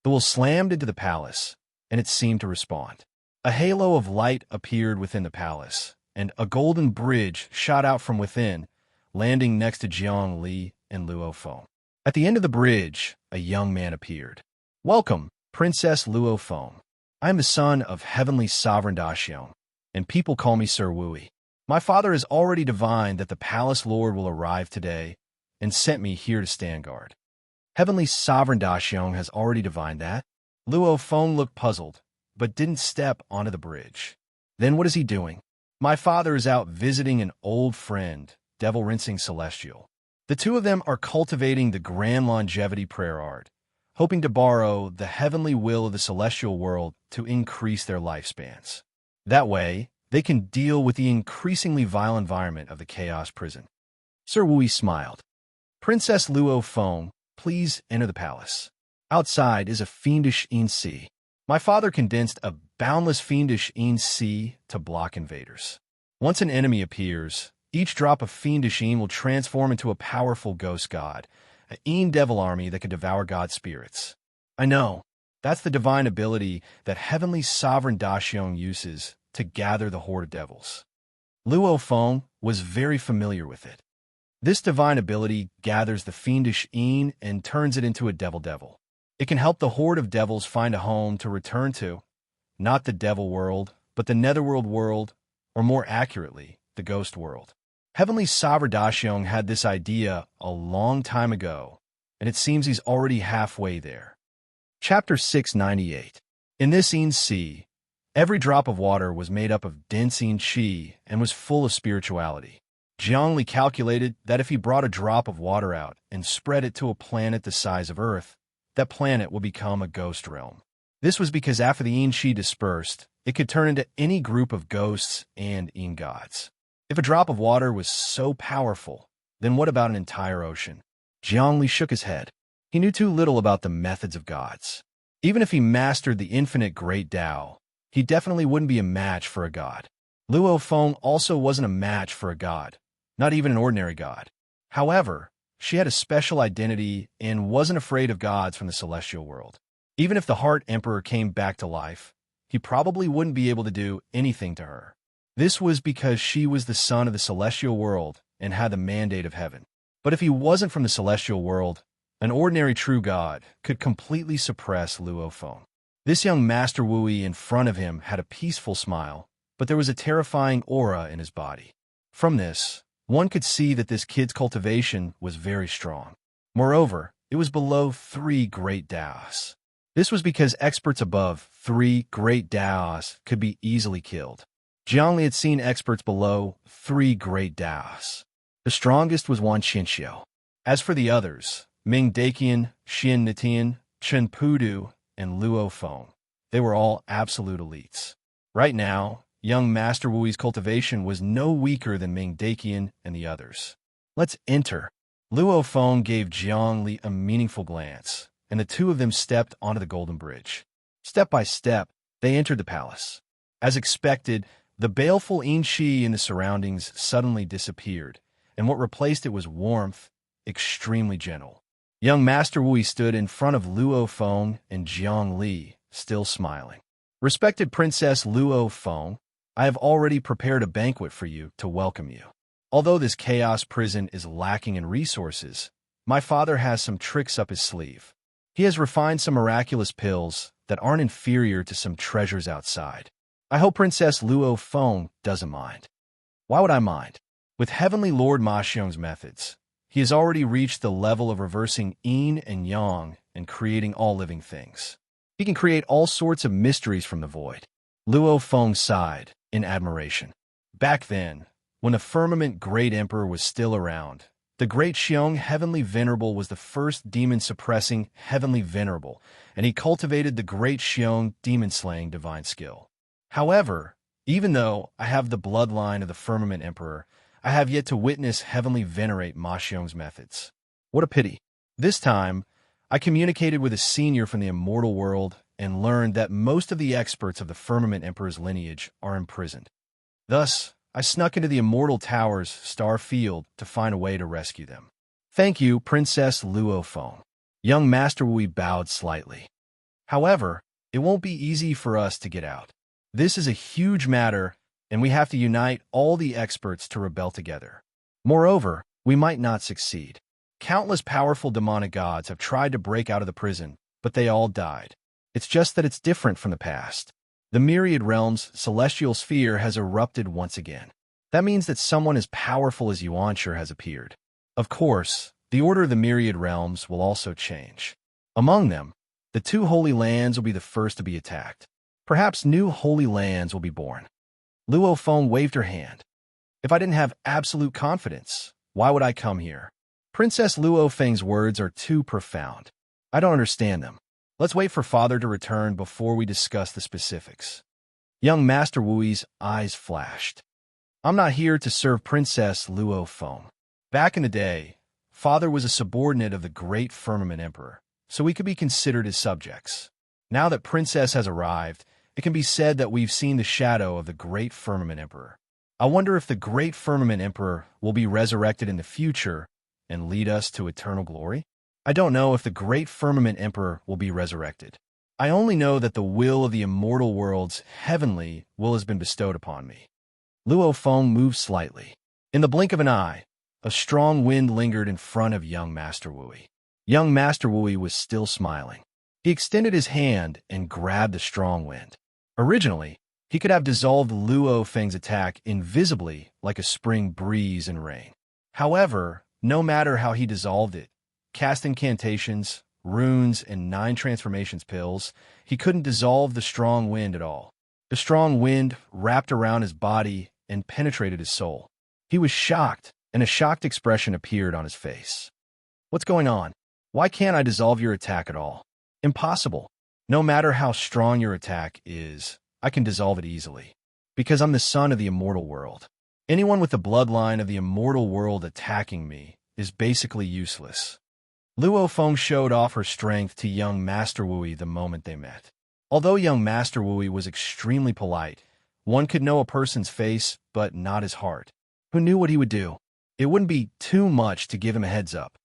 The will slammed into the palace, and it seemed to respond. A halo of light appeared within the palace, and a golden bridge shot out from within, landing next to Jiang Li and Luo Feng. At the end of the bridge, a young man appeared. Welcome, Princess Luo Feng. I am the son of Heavenly Sovereign Daxiong, and people call me Sir Wui. My father has already divined that the palace lord will arrive today, and sent me here to stand guard. Heavenly Sovereign Daxiong has already divined that? Luo Feng looked puzzled, but didn't step onto the bridge. Then what is he doing? My father is out visiting an old friend, Devil Rinsing Celestial. The two of them are cultivating the grand longevity prayer art, hoping to borrow the heavenly will of the celestial world to increase their lifespans. That way, they can deal with the increasingly vile environment of the chaos prison. Sir Wui smiled. Princess Luo Feng, please enter the palace. Outside is a fiendish yin sea. My father condensed a boundless fiendish yin sea to block invaders. Once an enemy appears, each drop of fiendish yin will transform into a powerful ghost god, a yin devil army that can devour god spirits. I know. That's the divine ability that heavenly sovereign Daxiong uses to gather the horde of devils. Luo Feng was very familiar with it. This divine ability gathers the fiendish Yin and turns it into a devil. It can help the horde of devils find a home to return to, not the devil world, but the netherworld world, or more accurately, the ghost world. Heavenly Sovereign Daxiong had this idea a long time ago, and it seems he's already halfway there. Chapter 698. In this Yin Sea, every drop of water was made up of dense Yin Qi and was full of spirituality. Jiangli calculated that if he brought a drop of water out and spread it to a planet the size of Earth, that planet would become a ghost realm. This was because after the Yin Qi dispersed, it could turn into any group of ghosts and Yin gods. If a drop of water was so powerful, then what about an entire ocean? Jiangli shook his head. He knew too little about the methods of gods. Even if he mastered the infinite great Tao, he definitely wouldn't be a match for a god. Luo Feng also wasn't a match for a god, not even an ordinary god. However, she had a special identity and wasn't afraid of gods from the celestial world. Even if the Heart Emperor came back to life, he probably wouldn't be able to do anything to her. This was because she was the son of the celestial world and had the mandate of heaven. But if he wasn't from the celestial world, an ordinary true god could completely suppress Luo Feng. This young Master Wui in front of him had a peaceful smile, but there was a terrifying aura in his body. From this, one could see that this kid's cultivation was very strong. Moreover, it was below 3 great Daos. This was because experts above 3 great Daos could be easily killed. Jiangli had seen experts below 3 great Daos. The strongest was Wan Qinxiu. As for the others, Ming Daqian, Xin Nitian, Chen Pudu, and Luo Feng, they were all absolute elites. Right now, young Master Wui's cultivation was no weaker than Ming Daqian and the others. Let's enter. Luo Feng gave Jiangli a meaningful glance, and the two of them stepped onto the golden bridge. Step by step, they entered the palace. As expected, the baleful Yin Qi in the surroundings suddenly disappeared, and what replaced it was warmth, extremely gentle. Young Master Wui stood in front of Luo Feng and Jiang Li, still smiling. Respected Princess Luo Feng, I have already prepared a banquet for you to welcome you. Although this chaos prison is lacking in resources, my father has some tricks up his sleeve. He has refined some miraculous pills that aren't inferior to some treasures outside. I hope Princess Luo Feng doesn't mind. Why would I mind? With Heavenly Lord Ma Xiong's methods, he has already reached the level of reversing yin and yang and creating all living things. He can create all sorts of mysteries from the void. Luo Feng sighed in admiration. Back then, when the firmament Great Emperor was still around, the Great Xiong Heavenly Venerable was the first demon-suppressing Heavenly Venerable, and he cultivated the Great Xiong demon-slaying divine skill. However, even though I have the bloodline of the Firmament Emperor, I have yet to witness Heavenly Venerate Ma Xiong's methods. What a pity. This time, I communicated with a senior from the immortal world and learned that most of the experts of the Firmament Emperor's lineage are imprisoned. Thus, I snuck into the Immortal Tower's star field to find a way to rescue them. Thank you, Princess Luo Feng. Young Master Wui bowed slightly. However, it won't be easy for us to get out. This is a huge matter, and we have to unite all the experts to rebel together. Moreover, we might not succeed. Countless powerful demonic gods have tried to break out of the prison, but they all died. It's just that it's different from the past. The Myriad Realms' celestial sphere has erupted once again. That means that someone as powerful as Yuanshi has appeared. Of course, the order of the Myriad Realms will also change. Among them, the 2 Holy Lands will be the first to be attacked. Perhaps new Holy Lands will be born. Luo Feng waved her hand. If I didn't have absolute confidence, why would I come here? Princess Luo Feng's words are too profound. I don't understand them. Let's wait for father to return before we discuss the specifics. Young Master Wui's eyes flashed. I'm not here to serve Princess Luo Feng. Back in the day, father was a subordinate of the Great Firmament Emperor, so we could be considered his subjects. Now that Princess has arrived, it can be said that we've seen the shadow of the Great Firmament Emperor. I wonder if the Great Firmament Emperor will be resurrected in the future and lead us to eternal glory? I don't know if the Great Firmament Emperor will be resurrected. I only know that the will of the immortal world's heavenly will has been bestowed upon me. Luo Feng moved slightly. In the blink of an eye, a strong wind lingered in front of young Master Wui. Young Master Wui was still smiling. He extended his hand and grabbed the strong wind. Originally, he could have dissolved Luo Feng's attack invisibly like a spring breeze and rain. However, no matter how he dissolved it, cast incantations, runes, and 9 transformations pills, he couldn't dissolve the strong wind at all. The strong wind wrapped around his body and penetrated his soul. He was shocked, and a shocked expression appeared on his face. What's going on? Why can't I dissolve your attack at all? Impossible. No matter how strong your attack is, I can dissolve it easily. Because I'm the son of the immortal world. Anyone with the bloodline of the immortal world attacking me is basically useless. Luo Feng showed off her strength to young Master Wui the moment they met. Although young Master Wui was extremely polite, one could know a person's face but not his heart. Who knew what he would do? It wouldn't be too much to give him a heads up.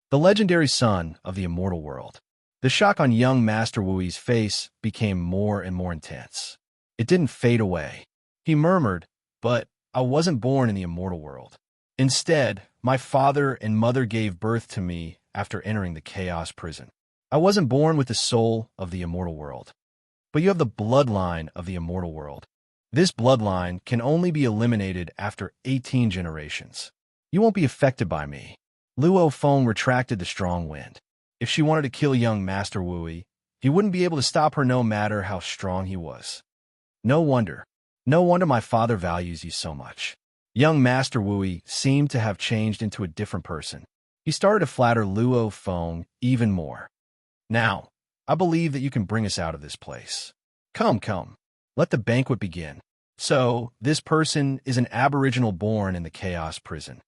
The legendary son of the immortal world. The shock on young Master Wui's face became more and more intense. It didn't fade away. He murmured, "But I wasn't born in the immortal world. Instead, my father and mother gave birth to me after entering the chaos prison. I wasn't born with the soul of the immortal world. But you have the bloodline of the immortal world. This bloodline can only be eliminated after 18 generations. You won't be affected by me." Luo Feng retracted the strong wind. If she wanted to kill young Master Wui, he wouldn't be able to stop her no matter how strong he was. No wonder. No wonder my father values you so much. Young Master Wui seemed to have changed into a different person. He started to flatter Luo Feng even more. "Now, I believe that you can bring us out of this place. Come, come. Let the banquet begin." So, this person is an aboriginal born in the chaos prison.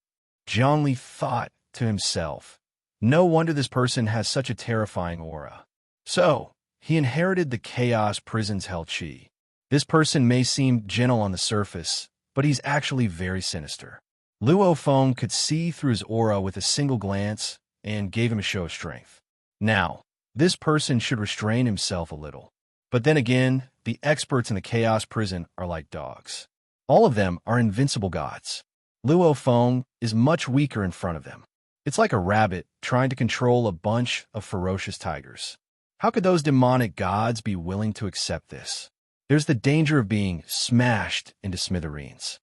Zhongli thought to himself, no wonder this person has such a terrifying aura. So, he inherited the chaos prison's hell chi. This person may seem gentle on the surface, but he's actually very sinister. Luo Feng could see through his aura with a single glance and gave him a show of strength. Now, this person should restrain himself a little. But then again, the experts in the chaos prison are like dogs. All of them are invincible gods. Luo Feng is much weaker in front of them. It's like a rabbit trying to control a bunch of ferocious tigers. How could those demonic gods be willing to accept this? There's the danger of being smashed into smithereens.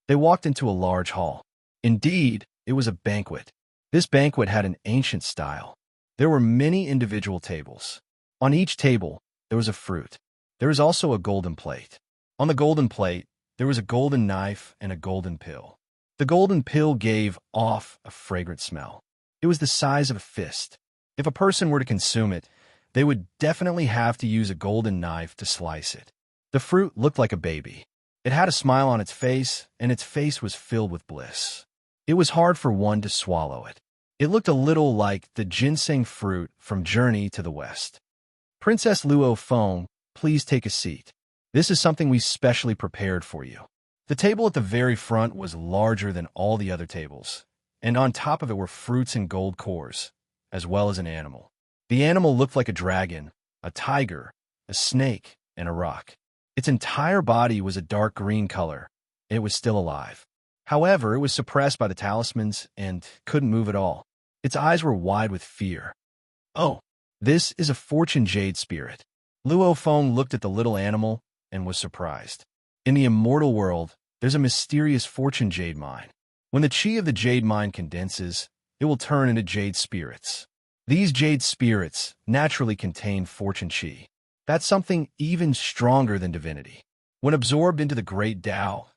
They walked into a large hall. Indeed, it was a banquet. This banquet had an ancient style. There were many individual tables. On each table, there was a fruit. There was also a golden plate. On the golden plate, there was a golden knife and a golden pill. The golden pill gave off a fragrant smell. It was the size of a fist. If a person were to consume it, they would definitely have to use a golden knife to slice it. The fruit looked like a baby. It had a smile on its face, and its face was filled with bliss. It was hard for one to swallow it. It looked a little like the ginseng fruit from Journey to the West. "Princess Luo Feng, please take a seat. This is something we specially prepared for you." The table at the very front was larger than all the other tables, and on top of it were fruits and gold cores, as well as an animal. The animal looked like a dragon, a tiger, a snake, and a rock. Its entire body was a dark green color. It was still alive. However, it was suppressed by the talismans and couldn't move at all. Its eyes were wide with fear. "Oh, this is a fortune jade spirit." Luo Feng looked at the little animal and was surprised. In the immortal world, there's a mysterious fortune jade mine. When the chi of the jade mine condenses, it will turn into jade spirits. These jade spirits naturally contain fortune chi. That's something even stronger than divinity. When absorbed into the great Tao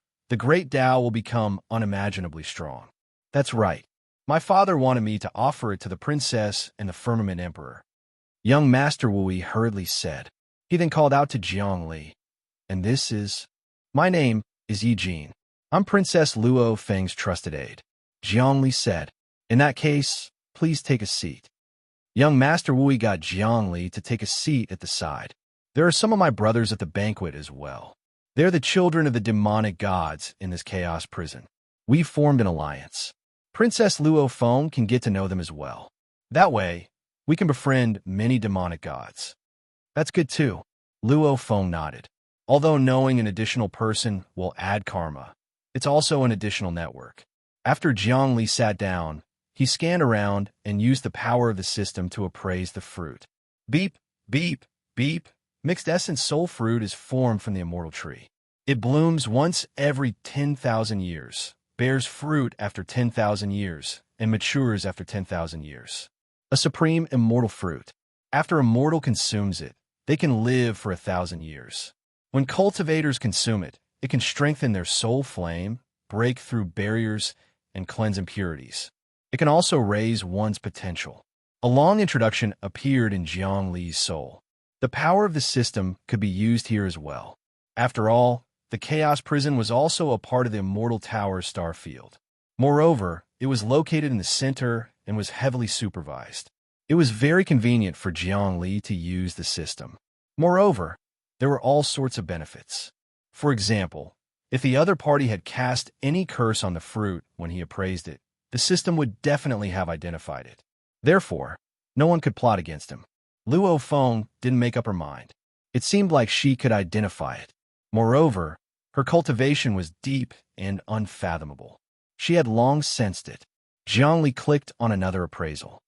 will become unimaginably strong. That's right. My father wanted me to offer it to the princess and the firmament emperor. Young Master Wui hurriedly said. He then called out to Zhongli. "And this is... My name is Yi Jin. I'm Princess Luo Feng's trusted aide." Zhongli said. "In that case, please take a seat." Young Master Wui got Zhongli to take a seat at the side. "There are some of my brothers at the banquet as well. They're the children of the demonic gods in this chaos prison. We formed an alliance. Princess Luo Feng can get to know them as well. That way, we can befriend many demonic gods." That's good too. Luo Feng nodded. Although knowing an additional person will add karma, it's also an additional network. After Jiang Li sat down, he scanned around and used the power of the system to appraise the fruit. Beep, beep, beep. Mixed essence soul fruit is formed from the immortal tree. It blooms once every 10,000 years, bears fruit after 10,000 years, and matures after 10,000 years. A supreme immortal fruit. After a mortal consumes it, they can live for 1,000 years. When cultivators consume it, it can strengthen their soul flame, break through barriers, and cleanse impurities. It can also raise one's potential. A long introduction appeared in Jiang Li's soul. The power of the system could be used here as well. After all, the Chaos Prison was also a part of the Immortal Tower's star field. Moreover, it was located in the center and was heavily supervised. It was very convenient for Jiang Li to use the system. Moreover, there were all sorts of benefits. For example, if the other party had cast any curse on the fruit when he appraised it, the system would definitely have identified it. Therefore, no one could plot against him. Luo Feng didn't make up her mind. It seemed like she could identify it. Moreover, her cultivation was deep and unfathomable. She had long sensed it. Jiang Li clicked on another appraisal.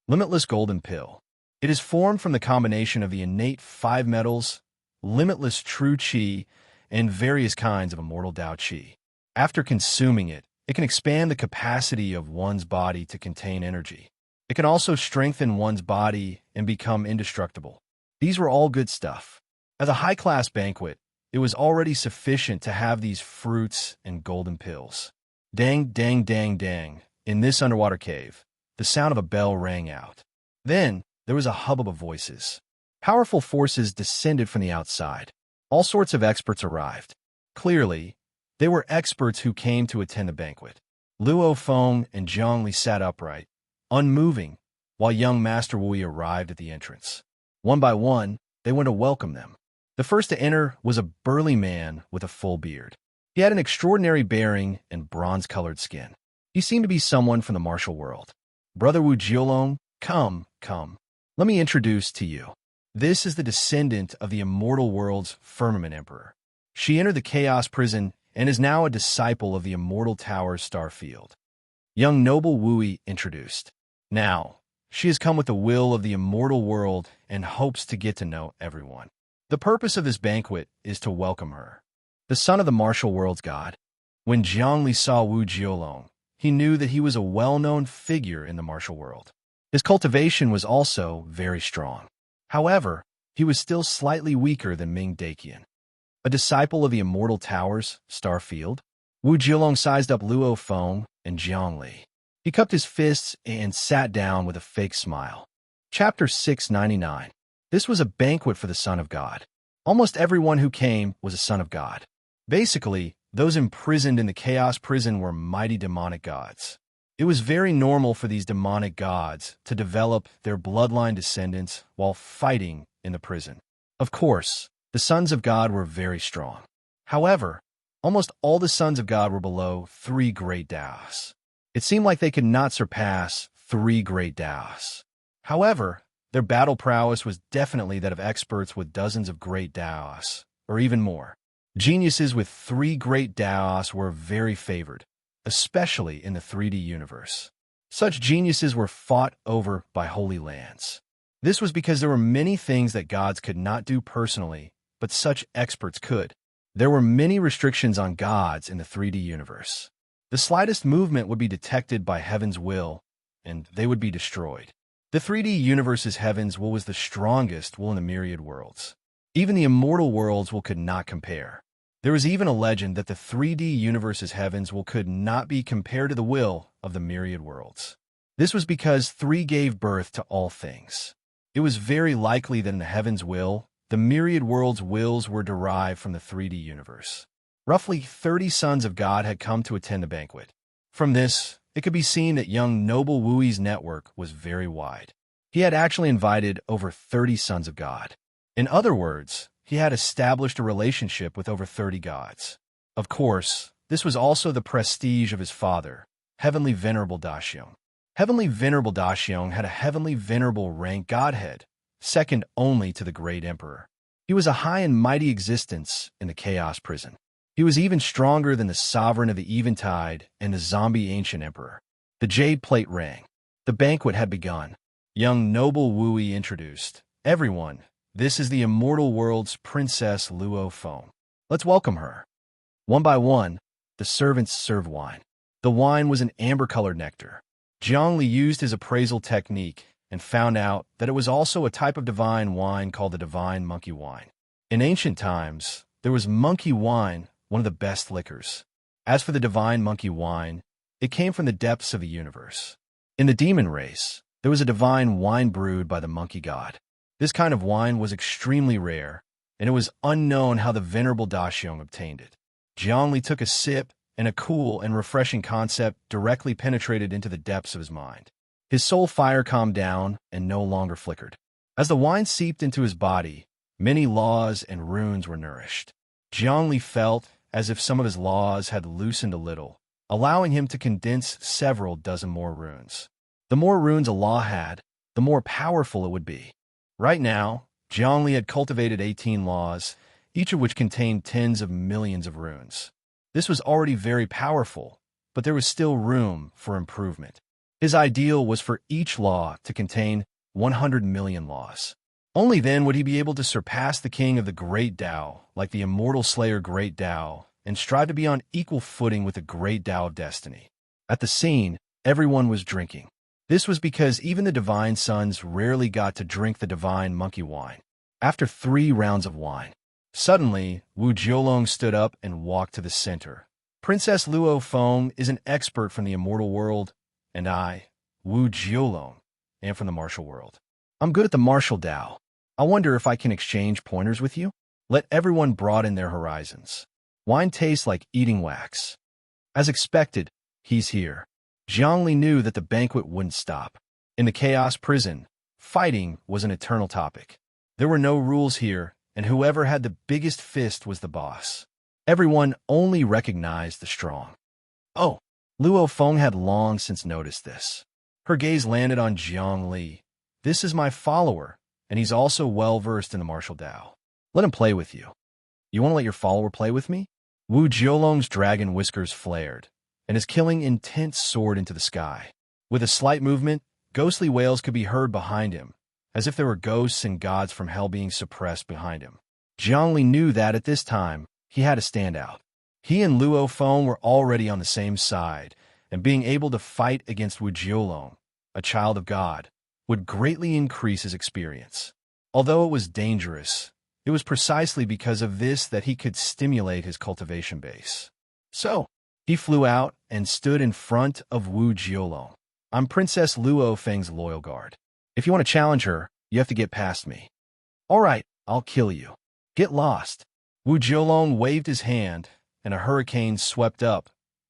Limitless Golden Pill. It is formed from the combination of the innate 5 metals, limitless true qi, and various kinds of immortal Dao qi. After consuming it, it can expand the capacity of one's body to contain energy. It can also strengthen one's body and become indestructible. These were all good stuff. As a high-class banquet, it was already sufficient to have these fruits and golden pills. Dang, dang, dang, dang. In this underwater cave, the sound of a bell rang out. Then, there was a hubbub of voices. Powerful forces descended from the outside. All sorts of experts arrived. Clearly, they were experts who came to attend the banquet. Luo Feng and Jiang Li sat upright, unmoving, while young Master Wui arrived at the entrance. One by one, they went to welcome them. The first to enter was a burly man with a full beard. He had an extraordinary bearing and bronze-colored skin. He seemed to be someone from the martial world. Brother Wu Jiolong, come. Let me introduce to you. This is the descendant of the immortal world's firmament emperor. She entered the Chaos Prison and is now a disciple of the Immortal Tower's star field. Young noble Wui introduced. Now, she has come with the will of the immortal world and hopes to get to know everyone. The purpose of this banquet is to welcome her. The son of the martial world's god. When Jiang Li saw Wu Jiolong, he knew that he was a well-known figure in the martial world. His cultivation was also very strong. However, he was still slightly weaker than Ming Daqian. A disciple of the Immortal Tower's star field, Wu Jiolong sized up Luo Feng and Jiang Li. He cupped his fists and sat down with a fake smile. Chapter 699. This was a banquet for the Son of God. Almost everyone who came was a son of God. Basically, those imprisoned in the Chaos Prison were mighty demonic gods. It was very normal for these demonic gods to develop their bloodline descendants while fighting in the prison. Of course, the sons of God were very strong. However, almost all the sons of God were below 3 great Daos. It seemed like they could not surpass 3 great Daos. However, their battle prowess was definitely that of experts with dozens of great Daos, or even more. Geniuses with 3 great Daos were very favored, especially in the 3D universe. Such geniuses were fought over by holy lands. This was because there were many things that gods could not do personally, but such experts could. There were many restrictions on gods in the 3D universe. The slightest movement would be detected by heaven's will, and they would be destroyed. The 3D universe's heaven's will was the strongest will in the myriad worlds. Even the immortal world's will could not compare. There was even a legend that the 3D universe's heaven's will could not be compared to the will of the myriad worlds. This was because 3 gave birth to all things. It was very likely that in the heaven's will, the myriad worlds' wills were derived from the 3D universe. Roughly 30 sons of God had come to attend the banquet. From this, it could be seen that young noble Wui's network was very wide. He had actually invited over 30 sons of God. In other words, he had established a relationship with over 30 gods. Of course, this was also the prestige of his father, Heavenly Venerable Daxiong. Heavenly Venerable Daxiong had a Heavenly Venerable rank godhead, second only to the great emperor. He was a high and mighty existence in the chaos prison. He was even stronger than the sovereign of the eventide and the zombie ancient emperor. The jade plate rang. The banquet had begun. Young noble Wui introduced. Everyone, this is the immortal world's Princess Luo Feng. Let's welcome her. One by one, the servants served wine. The wine was an amber-colored nectar. Zhongli used his appraisal technique and found out that it was also a type of divine wine called the divine monkey wine. In ancient times, there was monkey wine, one of the best liquors. As for the divine monkey wine, it came from the depths of the universe. In the demon race, there was a divine wine brewed by the monkey god. This kind of wine was extremely rare, and it was unknown how the venerable Daxiong obtained it. Zhongli took a sip, and a cool and refreshing concept directly penetrated into the depths of his mind. His soul fire calmed down and no longer flickered. As the wine seeped into his body, many laws and runes were nourished. Zhongli felt as if some of his laws had loosened a little, allowing him to condense several dozen more runes. The more runes a law had, the more powerful it would be. Right now, Zhongli had cultivated 18 laws, each of which contained tens of millions of runes. This was already very powerful, but there was still room for improvement. His ideal was for each law to contain 100 million laws. Only then would he be able to surpass the king of the Great Tao, like the immortal slayer Great Tao, and strive to be on equal footing with the Great Tao of Destiny. At the scene, everyone was drinking. This was because even the divine sons rarely got to drink the divine monkey wine. After 3 rounds of wine, suddenly, Wu Jiolong stood up and walked to the center. Princess Luo Feng is an expert from the immortal world, and I, Wu Jiolong, am from the martial world. I'm good at the martial Tao. I wonder if I can exchange pointers with you? Let everyone broaden their horizons. Wine tastes like eating wax. As expected, he's here. Zhongli knew that the banquet wouldn't stop. In the chaos prison, fighting was an eternal topic. There were no rules here, and whoever had the biggest fist was the boss. Everyone only recognized the strong. Oh, Luo Feng had long since noticed this. Her gaze landed on Zhongli. This is my follower, and he's also well-versed in the martial Tao. Let him play with you. You want to let your follower play with me? Wu Jiolong's dragon whiskers flared, and his killing intent soared into the sky. With a slight movement, ghostly wails could be heard behind him, as if there were ghosts and gods from hell being suppressed behind him. Zhongli knew that at this time, he had to stand out. He and Luo Feng were already on the same side, and being able to fight against Wu Jiolong, a child of God, would greatly increase his experience. Although it was dangerous, it was precisely because of this that he could stimulate his cultivation base. So, he flew out and stood in front of Wu Jiolong. I'm Princess Luo Feng's loyal guard. If you want to challenge her, you have to get past me. All right, I'll kill you. Get lost. Wu Jiolong waved his hand, and a hurricane swept up,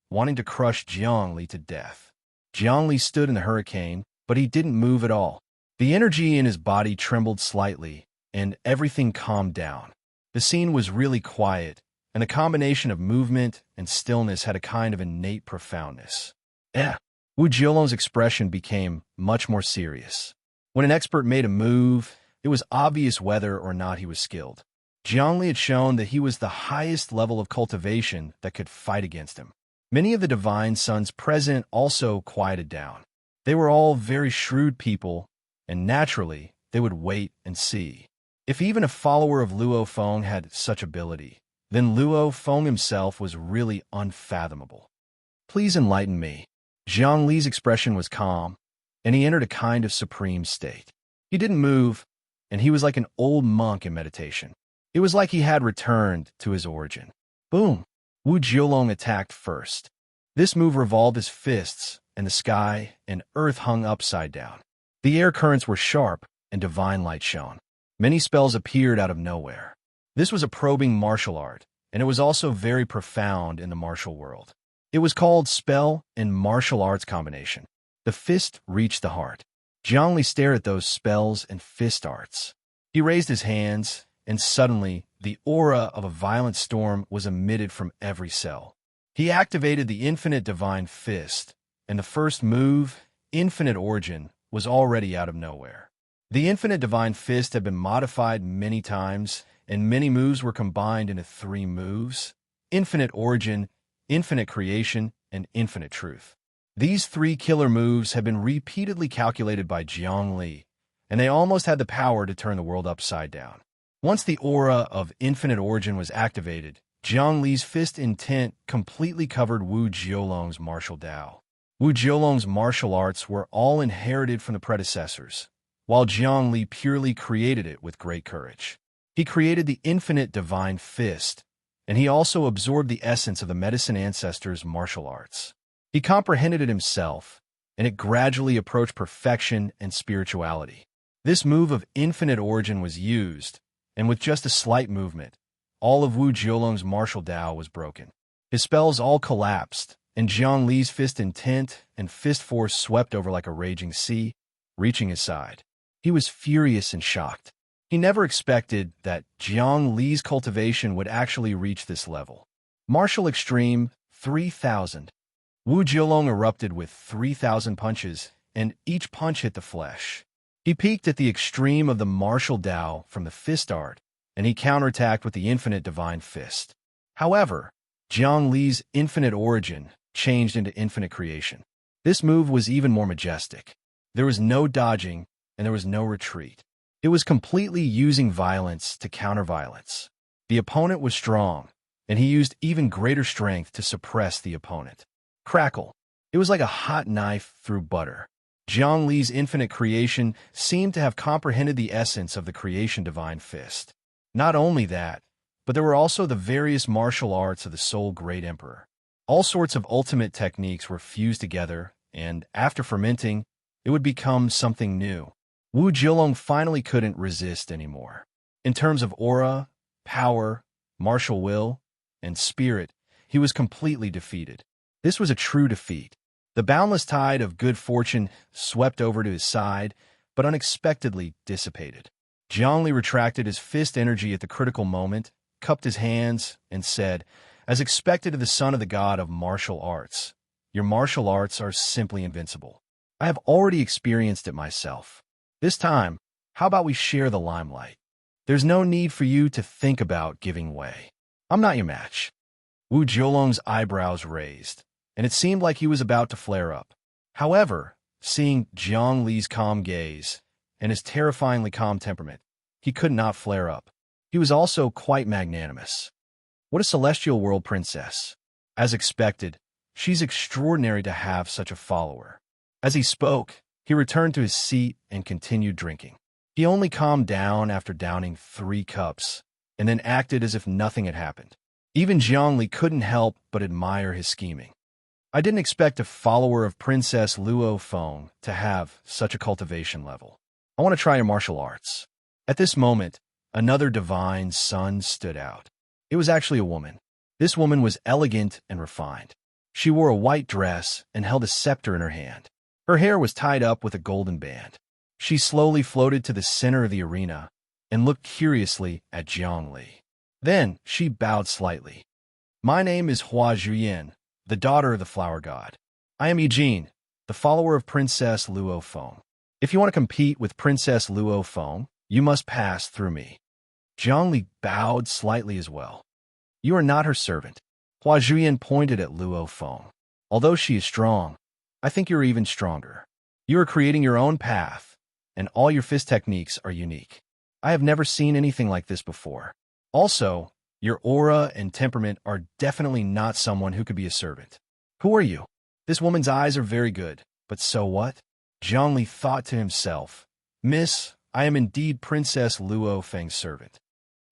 wanting to crush Zhongli to death. Zhongli stood in the hurricane, but he didn't move at all. The energy in his body trembled slightly, and everything calmed down. The scene was really quiet, and the combination of movement and stillness had a kind of innate profoundness. Wu Jiolong's expression became much more serious. When an expert made a move, it was obvious whether or not he was skilled. Zhongli had shown that he was the highest level of cultivation that could fight against him. Many of the divine sons present also quieted down. They were all very shrewd people, and naturally, they would wait and see. If even a follower of Luo Feng had such ability, then Luo Feng himself was really unfathomable. Please enlighten me. Zhongli's expression was calm, and he entered a kind of supreme state. He didn't move, and he was like an old monk in meditation. It was like he had returned to his origin. Boom! Wu Jiolong attacked first. This move revolved his fists, and the sky and earth hung upside down. The air currents were sharp, and divine light shone. Many spells appeared out of nowhere. This was a probing martial art, and it was also very profound in the martial world. It was called spell and martial arts combination. The fist reached the heart. Zhongli stared at those spells and fist arts. He raised his hands, and suddenly, the aura of a violent storm was emitted from every cell. He activated the infinite divine fist, and the first move, infinite origin, was already out of nowhere. The infinite divine fist had been modified many times, and many moves were combined into 3 moves: infinite origin, infinite creation, and infinite truth. These 3 killer moves had been repeatedly calculated by Jiang Li, and they almost had the power to turn the world upside down. Once the aura of infinite origin was activated, Jiang Li's fist intent completely covered Wu Jiolong's martial Dao. Wu Jiolong's martial arts were all inherited from the predecessors, while Jiang Li purely created it with great courage. He created the infinite divine fist, and he also absorbed the essence of the medicine ancestors' martial arts. He comprehended it himself, and it gradually approached perfection and spirituality. This move of infinite origin was used, and with just a slight movement, all of Wu Jiolong's martial Dao was broken. His spells all collapsed, and Jiang Li's fist intent and fist force swept over like a raging sea, reaching his side. He was furious and shocked. He never expected that Jiang Li's cultivation would actually reach this level. Martial Extreme 3000. Wu Jiolong erupted with 3,000 punches, and each punch hit the flesh. He peaked at the extreme of the martial Dao from the fist art, and he counterattacked with the infinite divine fist. However, Jiang Li's infinite origin changed into infinite creation. This move was even more majestic. There was no dodging, and there was no retreat. It was completely using violence to counter violence. The opponent was strong, and he used even greater strength to suppress the opponent. Crackle. It was like a hot knife through butter. Jiang Li's infinite creation seemed to have comprehended the essence of the creation divine fist. Not only that, but there were also the various martial arts of the Soul Great Emperor. All sorts of ultimate techniques were fused together, and after fermenting, it would become something new. Wu Jiolong finally couldn't resist anymore. In terms of aura, power, martial will, and spirit, he was completely defeated. This was a true defeat. The boundless tide of good fortune swept over to his side, but unexpectedly dissipated. Jiang Li retracted his fist energy at the critical moment, cupped his hands, and said, as expected of the son of the god of martial arts, "Your martial arts are simply invincible. I have already experienced it myself. This time, how about we share the limelight? There's no need for you to think about giving way. I'm not your match." Wu Jiolong's eyebrows raised, and it seemed like he was about to flare up. However, seeing Jiang Li's calm gaze and his terrifyingly calm temperament, he could not flare up. He was also quite magnanimous. What a celestial world princess. As expected, she's extraordinary to have such a follower. As he spoke, he returned to his seat and continued drinking. He only calmed down after downing 3 cups, and then acted as if nothing had happened. Even Jiang Li couldn't help but admire his scheming. I didn't expect a follower of Princess Luo Feng to have such a cultivation level. I want to try your martial arts. At this moment, another divine sun stood out. It was actually a woman. This woman was elegant and refined. She wore a white dress and held a scepter in her hand. Her hair was tied up with a golden band. She slowly floated to the center of the arena and looked curiously at Jiang Li. Then she bowed slightly. "My name is Hua Zhuyan, the daughter of the flower god. I am Yijin, the follower of Princess Luo Feng. If you want to compete with Princess Luo Feng, you must pass through me." Jiang Li bowed slightly as well. "You are not her servant." Hua Zhuyan pointed at Luo Feng. "Although she is strong, I think you're even stronger. You are creating your own path, and all your fist techniques are unique. I have never seen anything like this before. Also, your aura and temperament are definitely not someone who could be a servant. Who are you?" This woman's eyes are very good, but so what? Jiang Li thought to himself, "Miss, I am indeed Princess Luo Feng's servant."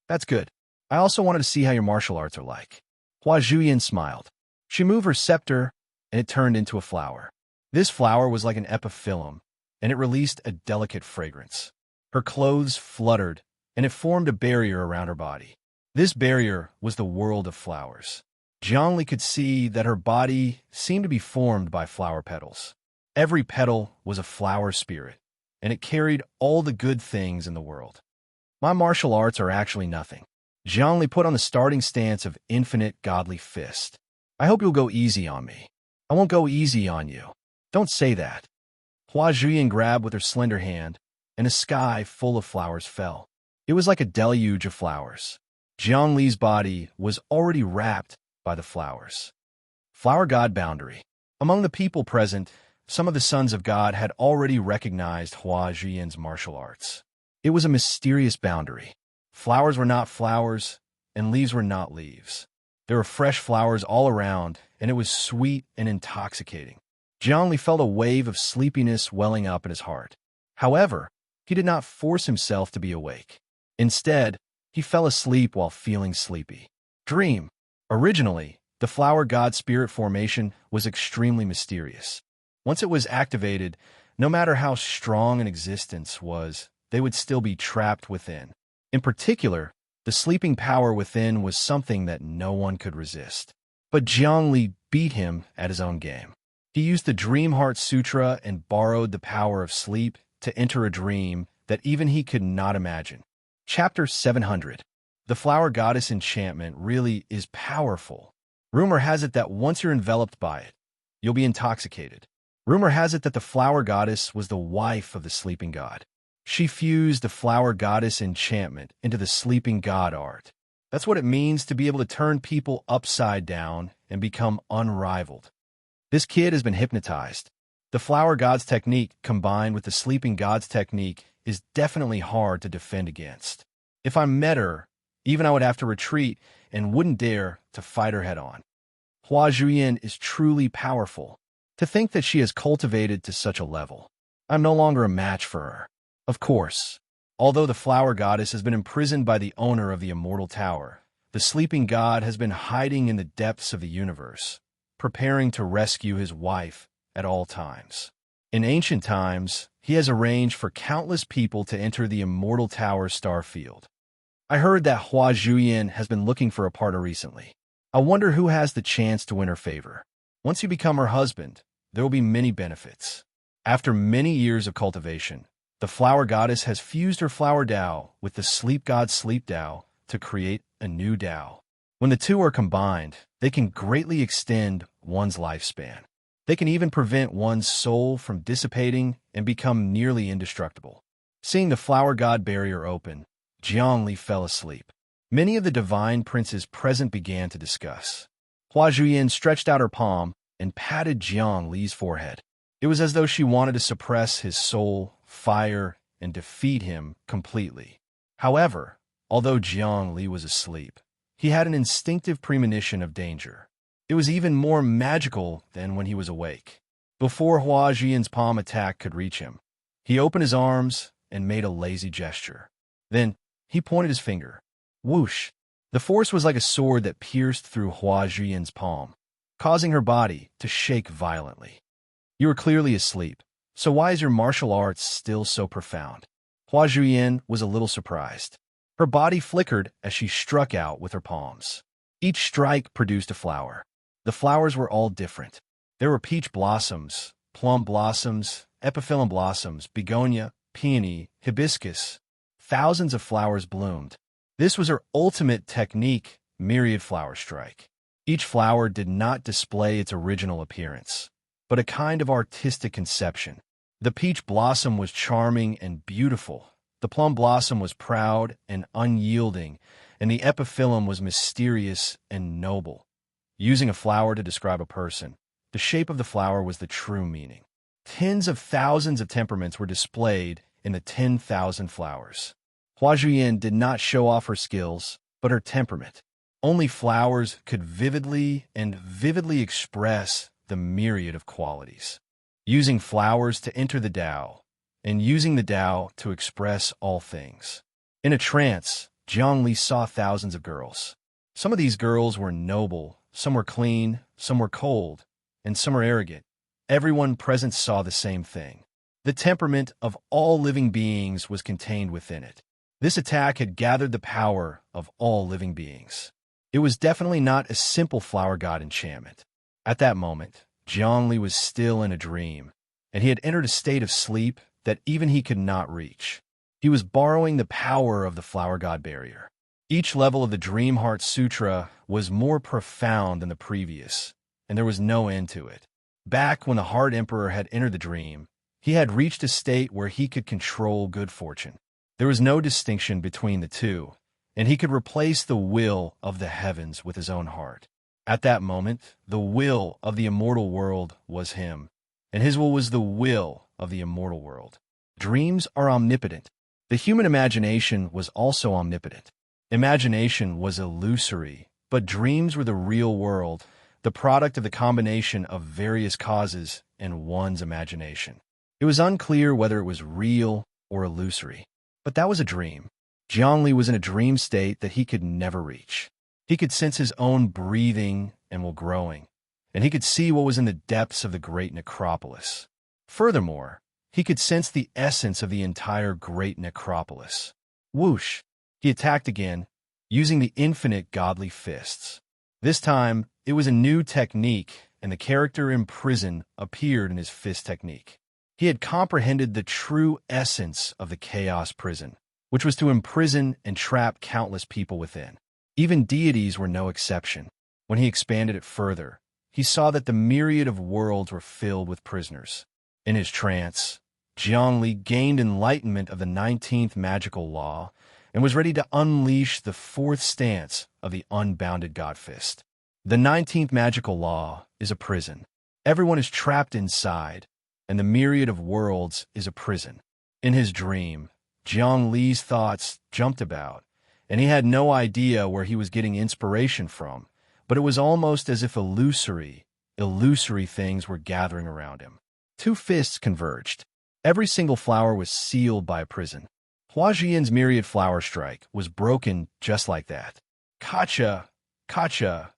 "That's good. I also wanted to see how your martial arts are like." Hua Zhuyan smiled. She moved her scepter, and it turned into a flower. This flower was like an epiphyllum, and it released a delicate fragrance. Her clothes fluttered, and it formed a barrier around her body. This barrier was the world of flowers. Jiang Li could see that her body seemed to be formed by flower petals. Every petal was a flower spirit, and it carried all the good things in the world. "My martial arts are actually nothing." Jiang Li put on the starting stance of infinite godly fist. "I hope you'll go easy on me." "I won't go easy on you." "Don't say that." Hua Zhuyan grabbed with her slender hand, and a sky full of flowers fell. It was like a deluge of flowers. Jiangli's body was already wrapped by the flowers. Flower God boundary. Among the people present, some of the sons of God had already recognized Hua Zhuyan's martial arts. It was a mysterious boundary. Flowers were not flowers, and leaves were not leaves. There were fresh flowers all around, and it was sweet and intoxicating. Jiangli felt a wave of sleepiness welling up in his heart. However, he did not force himself to be awake. Instead, he fell asleep while feeling sleepy. Dream. Originally, the flower god spirit formation was extremely mysterious. Once it was activated, no matter how strong an existence was, they would still be trapped within. In particular, the sleeping power within was something that no one could resist. But Jiangli beat him at his own game. He used the Dream Heart Sutra and borrowed the power of sleep to enter a dream that even he could not imagine. Chapter 700. The flower goddess enchantment really is powerful. Rumor has it that once you're enveloped by it, you'll be intoxicated. Rumor has it that the flower goddess was the wife of the sleeping god. She fused the flower goddess enchantment into the sleeping god art. That's what it means to be able to turn people upside down and become unrivaled. This kid has been hypnotized. The flower god's technique combined with the sleeping god's technique is definitely hard to defend against. If I met her, even I would have to retreat and wouldn't dare to fight her head on. Hua Zhuyan is truly powerful. To think that she has cultivated to such a level. I'm no longer a match for her. Of course, although the flower goddess has been imprisoned by the owner of the immortal tower, the sleeping god has been hiding in the depths of the universe, preparing to rescue his wife at all times. In ancient times, he has arranged for countless people to enter the immortal tower's star field. I heard that Hua Zhuyan has been looking for a partner recently. I wonder who has the chance to win her favor. Once you become her husband, there will be many benefits. After many years of cultivation, the flower goddess has fused her flower Tao with the sleep god sleep Tao to create a new Tao. When the two are combined, they can greatly extend one's lifespan. They can even prevent one's soul from dissipating and become nearly indestructible. Seeing the flower god barrier open, Jiangli fell asleep. Many of the divine princes present began to discuss. Hua Zhuyan stretched out her palm and patted Jiangli's forehead. It was as though she wanted to suppress his soul, fire, and defeat him completely. However, although Jiangli was asleep, he had an instinctive premonition of danger. It was even more magical than when he was awake. Before Hua Zhuyan's palm attack could reach him, he opened his arms and made a lazy gesture. Then, he pointed his finger. Whoosh! The force was like a sword that pierced through Hua Zhuyan's palm, causing her body to shake violently. You are clearly asleep, so why is your martial arts still so profound? Hua Zhuyan was a little surprised. Her body flickered as she struck out with her palms. Each strike produced a flower. The flowers were all different. There were peach blossoms, plum blossoms, epiphyllum blossoms, begonia, peony, hibiscus. Thousands of flowers bloomed. This was her ultimate technique, myriad flower strike. Each flower did not display its original appearance, but a kind of artistic conception. The peach blossom was charming and beautiful. The plum blossom was proud and unyielding, and the epiphyllum was mysterious and noble. Using a flower to describe a person, the shape of the flower was the true meaning. Tens of thousands of temperaments were displayed in the 10,000 flowers. Hua Zhuyan did not show off her skills, but her temperament. Only flowers could vividly express the myriad of qualities. Using flowers to enter the Tao, and using the Tao to express all things. In a trance, Jiangli saw thousands of girls. Some of these girls were noble, some were clean, some were cold, and some were arrogant. Everyone present saw the same thing. The temperament of all living beings was contained within it. This attack had gathered the power of all living beings. It was definitely not a simple flower god enchantment. At that moment, Jiangli was still in a dream, and he had entered a state of sleep that even he could not reach. He was borrowing the power of the flower god barrier. Each level of the Dream Heart Sutra was more profound than the previous, and there was no end to it. Back when the Heart Emperor had entered the dream, He had reached a state where he could control good fortune. There was no distinction between the two, and he could replace the will of the heavens with his own heart. At that moment, the will of the immortal world was him, and his will was the will of the immortal world. Dreams are omnipotent. The human imagination was also omnipotent. Imagination was illusory, but dreams were the real world, the product of the combination of various causes in one's imagination. It was unclear whether it was real or illusory, but that was a dream. Zhongli was in a dream state that he could never reach. He could sense his own breathing and while growing, and he could see what was in the depths of the great necropolis. Furthermore, he could sense the essence of the entire great necropolis. Whoosh! He attacked again, using the infinite godly fists. This time, it was a new technique, and the character in prison appeared in his fist technique. He had comprehended the true essence of the chaos prison, which was to imprison and trap countless people within. Even deities were no exception. When he expanded it further, he saw that the myriad of worlds were filled with prisoners. In his trance, Zhongli gained enlightenment of the 19th magical law and was ready to unleash the fourth stance of the unbounded God Fist. The 19th magical law is a prison. Everyone is trapped inside, and the myriad of worlds is a prison. In his dream, Zhongli's thoughts jumped about, and he had no idea where he was getting inspiration from, but it was almost as if illusory things were gathering around him. Two fists converged. Every single flower was sealed by a prison. Huajian's myriad flower strike was broken just like that. Kacha! Kacha!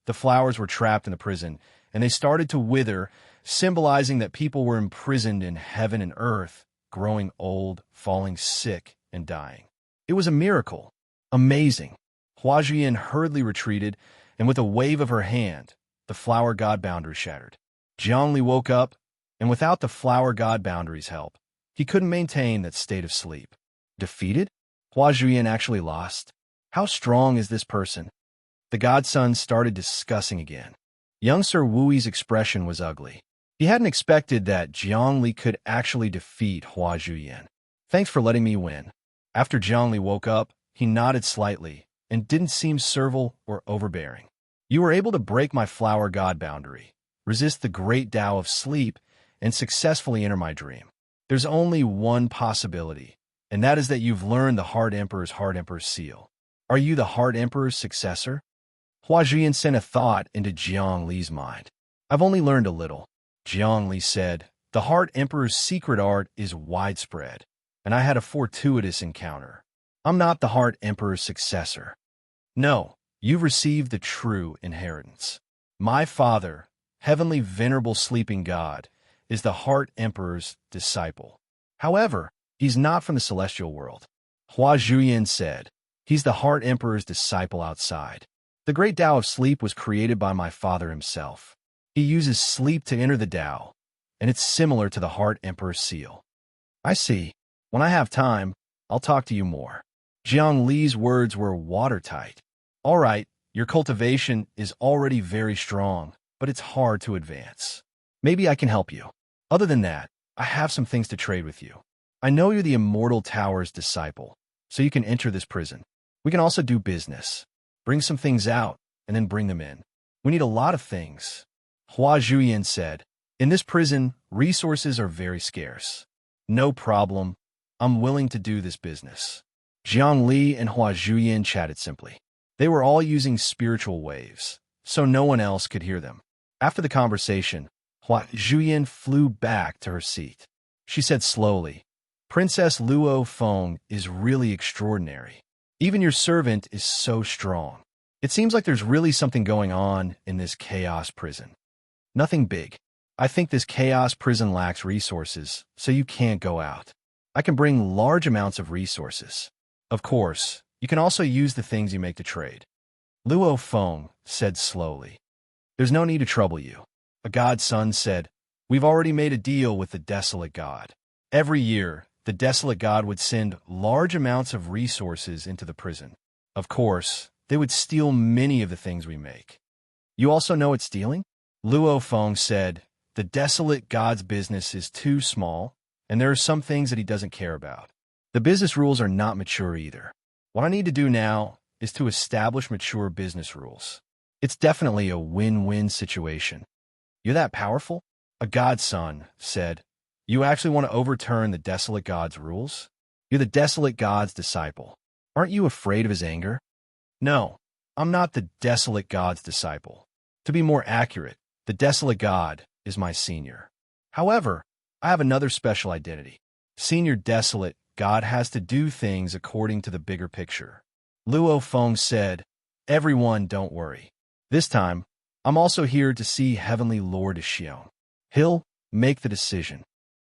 The flowers were trapped in the prison, and they started to wither, symbolizing that people were imprisoned in heaven and earth, growing old, falling sick, and dying. It was a miracle. Amazing. Huajian hurriedly retreated, and with a wave of her hand, the flower god boundary shattered. Zhongli woke up, and without the flower god boundary's help, he couldn't maintain that state of sleep. Defeated? Huajian actually lost? How strong is this person? The godson started discussing again. Young Sir Wui's expression was ugly. He hadn't expected that Zhongli could actually defeat Huajian. Thanks for letting me win. After Zhongli woke up, he nodded slightly and didn't seem servile or overbearing. You were able to break my flower god boundary, resist the great Tao of sleep, and successfully enter my dream. There's only one possibility, and that is that you've learned the Heart Emperor's seal. Are you the Heart Emperor's successor? Huajian sent a thought into Zhongli's mind. I've only learned a little. Zhongli said, the Heart Emperor's secret art is widespread, and I had a fortuitous encounter. I'm not the Heart Emperor's successor. No, you've received the true inheritance. My father, heavenly venerable sleeping god, is the Heart Emperor's disciple. However, he's not from the celestial world. Huajian said, he's the Heart Emperor's disciple outside. The great Tao of sleep was created by my father himself. He uses sleep to enter the Tao, and it's similar to the Heart Emperor's seal. I see. When I have time, I'll talk to you more. Zhongli's words were watertight. All right, your cultivation is already very strong, but it's hard to advance. Maybe I can help you. Other than that, I have some things to trade with you. I know you're the Immortal Tower's disciple, so you can enter this prison. We can also do business. Bring some things out, and then bring them in. We need a lot of things. Huajian said, in this prison, resources are very scarce. No problem. I'm willing to do this business. Zhongli and Huajian chatted simply. They were all using spiritual waves, so no one else could hear them. After the conversation, Huajian flew back to her seat. She said slowly, Princess Luo Feng is really extraordinary. Even your servant is so strong. It seems like there's really something going on in this chaos prison. Nothing big. I think this chaos prison lacks resources, so you can't go out. I can bring large amounts of resources. Of course, you can also use the things you make to trade. Luo Feng said slowly. There's no need to trouble you. A godson said, we've already made a deal with the desolate god. Every year, the desolate god would send large amounts of resources into the prison. Of course, they would steal many of the things we make. You also know it's stealing? Luo Feng said, the desolate god's business is too small, and there are some things that he doesn't care about. The business rules are not mature either. What I need to do now is to establish mature business rules. It's definitely a win-win situation. You're that powerful? A godson said, you actually want to overturn the desolate god's rules? You're the desolate god's disciple. Aren't you afraid of his anger? No, I'm not the desolate god's disciple. To be more accurate, the desolate god is my senior. However, I have another special identity. Senior desolate god has to do things according to the bigger picture. Luo Feng said, everyone don't worry. This time, I'm also here to see Heavenly Lord Xiong. He'll make the decision.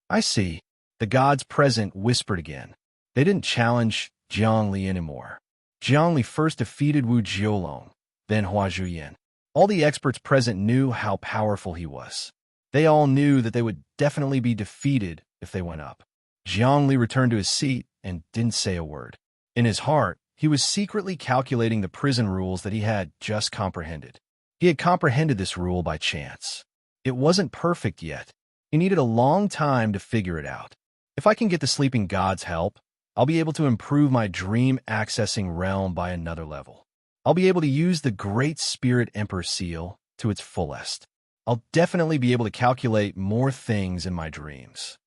I see. The gods present whispered again. They didn't challenge Jiang Li anymore. Jiang Li first defeated Wu Jiolong, then Hua Zhuyan. All the experts present knew how powerful he was. They all knew that they would definitely be defeated if they went up. Jiang Li returned to his seat and didn't say a word. In his heart, he was secretly calculating the prison rules that he had just comprehended. He had comprehended this rule by chance. It wasn't perfect yet. He needed a long time to figure it out. If I can get the sleeping god's help, I'll be able to improve my dream accessing realm by another level. I'll be able to use the Great Spirit Emperor seal to its fullest. I'll definitely be able to calculate more things in my dreams.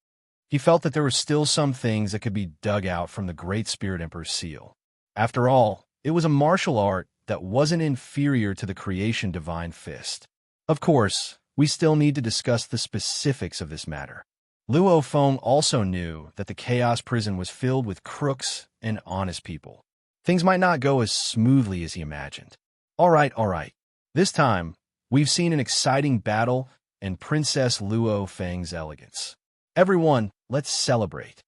He felt that there were still some things that could be dug out from the Great Spirit Emperor's seal. After all, it was a martial art that wasn't inferior to the creation divine fist. Of course, we still need to discuss the specifics of this matter. Luo Feng also knew that the chaos prison was filled with crooks and honest people. Things might not go as smoothly as he imagined. All right. This time, we've seen an exciting battle and Princess Luo Feng's elegance. Everyone, let's celebrate.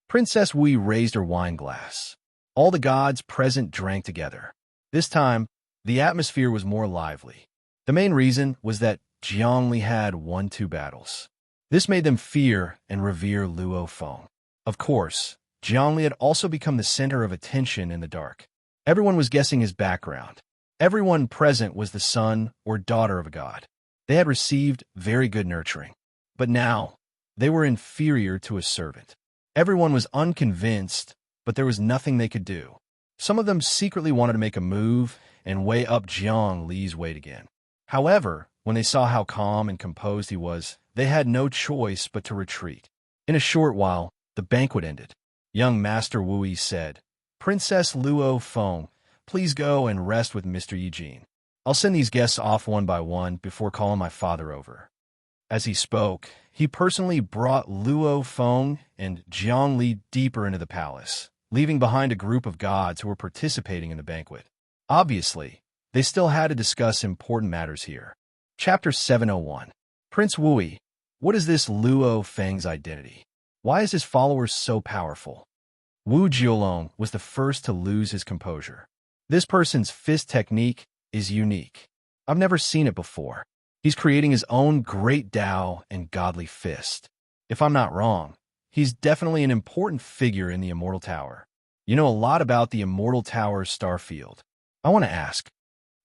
Princess Wei raised her wine glass. All the gods present drank together. This time, the atmosphere was more lively. The main reason was that Jiang Li had won 2 battles. This made them fear and revere Luo Feng. Of course, Jiang Li had also become the center of attention in the dark. Everyone was guessing his background. Everyone present was the son or daughter of a god. They had received very good nurturing. But now, they were inferior to a servant. Everyone was unconvinced, but there was nothing they could do. Some of them secretly wanted to make a move and weigh up Jiang Li's weight again. However, when they saw how calm and composed he was, they had no choice but to retreat. In a short while, the banquet ended. Young Master Wu Yi said, Princess Luo Feng, please go and rest with Mr. Eugene. I'll send these guests off one by one before calling my father over. As he spoke, he personally brought Luo Feng and Jiang Li deeper into the palace, leaving behind a group of gods who were participating in the banquet. Obviously, they still had to discuss important matters here. Chapter 701. Prince Wu Yi, what is this Luo Feng's identity? Why is his followers so powerful? Wu Jiolong was the first to lose his composure. This person's fist technique is unique. I've never seen it before. He's creating his own great Tao and godly fist. If I'm not wrong, he's definitely an important figure in the Immortal Tower. You know a lot about the Immortal Tower's star field. I want to ask.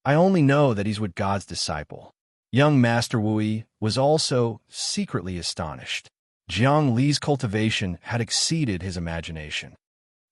I only know that he's with God's disciple. Young Master Wu Yi was also secretly astonished. Jiang Li's cultivation had exceeded his imagination.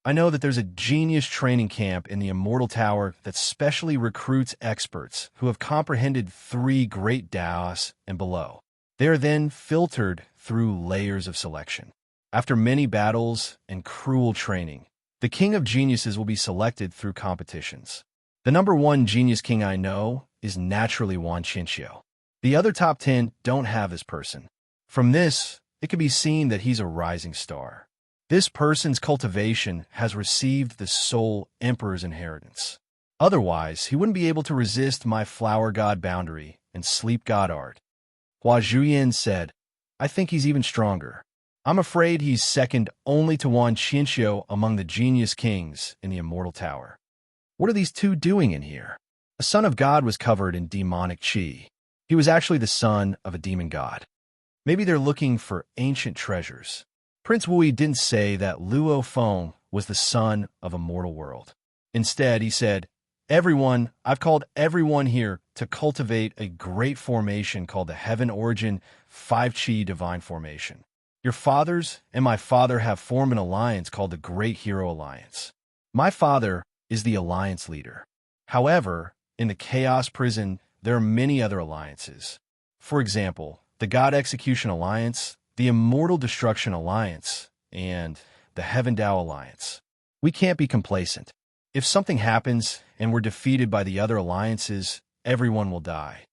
I know that there's a genius training camp in the Immortal Tower that specially recruits experts who have comprehended 3 great Taos and below. They are then filtered through layers of selection. After many battles and cruel training, the King of Geniuses will be selected through competitions. The number 1 genius king I know is naturally Wan Qinxiu. The other top 10 don't have this person. From this, it can be seen that he's a rising star. This person's cultivation has received the Soul Emperor's inheritance. Otherwise, he wouldn't be able to resist my flower god boundary and sleep god art. Hua Zhuyan said, I think he's even stronger. I'm afraid he's second only to Wan Qinxiu among the genius kings in the Immortal Tower. What are these 2 doing in here? A son of God was covered in demonic qi. He was actually the son of a demon god. Maybe they're looking for ancient treasures. Prince Wu Yi didn't say that Luo Feng was the son of a mortal world. Instead, he said, Everyone, I've called everyone here to cultivate a great formation called the Heaven Origin 5-Chi Divine Formation. Your fathers and my father have formed an alliance called the Great Hero Alliance. My father is the alliance leader. However, in the Chaos Prison, there are many other alliances. For example, the God Execution Alliance, the Immortal Destruction Alliance, and the Heaven Tao Alliance. We can't be complacent. If something happens and we're defeated by the other alliances, everyone will die.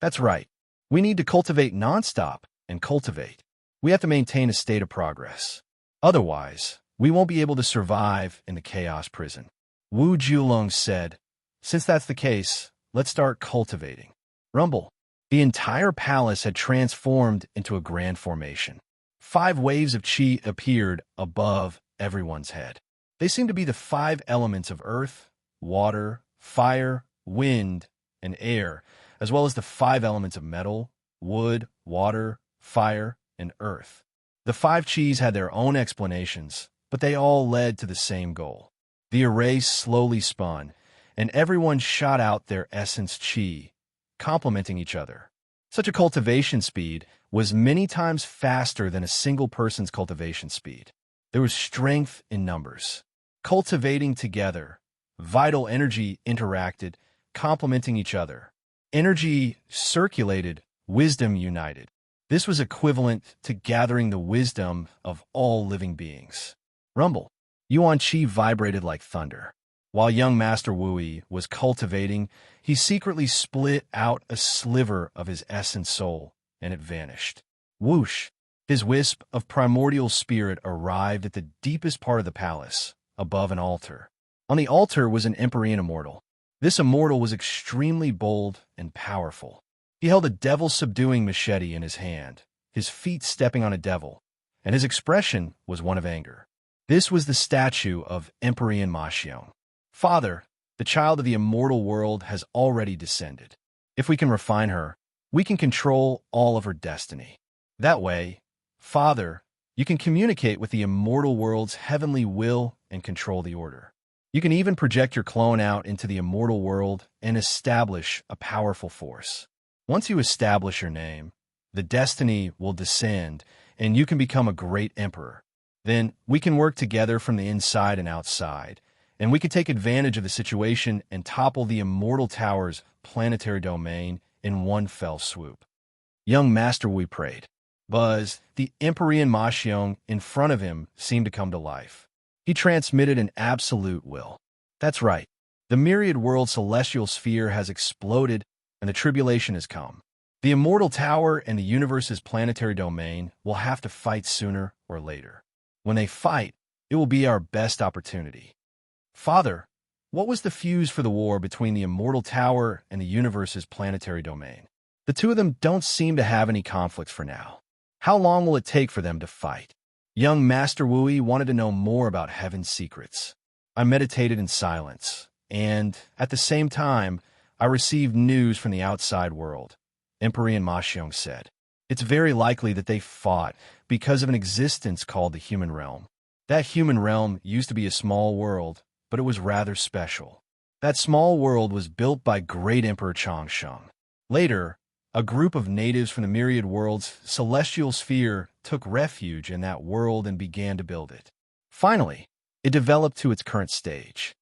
That's right. We need to cultivate nonstop and cultivate. We have to maintain a state of progress. Otherwise, we won't be able to survive in the Chaos Prison. Wu Jiulong said, since that's the case, let's start cultivating. Rumble. The entire palace had transformed into a grand formation. 5 waves of chi appeared above everyone's head. They seemed to be the 5 elements of earth, water, fire, wind, and air, as well as the 5 elements of metal, wood, water, fire, and earth. The 5 chis had their own explanations, but they all led to the same goal. The array slowly spun, and everyone shot out their essence chi, complementing each other. Such a cultivation speed was many times faster than a single person's cultivation speed. There was strength in numbers. Cultivating together, vital energy interacted, complementing each other. Energy circulated, wisdom united. This was equivalent to gathering the wisdom of all living beings. Rumble. Yuan Qi vibrated like thunder. While young Master Wui was cultivating, he secretly split out a sliver of his essence soul, and it vanished. Whoosh! His wisp of primordial spirit arrived at the deepest part of the palace, above an altar. On the altar was an Empyrean immortal. This immortal was extremely bold and powerful. He held a devil-subduing machete in his hand, his feet stepping on a devil, and his expression was one of anger. This was the statue of Empyrean Mashion. Father, the child of the immortal world has already descended. If we can refine her, we can control all of her destiny. That way, Father, you can communicate with the immortal world's heavenly will and control the order. You can even project your clone out into the immortal world and establish a powerful force. Once you establish your name, the destiny will descend and you can become a great emperor. Then we can work together from the inside and outside, and we can take advantage of the situation and topple the Immortal Tower's planetary domain in one fell swoop. Young Master Wui prayed. Buzz, the Empyrean Mashion in front of him, seemed to come to life. He transmitted an absolute will. That's right. The myriad world celestial sphere has exploded and the tribulation has come. The Immortal Tower and the universe's planetary domain will have to fight sooner or later. When they fight, it will be our best opportunity. Father, what was the fuse for the war between the Immortal Tower and the universe's planetary domain? The two of them don't seem to have any conflicts for now. How long will it take for them to fight? Young Master Wui wanted to know more about heaven's secrets. I meditated in silence, and at the same time, I received news from the outside world. Empyrean Mashion said, it's very likely that they fought because of an existence called the human realm. That human realm used to be a small world, but it was rather special. That small world was built by great Emperor Changsheng. Later, a group of natives from the myriad world's celestial sphere took refuge in that world and began to build it. Finally, it developed to its current stage.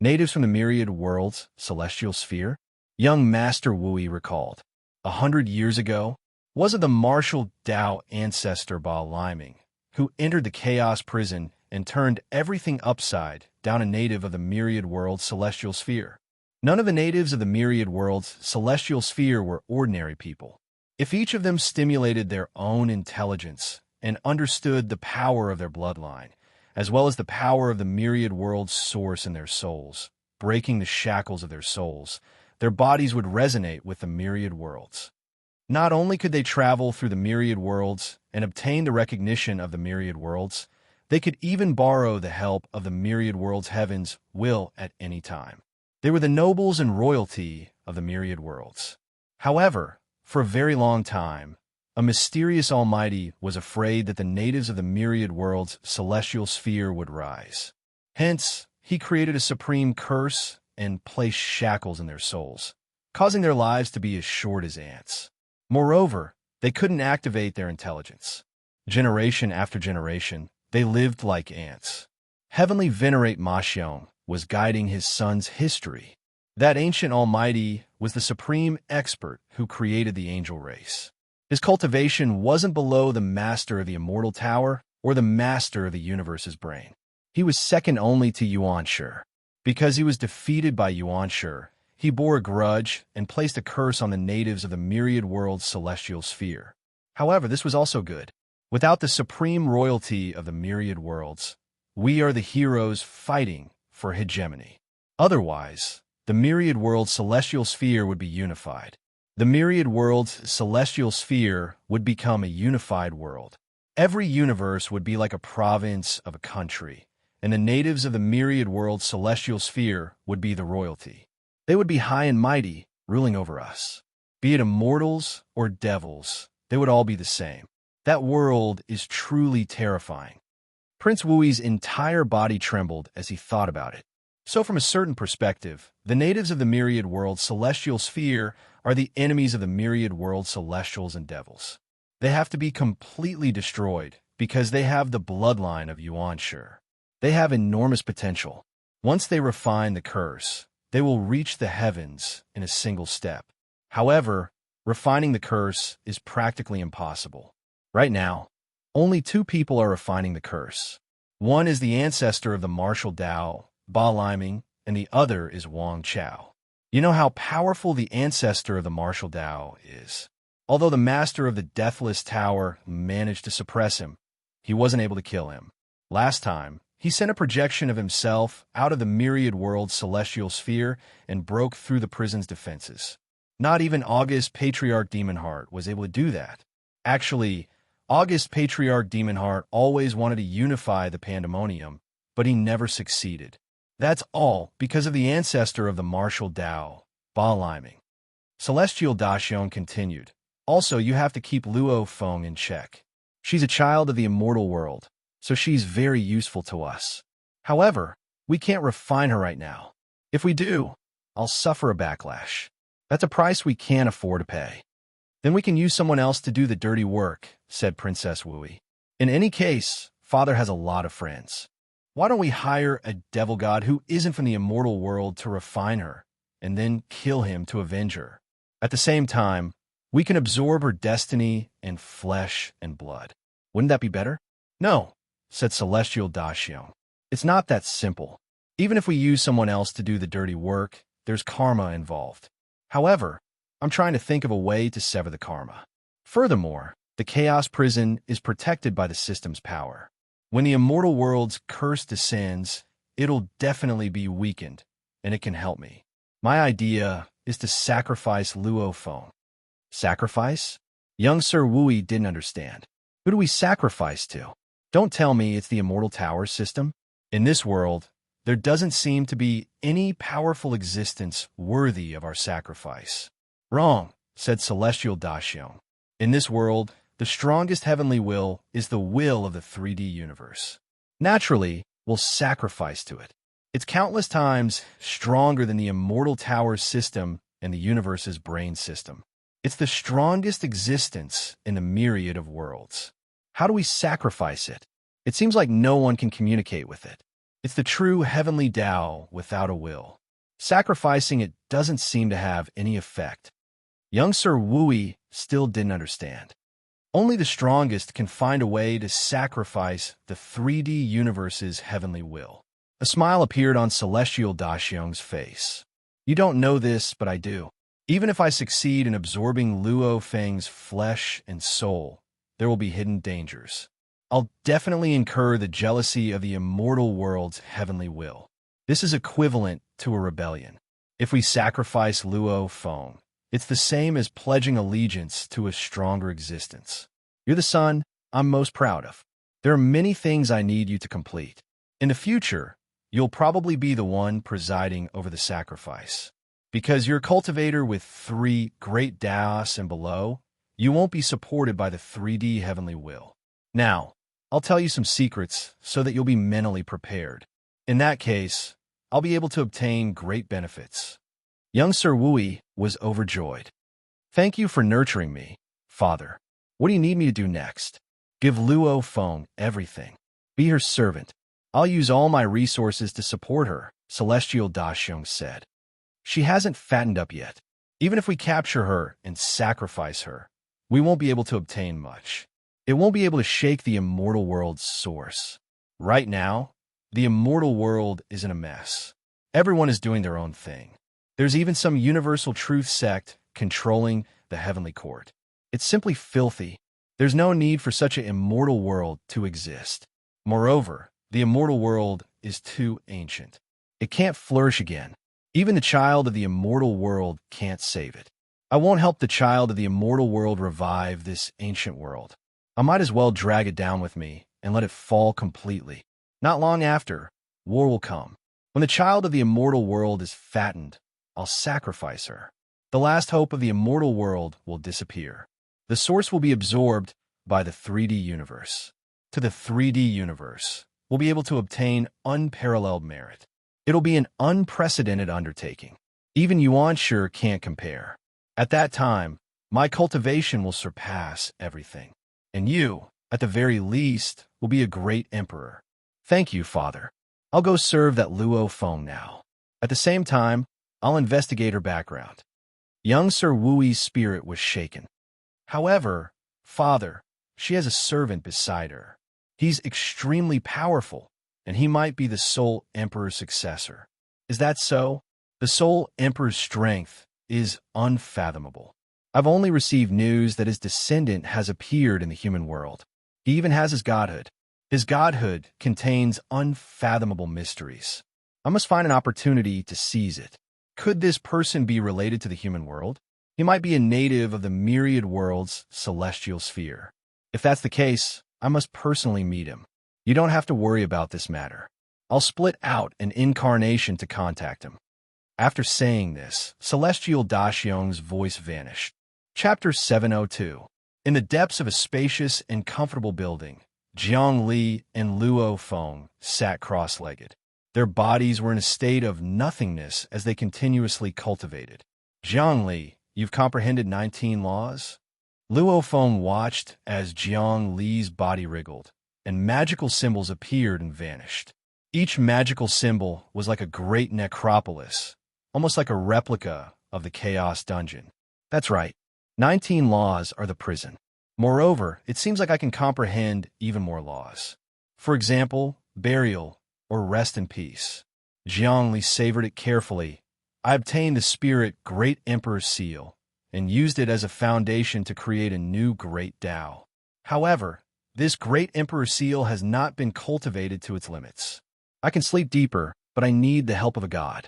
Natives from the myriad world's celestial sphere? Young Master Wui recalled. 100 years ago, was it the martial Tao ancestor Ba Liming who entered the chaos prison and turned everything upside down, a native of the myriad world's celestial sphere? None of the natives of the myriad world's celestial sphere were ordinary people. If each of them stimulated their own intelligence and understood the power of their bloodline, as well as the power of the myriad world's source in their souls, breaking the shackles of their souls, their bodies would resonate with the myriad worlds. Not only could they travel through the myriad worlds and obtain the recognition of the myriad worlds, they could even borrow the help of the myriad world's heaven's will at any time. They were the nobles and royalty of the myriad worlds. However, for a very long time, a mysterious almighty was afraid that the natives of the myriad world's celestial sphere would rise. Hence, he created a supreme curse and placed shackles in their souls, causing their lives to be as short as ants. Moreover, they couldn't activate their intelligence. Generation after generation, they lived like ants. Heavenly Venerate Mashion was guiding his son's history. That ancient almighty was the supreme expert who created the angel race. His cultivation wasn't below the master of the immortal tower or the master of the universe's brain. He was second only to Yuan-Shi. Because he was defeated by Yuan-Shi, he bore a grudge and placed a curse on the natives of the myriad world's celestial sphere. However, this was also good. Without the supreme royalty of the myriad worlds, we are the heroes fighting for hegemony. Otherwise, the myriad world's celestial sphere would be unified. The myriad world's celestial sphere would become a unified world. Every universe would be like a province of a country, and the natives of the myriad world's celestial sphere would be the royalty. They would be high and mighty, ruling over us. Be it immortals or devils, they would all be the same. That world is truly terrifying. Prince Wui's entire body trembled as he thought about it. So from a certain perspective, the natives of the myriad world's celestial sphere are the enemies of the myriad world's celestials and devils. They have to be completely destroyed because they have the bloodline of Yuan-Shi. They have enormous potential. Once they refine the curse, they will reach the heavens in a single step. However, refining the curse is practically impossible. Right now, only 2 people are refining the curse. One is the ancestor of the martial Tao, Ba Liming, and the other is Wang Chao. You know how powerful the ancestor of the martial Tao is. Although the master of the Deathless Tower managed to suppress him, he wasn't able to kill him. Last time, he sent a projection of himself out of the myriad world's celestial sphere and broke through the prison's defenses. Not even August Patriarch Demonheart was able to do that. Actually, August Patriarch Demonheart always wanted to unify the pandemonium, but he never succeeded. That's all because of the ancestor of the martial Tao, Ba Liming. Celestial Daxion continued. Also, you have to keep Luo Feng in check. She's a child of the immortal world, so she's very useful to us. However, we can't refine her right now. If we do, I'll suffer a backlash. That's a price we can't afford to pay. Then we can use someone else to do the dirty work, said Princess Wui. In any case, Father has a lot of friends. Why don't we hire a devil god who isn't from the immortal world to refine her, and then kill him to avenge her? At the same time, we can absorb her destiny and flesh and blood. Wouldn't that be better? No, said Celestial Daxion. It's not that simple. Even if we use someone else to do the dirty work, there's karma involved. However, I'm trying to think of a way to sever the karma. Furthermore, the Chaos Prison is protected by the system's power. When the immortal world's curse descends, it'll definitely be weakened, and it can help me. My idea is to sacrifice Luo Feng. Sacrifice? Young Sir Wui didn't understand. Who do we sacrifice to? Don't tell me it's the immortal tower system. In this world, there doesn't seem to be any powerful existence worthy of our sacrifice. Wrong, said Celestial Daxion. In this world, the strongest heavenly will is the will of the 3D universe. Naturally, we'll sacrifice to it. It's countless times stronger than the immortal tower system and the universe's brain system. It's the strongest existence in the myriad of worlds. How do we sacrifice it? It seems like no one can communicate with it. It's the true heavenly Tao without a will. Sacrificing it doesn't seem to have any effect. Young Sir Wui still didn't understand. Only the strongest can find a way to sacrifice the 3D universe's heavenly will. A smile appeared on Celestial Daxion's face. You don't know this, but I do. Even if I succeed in absorbing Luo Feng's flesh and soul, there will be hidden dangers. I'll definitely incur the jealousy of the immortal world's heavenly will. This is equivalent to a rebellion. If we sacrifice Luo Feng, it's the same as pledging allegiance to a stronger existence. You're the son I'm most proud of. There are many things I need you to complete. In the future, you'll probably be the one presiding over the sacrifice. Because you're a cultivator with 3 great Daos and below, you won't be supported by the 3D heavenly will. Now, I'll tell you some secrets so that you'll be mentally prepared. In that case, I'll be able to obtain great benefits. Young Sir Wui was overjoyed. Thank you for nurturing me, father. What do you need me to do next? Give Luo Feng everything. Be her servant. I'll use all my resources to support her, Celestial Daxiong said. She hasn't fattened up yet. Even if we capture her and sacrifice her, we won't be able to obtain much. It won't be able to shake the immortal world's source. Right now, the immortal world is in a mess. Everyone is doing their own thing. There's even some universal truth sect controlling the heavenly court. It's simply filthy. There's no need for such an immortal world to exist. Moreover, the immortal world is too ancient. It can't flourish again. Even the child of the immortal world can't save it. I won't help the child of the immortal world revive this ancient world. I might as well drag it down with me and let it fall completely. Not long after, war will come. When the child of the immortal world is fattened, I'll sacrifice her. The last hope of the immortal world will disappear. The source will be absorbed by the 3D universe. To the 3D universe, we'll be able to obtain unparalleled merit. It'll be an unprecedented undertaking. Even Yuan Shi can't compare. At that time, my cultivation will surpass everything. And you, at the very least, will be a great emperor. Thank you, father. I'll go serve that Luo Feng now. At the same time, I'll investigate her background. Young Sir Wui's spirit was shaken. However, father, she has a servant beside her. He's extremely powerful, and he might be the sole emperor's successor. Is that so? The sole emperor's strength is unfathomable. I've only received news that his descendant has appeared in the human world. He even has his godhood. His godhood contains unfathomable mysteries. I must find an opportunity to seize it. Could this person be related to the human world? He might be a native of the myriad world's celestial sphere. If that's the case, I must personally meet him. You don't have to worry about this matter. I'll split out an incarnation to contact him. After saying this, Celestial Daxiong's voice vanished. Chapter 702. In the depths of a spacious and comfortable building, Jiang Li and Luo Feng sat cross-legged. Their bodies were in a state of nothingness as they continuously cultivated. Jiang Li, you've comprehended 19 laws? Luo Feng watched as Jiang Li's body wriggled, and magical symbols appeared and vanished. Each magical symbol was like a great necropolis, almost like a replica of the Chaos Dungeon. That's right, 19 laws are the prison. Moreover, it seems like I can comprehend even more laws. For example, burial or rest in peace. Jiang Li savored it carefully. I obtained the spirit Great Emperor's Seal and used it as a foundation to create a new Great Tao. However, this Great Emperor's Seal has not been cultivated to its limits. I can sleep deeper, but I need the help of a god.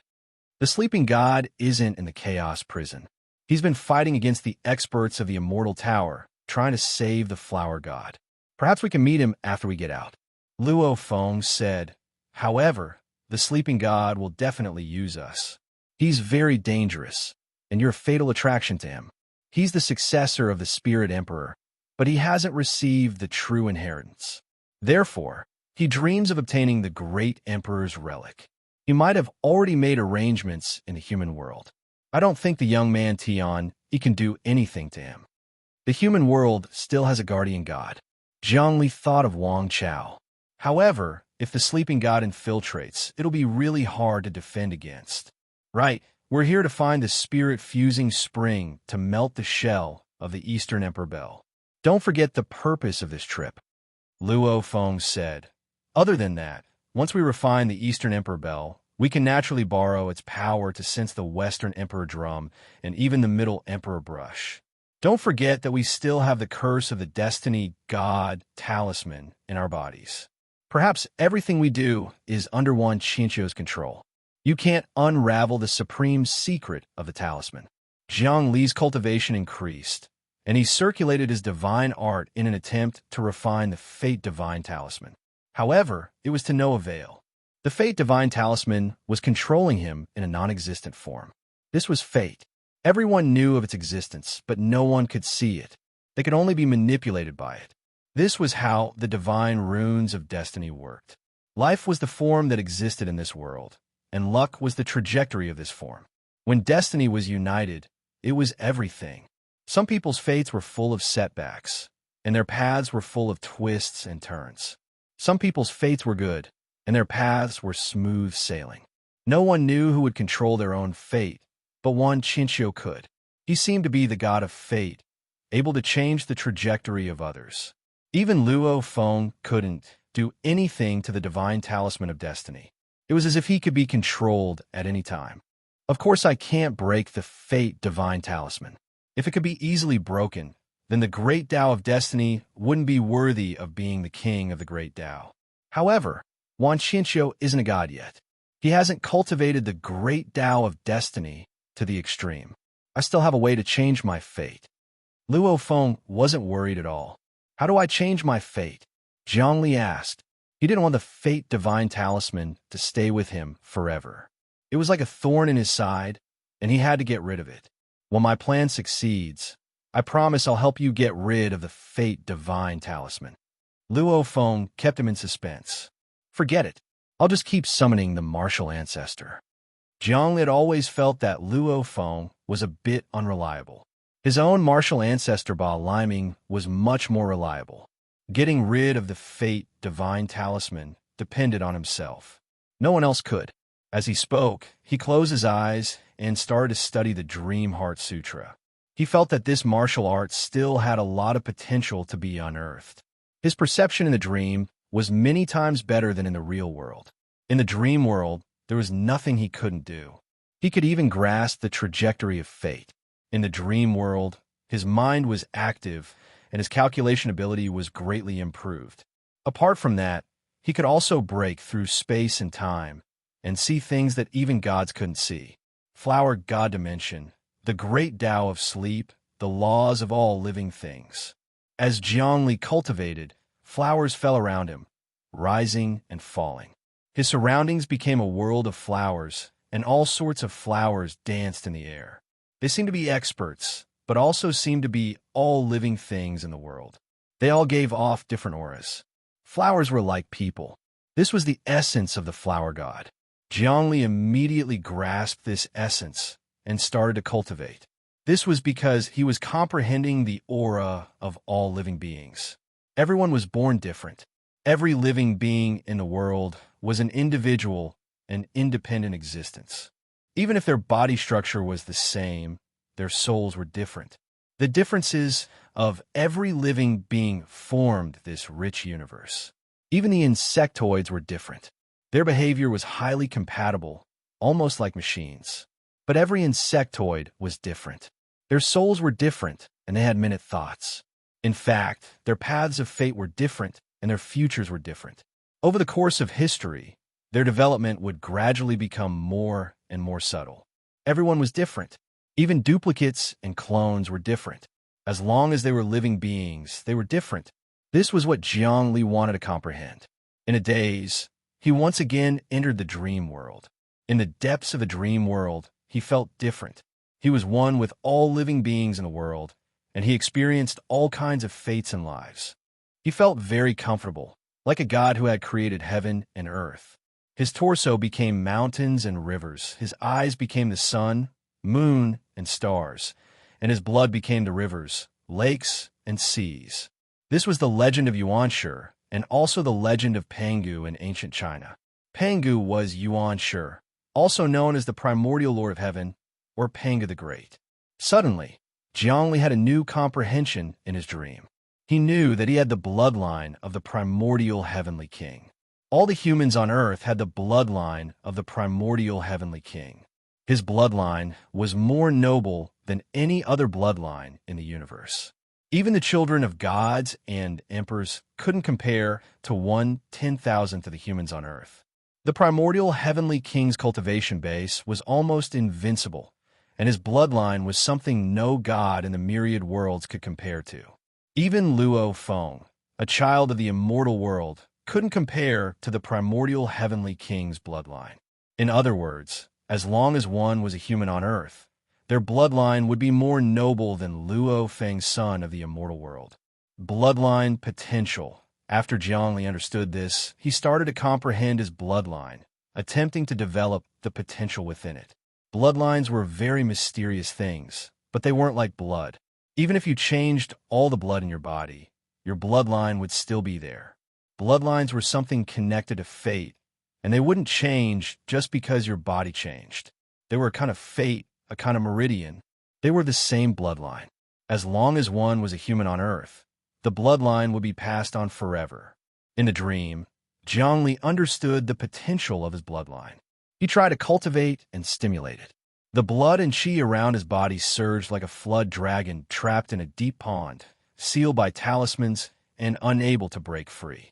The sleeping god isn't in the Chaos Prison. He's been fighting against the experts of the Immortal Tower, trying to save the Flower God. Perhaps we can meet him after we get out. Luo Feng said, however, the sleeping god will definitely use us. He's very dangerous, and you're a fatal attraction to him. He's the successor of the Spirit Emperor, but he hasn't received the true inheritance. Therefore, he dreams of obtaining the Great Emperor's relic. He might have already made arrangements in the human world. I don't think the young man Tian can do anything to him. The human world still has a guardian god. Jiang Li thought of Wang Chao. However, if the sleeping god infiltrates, it'll be really hard to defend against. Right, we're here to find the spirit-fusing spring to melt the shell of the Eastern Emperor Bell. Don't forget the purpose of this trip. Luo Feng said. Other than that, once we refine the Eastern Emperor Bell, we can naturally borrow its power to sense the Western Emperor Drum and even the Middle Emperor Brush. Don't forget that we still have the curse of the Destiny God Talisman in our bodies. Perhaps everything we do is under one Chincho's control. You can't unravel the supreme secret of the talisman. Jiang Li's cultivation increased, and he circulated his divine art in an attempt to refine the Fate Divine Talisman. However, it was to no avail. The Fate Divine Talisman was controlling him in a non-existent form. This was fate. Everyone knew of its existence, but no one could see it. They could only be manipulated by it. This was how the divine runes of destiny worked. Life was the form that existed in this world, and luck was the trajectory of this form. When destiny was united, it was everything. Some people's fates were full of setbacks, and their paths were full of twists and turns. Some people's fates were good, and their paths were smooth sailing. No one knew who would control their own fate, but Wan Qinqiu could. He seemed to be the god of fate, able to change the trajectory of others. Even Luo Feng couldn't do anything to the divine talisman of destiny. It was as if he could be controlled at any time. Of course, I can't break the fate divine talisman. If it could be easily broken, then the great Tao of destiny wouldn't be worthy of being the king of the great Tao. However, Wan Qinqiu isn't a god yet. He hasn't cultivated the great Tao of destiny to the extreme. I still have a way to change my fate. Luo Feng wasn't worried at all. How do I change my fate? Zhang Li asked. He didn't want the fate divine talisman to stay with him forever. It was like a thorn in his side, and he had to get rid of it. When my plan succeeds, I promise I'll help you get rid of the fate divine talisman. Luo Feng kept him in suspense. Forget it. I'll just keep summoning the martial ancestor. Zhang had always felt that Luo Feng was a bit unreliable. His own martial ancestor Ba Liming was much more reliable. Getting rid of the fate divine talisman depended on himself. No one else could. As he spoke, he closed his eyes and started to study the Dream Heart Sutra. He felt that this martial art still had a lot of potential to be unearthed. His perception in the dream was many times better than in the real world. In the dream world, there was nothing he couldn't do. He could even grasp the trajectory of fate. In the dream world, his mind was active and his calculation ability was greatly improved. Apart from that, he could also break through space and time and see things that even gods couldn't see. Flower God Dimension, the great Tao of sleep, the laws of all living things. As Zhang Li cultivated, flowers fell around him, rising and falling. His surroundings became a world of flowers, and all sorts of flowers danced in the air. They seemed to be experts, but also seemed to be all living things in the world. They all gave off different auras. Flowers were like people. This was the essence of the flower god. Zhang Li immediately grasped this essence and started to cultivate. This was because he was comprehending the aura of all living beings. Everyone was born different. Every living being in the world was an individual and independent existence. Even if their body structure was the same, their souls were different. The differences of every living being formed this rich universe. Even the insectoids were different. Their behavior was highly compatible, almost like machines. But every insectoid was different. Their souls were different, and they had minute thoughts. In fact, their paths of fate were different, and their futures were different. Over the course of history, their development would gradually become more and more subtle. Everyone was different. Even duplicates and clones were different. As long as they were living beings, they were different. This was what Zhang Li wanted to comprehend. In a daze, he once again entered the dream world. In the depths of the dream world, he felt different. He was one with all living beings in the world, and he experienced all kinds of fates and lives. He felt very comfortable, like a god who had created heaven and earth. His torso became mountains and rivers. His eyes became the sun, moon, and stars, and his blood became the rivers, lakes, and seas. This was the legend of Yuan-Shi, and also the legend of Pangu in ancient China. Pangu was Yuan-Shi, also known as the primordial lord of heaven, or Pangu the Great. Suddenly, Zhang Li had a new comprehension in his dream. He knew that he had the bloodline of the primordial heavenly king. All the humans on earth had the bloodline of the primordial heavenly king. His bloodline was more noble than any other bloodline in the universe. Even the children of gods and emperors couldn't compare to 1/10,000th of the humans on earth. The primordial heavenly king's cultivation base was almost invincible, and his bloodline was something no god in the myriad worlds could compare to. Even Luo Feng, a child of the immortal world, couldn't compare to the primordial heavenly king's bloodline. In other words, as long as one was a human on earth, their bloodline would be more noble than Luo Feng's son of the immortal world. Bloodline potential. After Zhang Li understood this, he started to comprehend his bloodline, attempting to develop the potential within it. Bloodlines were very mysterious things, but they weren't like blood. Even if you changed all the blood in your body, your bloodline would still be there. Bloodlines were something connected to fate, and they wouldn't change just because your body changed. They were a kind of fate, a kind of meridian. They were the same bloodline. As long as one was a human on Earth, the bloodline would be passed on forever. In the dream, Zhongli understood the potential of his bloodline. He tried to cultivate and stimulate it. The blood and qi around his body surged like a flood dragon trapped in a deep pond, sealed by talismans and unable to break free.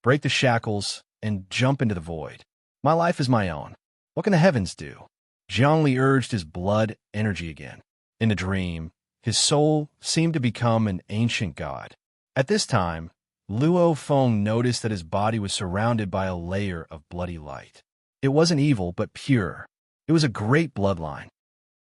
Break the shackles and jump into the void. My life is my own. What can the heavens do? Zhongli urged his blood energy again. In the dream, his soul seemed to become an ancient god. At this time, Luo Feng noticed that his body was surrounded by a layer of bloody light. It wasn't evil, but pure. It was a great bloodline.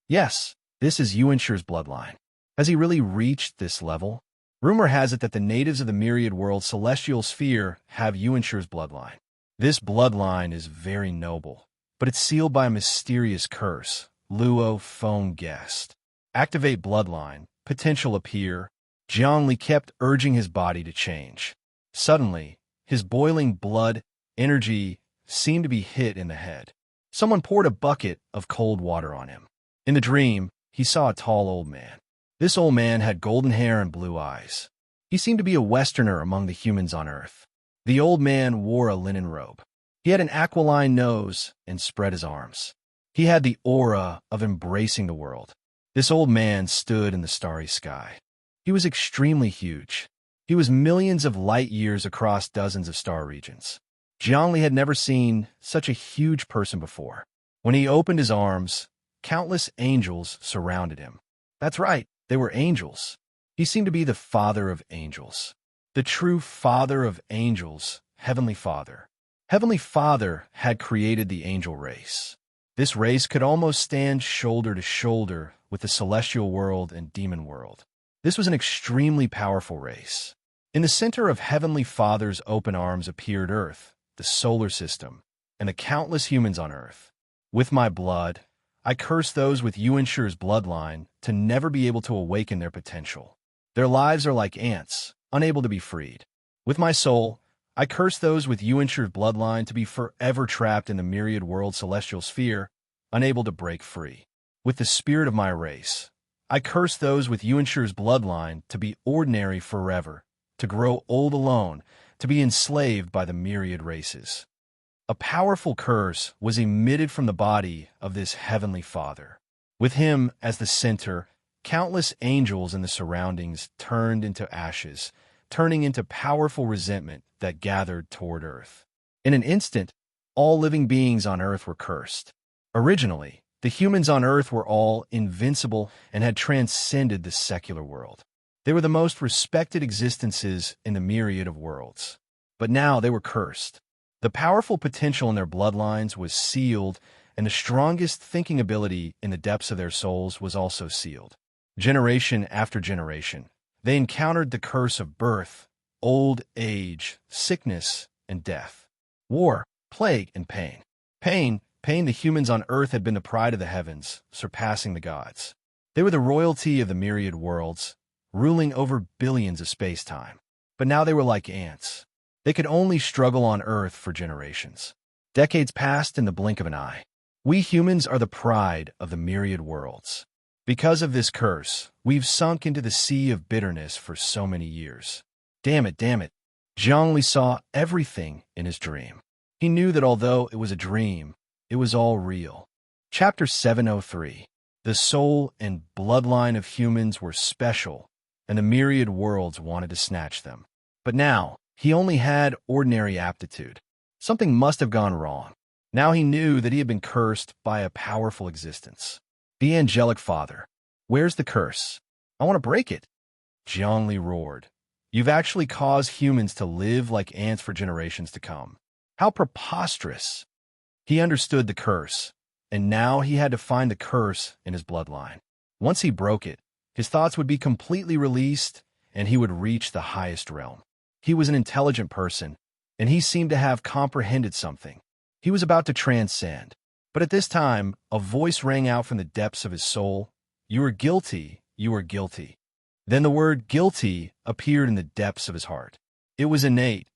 Yes, this is Yuanshir's bloodline. Has he really reached this level? Rumor has it that the natives of the Myriad World celestial sphere have Yuanshir's bloodline. This bloodline is very noble, but it's sealed by a mysterious curse, Luo Feng guessed. Activate bloodline, potential appear. Zhongli kept urging his body to change. Suddenly, his boiling blood energy seemed to be hit in the head. Someone poured a bucket of cold water on him. In the dream, he saw a tall old man. This old man had golden hair and blue eyes. He seemed to be a Westerner among the humans on Earth. The old man wore a linen robe. He had an aquiline nose and spread his arms. He had the aura of embracing the world. This old man stood in the starry sky. He was extremely huge. He was millions of light years across dozens of star regions. Zhongli had never seen such a huge person before. When he opened his arms, countless angels surrounded him. That's right, they were angels. He seemed to be the father of angels. The true father of angels, Heavenly Father. Heavenly Father had created the angel race. This race could almost stand shoulder to shoulder with the celestial world and demon world. This was an extremely powerful race. In the center of Heavenly Father's open arms appeared Earth, the solar system, and the countless humans on Earth. With my blood, I curse those with Yuanshir's bloodline to never be able to awaken their potential. Their lives are like ants, unable to be freed. With my soul, I curse those with Yuanshir's bloodline to be forever trapped in the myriad world celestial sphere, unable to break free. With the spirit of my race, I curse those with Yuanshir's bloodline to be ordinary forever, to grow old alone, to be enslaved by the myriad races. A powerful curse was emitted from the body of this Heavenly Father. With him as the center, countless angels in the surroundings turned into ashes, turning into powerful resentment that gathered toward Earth. In an instant, all living beings on Earth were cursed. Originally, the humans on Earth were all invincible and had transcended the secular world. They were the most respected existences in the myriad of worlds. But now they were cursed. The powerful potential in their bloodlines was sealed, and the strongest thinking ability in the depths of their souls was also sealed. Generation after generation, they encountered the curse of birth, old age, sickness, and death. War, plague, and pain. Pain the humans on Earth had been the pride of the heavens, surpassing the gods. They were the royalty of the myriad worlds, ruling over billions of space-time. But now they were like ants. They could only struggle on Earth for generations. Decades passed in the blink of an eye. We humans are the pride of the myriad worlds. Because of this curse, we've sunk into the sea of bitterness for so many years. Damn it. Zhongli saw everything in his dream. He knew that although it was a dream, it was all real. Chapter 703. The soul and bloodline of humans were special, and the myriad worlds wanted to snatch them. But now, he only had ordinary aptitude. Something must have gone wrong. Now he knew that he had been cursed by a powerful existence. The angelic father. Where's the curse? I want to break it. Zhongli roared. You've actually caused humans to live like ants for generations to come. How preposterous. He understood the curse, and now he had to find the curse in his bloodline. Once he broke it, his thoughts would be completely released, and he would reach the highest realm. He was an intelligent person, and he seemed to have comprehended something. He was about to transcend. But at this time, a voice rang out from the depths of his soul. You are guilty, you are guilty. Then the word guilty appeared in the depths of his heart. It was innate,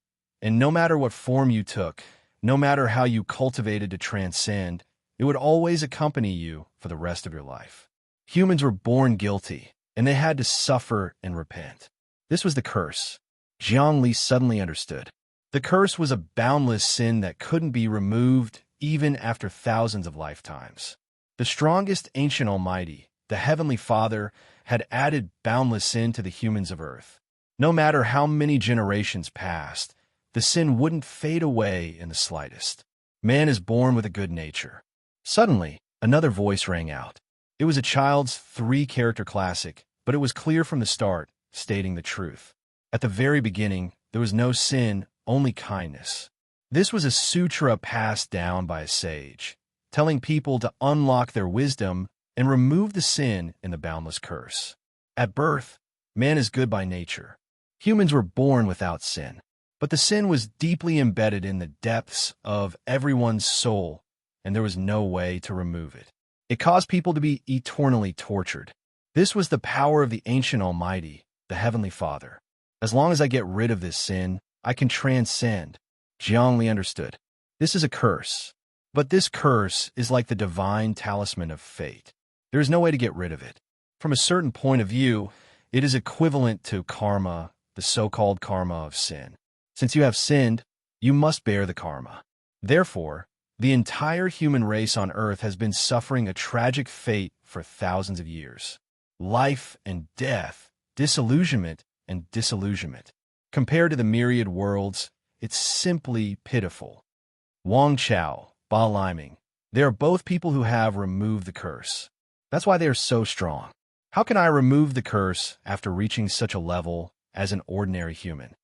and no matter what form you took, no matter how you cultivated to transcend, it would always accompany you for the rest of your life. Humans were born guilty, and they had to suffer and repent. This was the curse. Jiang Li suddenly understood. The curse was a boundless sin that couldn't be removed even after thousands of lifetimes. The strongest ancient almighty, the Heavenly Father, had added boundless sin to the humans of Earth. No matter how many generations passed, the sin wouldn't fade away in the slightest. Man is born with a good nature. Suddenly, another voice rang out. It was a child's three-character classic, but it was clear from the start, stating the truth. At the very beginning, there was no sin, only kindness. This was a sutra passed down by a sage, telling people to unlock their wisdom and remove the sin in the boundless curse. At birth, man is good by nature. Humans were born without sin, but the sin was deeply embedded in the depths of everyone's soul, and there was no way to remove it. It caused people to be eternally tortured. This was the power of the ancient Almighty, the Heavenly Father. As long as I get rid of this sin, I can transcend. Jiang Li understood. This is a curse, but this curse is like the divine talisman of fate. There is no way to get rid of it. From a certain point of view, it is equivalent to karma, the so-called karma of sin. Since you have sinned, you must bear the karma. Therefore, the entire human race on Earth has been suffering a tragic fate for thousands of years. Life and death, disillusionment and disillusionment. Compared to the myriad worlds, it's simply pitiful. Wang Chao, Ba Liming, they are both people who have removed the curse. That's why they are so strong. How can I remove the curse after reaching such a level as an ordinary human?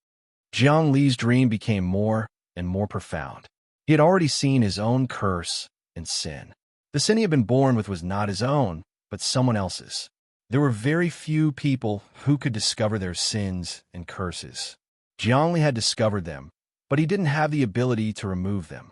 Jiang Li's dream became more and more profound. He had already seen his own curse and sin. The sin he had been born with was not his own, but someone else's. There were very few people who could discover their sins and curses. Jiang Li had discovered them, but he didn't have the ability to remove them.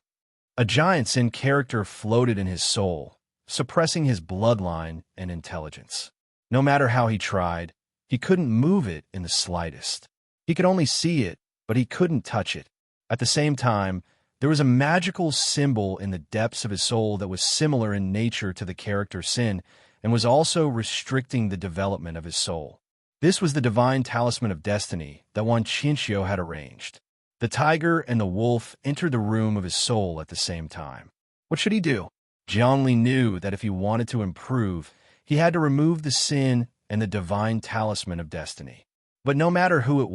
A giant sin character floated in his soul, suppressing his bloodline and intelligence. No matter how he tried, he couldn't move it in the slightest. He could only see it, but he couldn't touch it. At the same time, there was a magical symbol in the depths of his soul that was similar in nature to the character sin and was also restricting the development of his soul. This was the divine talisman of destiny that Wan Qinxiu had arranged. The tiger and the wolf entered the room of his soul at the same time. What should he do? Jiang Li knew that if he wanted to improve, he had to remove the sin and the divine talisman of destiny. But no matter who it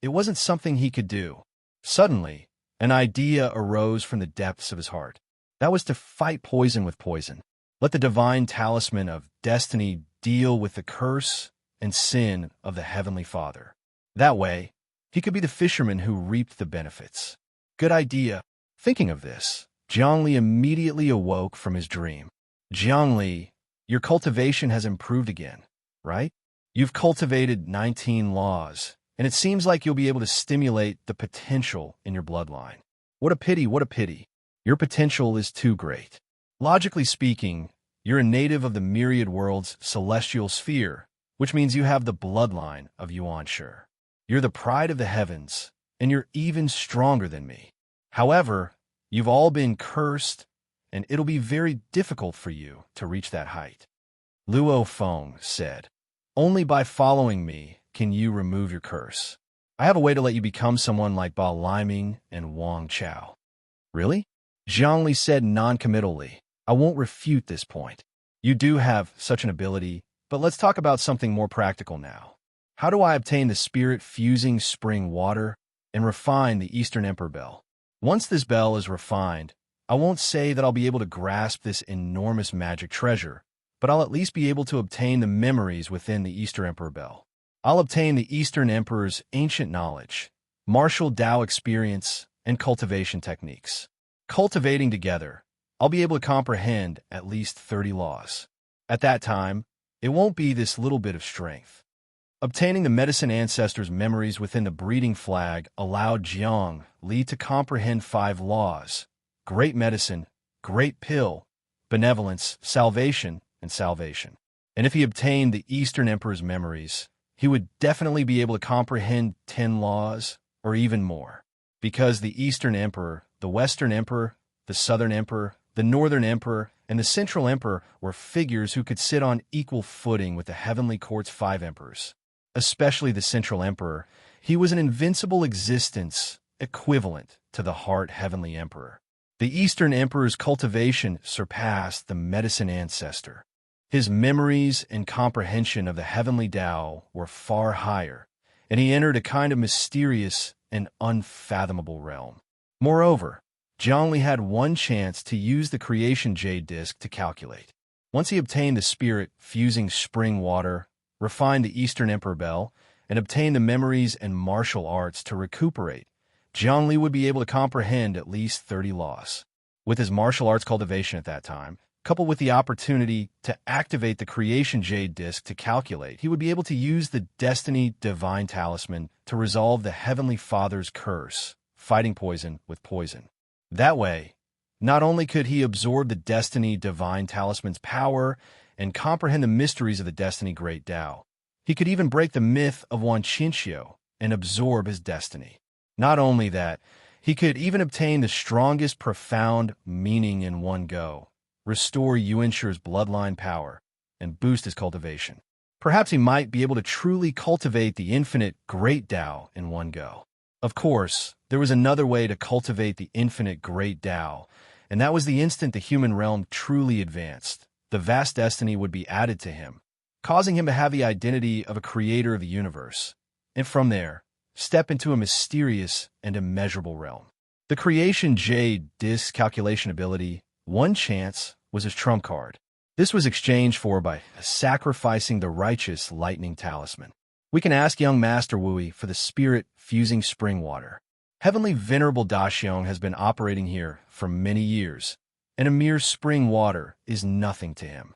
wasn't something he could do. Suddenly, an idea arose from the depths of his heart. That was to fight poison with poison. Let the divine talisman of destiny deal with the curse and sin of the Heavenly Father. That way, he could be the fisherman who reaped the benefits. Good idea. Thinking of this, Jiang Li immediately awoke from his dream. Jiang Li, your cultivation has improved again, right? You've cultivated 19 laws, and it seems like you'll be able to stimulate the potential in your bloodline. What a pity, what a pity. Your potential is too great. Logically speaking, you're a native of the myriad world's celestial sphere, which means you have the bloodline of Yuan Shi. You're the pride of the heavens, and you're even stronger than me. However, you've all been cursed, and it'll be very difficult for you to reach that height. Luo Feng said, only by following me can you remove your curse. I have a way to let you become someone like Ba Liming and Wang Chao. Really? Jiang Li said non-committally. I won't refute this point. You do have such an ability, but let's talk about something more practical now. How do I obtain the spirit-fusing spring water and refine the Eastern Emperor Bell? Once this bell is refined, I won't say that I'll be able to grasp this enormous magic treasure, but I'll at least be able to obtain the memories within the Eastern Emperor Bell. I'll obtain the Eastern Emperor's ancient knowledge, martial Tao experience, and cultivation techniques. Cultivating together, I'll be able to comprehend at least 30 laws. At that time, it won't be this little bit of strength. Obtaining the medicine ancestors' memories within the breeding flag allowed Jiang Li to comprehend 5 laws: great medicine, great pill, benevolence, salvation, and salvation. And if he obtained the Eastern Emperor's memories, he would definitely be able to comprehend 10 laws, or even more. Because the Eastern Emperor, the Western Emperor, the Southern Emperor, the Northern Emperor, and the Central Emperor were figures who could sit on equal footing with the Heavenly Court's 5 emperors. Especially the Central Emperor, he was an invincible existence equivalent to the Heart Heavenly Emperor. The Eastern Emperor's cultivation surpassed the medicine ancestor. His memories and comprehension of the heavenly Tao were far higher, and he entered a kind of mysterious and unfathomable realm. Moreover, Zhongli had one chance to use the creation jade disc to calculate. Once he obtained the spirit fusing spring water, refined the Eastern Emperor Bell, and obtained the memories and martial arts to recuperate, Zhongli would be able to comprehend at least 30 laws. With his martial arts cultivation at that time, coupled with the opportunity to activate the creation jade disc to calculate, he would be able to use the Destiny Divine Talisman to resolve the Heavenly Father's curse, fighting poison with poison. That way, not only could he absorb the Destiny Divine Talisman's power and comprehend the mysteries of the Destiny Great Tao, he could even break the myth of Wanqinxiu and absorb his destiny. Not only that, he could even obtain the strongest profound meaning in one go, restore Yuanshir's bloodline power, and boost his cultivation. Perhaps he might be able to truly cultivate the infinite Great Tao in one go. Of course, there was another way to cultivate the infinite Great Tao, and that was the instant the human realm truly advanced. The vast destiny would be added to him, causing him to have the identity of a creator of the universe, and from there, step into a mysterious and immeasurable realm. The creation jade disc calculation ability, one chance, was his trump card. This was exchanged for by sacrificing the righteous lightning talisman. We can ask young Master Wui for the spirit fusing spring water. Heavenly Venerable Daxiong has been operating here for many years, and a mere spring water is nothing to him.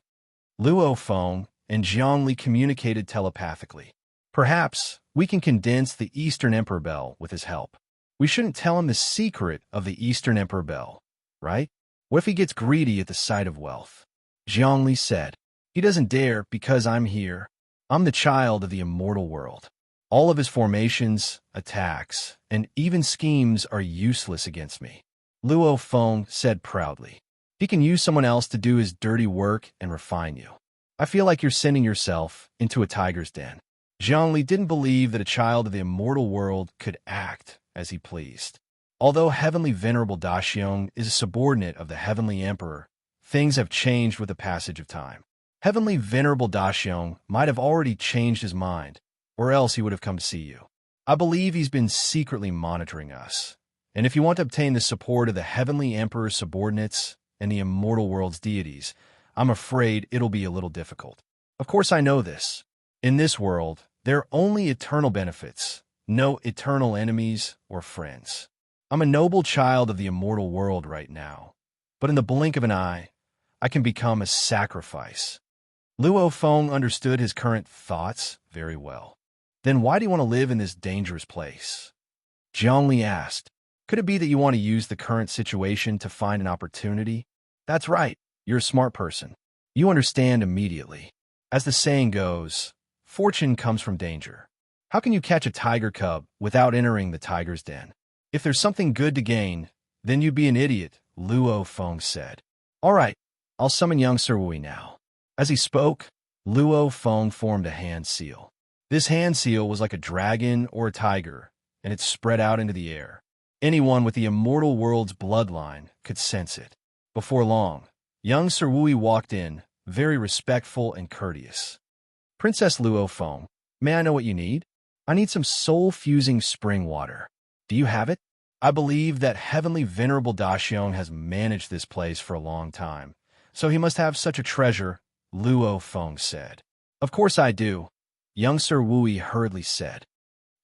Luo Feng and Zhongli communicated telepathically. Perhaps we can condense the Eastern Emperor Bell with his help. We shouldn't tell him the secret of the Eastern Emperor Bell, right? What if he gets greedy at the sight of wealth? Zhongli said, "He doesn't dare because I'm here. I'm the child of the immortal world. All of his formations, attacks, and even schemes are useless against me." Luo Feng said proudly. "He can use someone else to do his dirty work and refine you. I feel like you're sending yourself into a tiger's den." Zhongli didn't believe that a child of the immortal world could act as he pleased. Although Heavenly Venerable Daxiong is a subordinate of the Heavenly Emperor, things have changed with the passage of time. Heavenly Venerable Daxiong might have already changed his mind, or else he would have come to see you. I believe he's been secretly monitoring us, and if you want to obtain the support of the Heavenly Emperor's subordinates and the immortal world's deities, I'm afraid it'll be a little difficult. Of course I know this. In this world, there are only eternal benefits, no eternal enemies or friends. I'm a noble child of the immortal world right now, but in the blink of an eye, I can become a sacrifice. Luo Feng understood his current thoughts very well. Then why do you want to live in this dangerous place? Zhongli asked. Could it be that you want to use the current situation to find an opportunity? That's right, you're a smart person. You understand immediately. As the saying goes, fortune comes from danger. How can you catch a tiger cub without entering the tiger's den? If there's something good to gain, then you'd be an idiot, Luo Feng said. All right, I'll summon young Sir Wui now. As he spoke, Luo Feng formed a hand seal. This hand seal was like a dragon or a tiger, and it spread out into the air. Anyone with the immortal world's bloodline could sense it. Before long, young Sir Wui walked in, very respectful and courteous. Princess Luo Feng, may I know what you need? I need some soul-fusing spring water. Do you have it? I believe that Heavenly Venerable Daxiong has managed this place for a long time, so he must have such a treasure, Luo Feng said. Of course I do, young Sir Wui hurriedly said.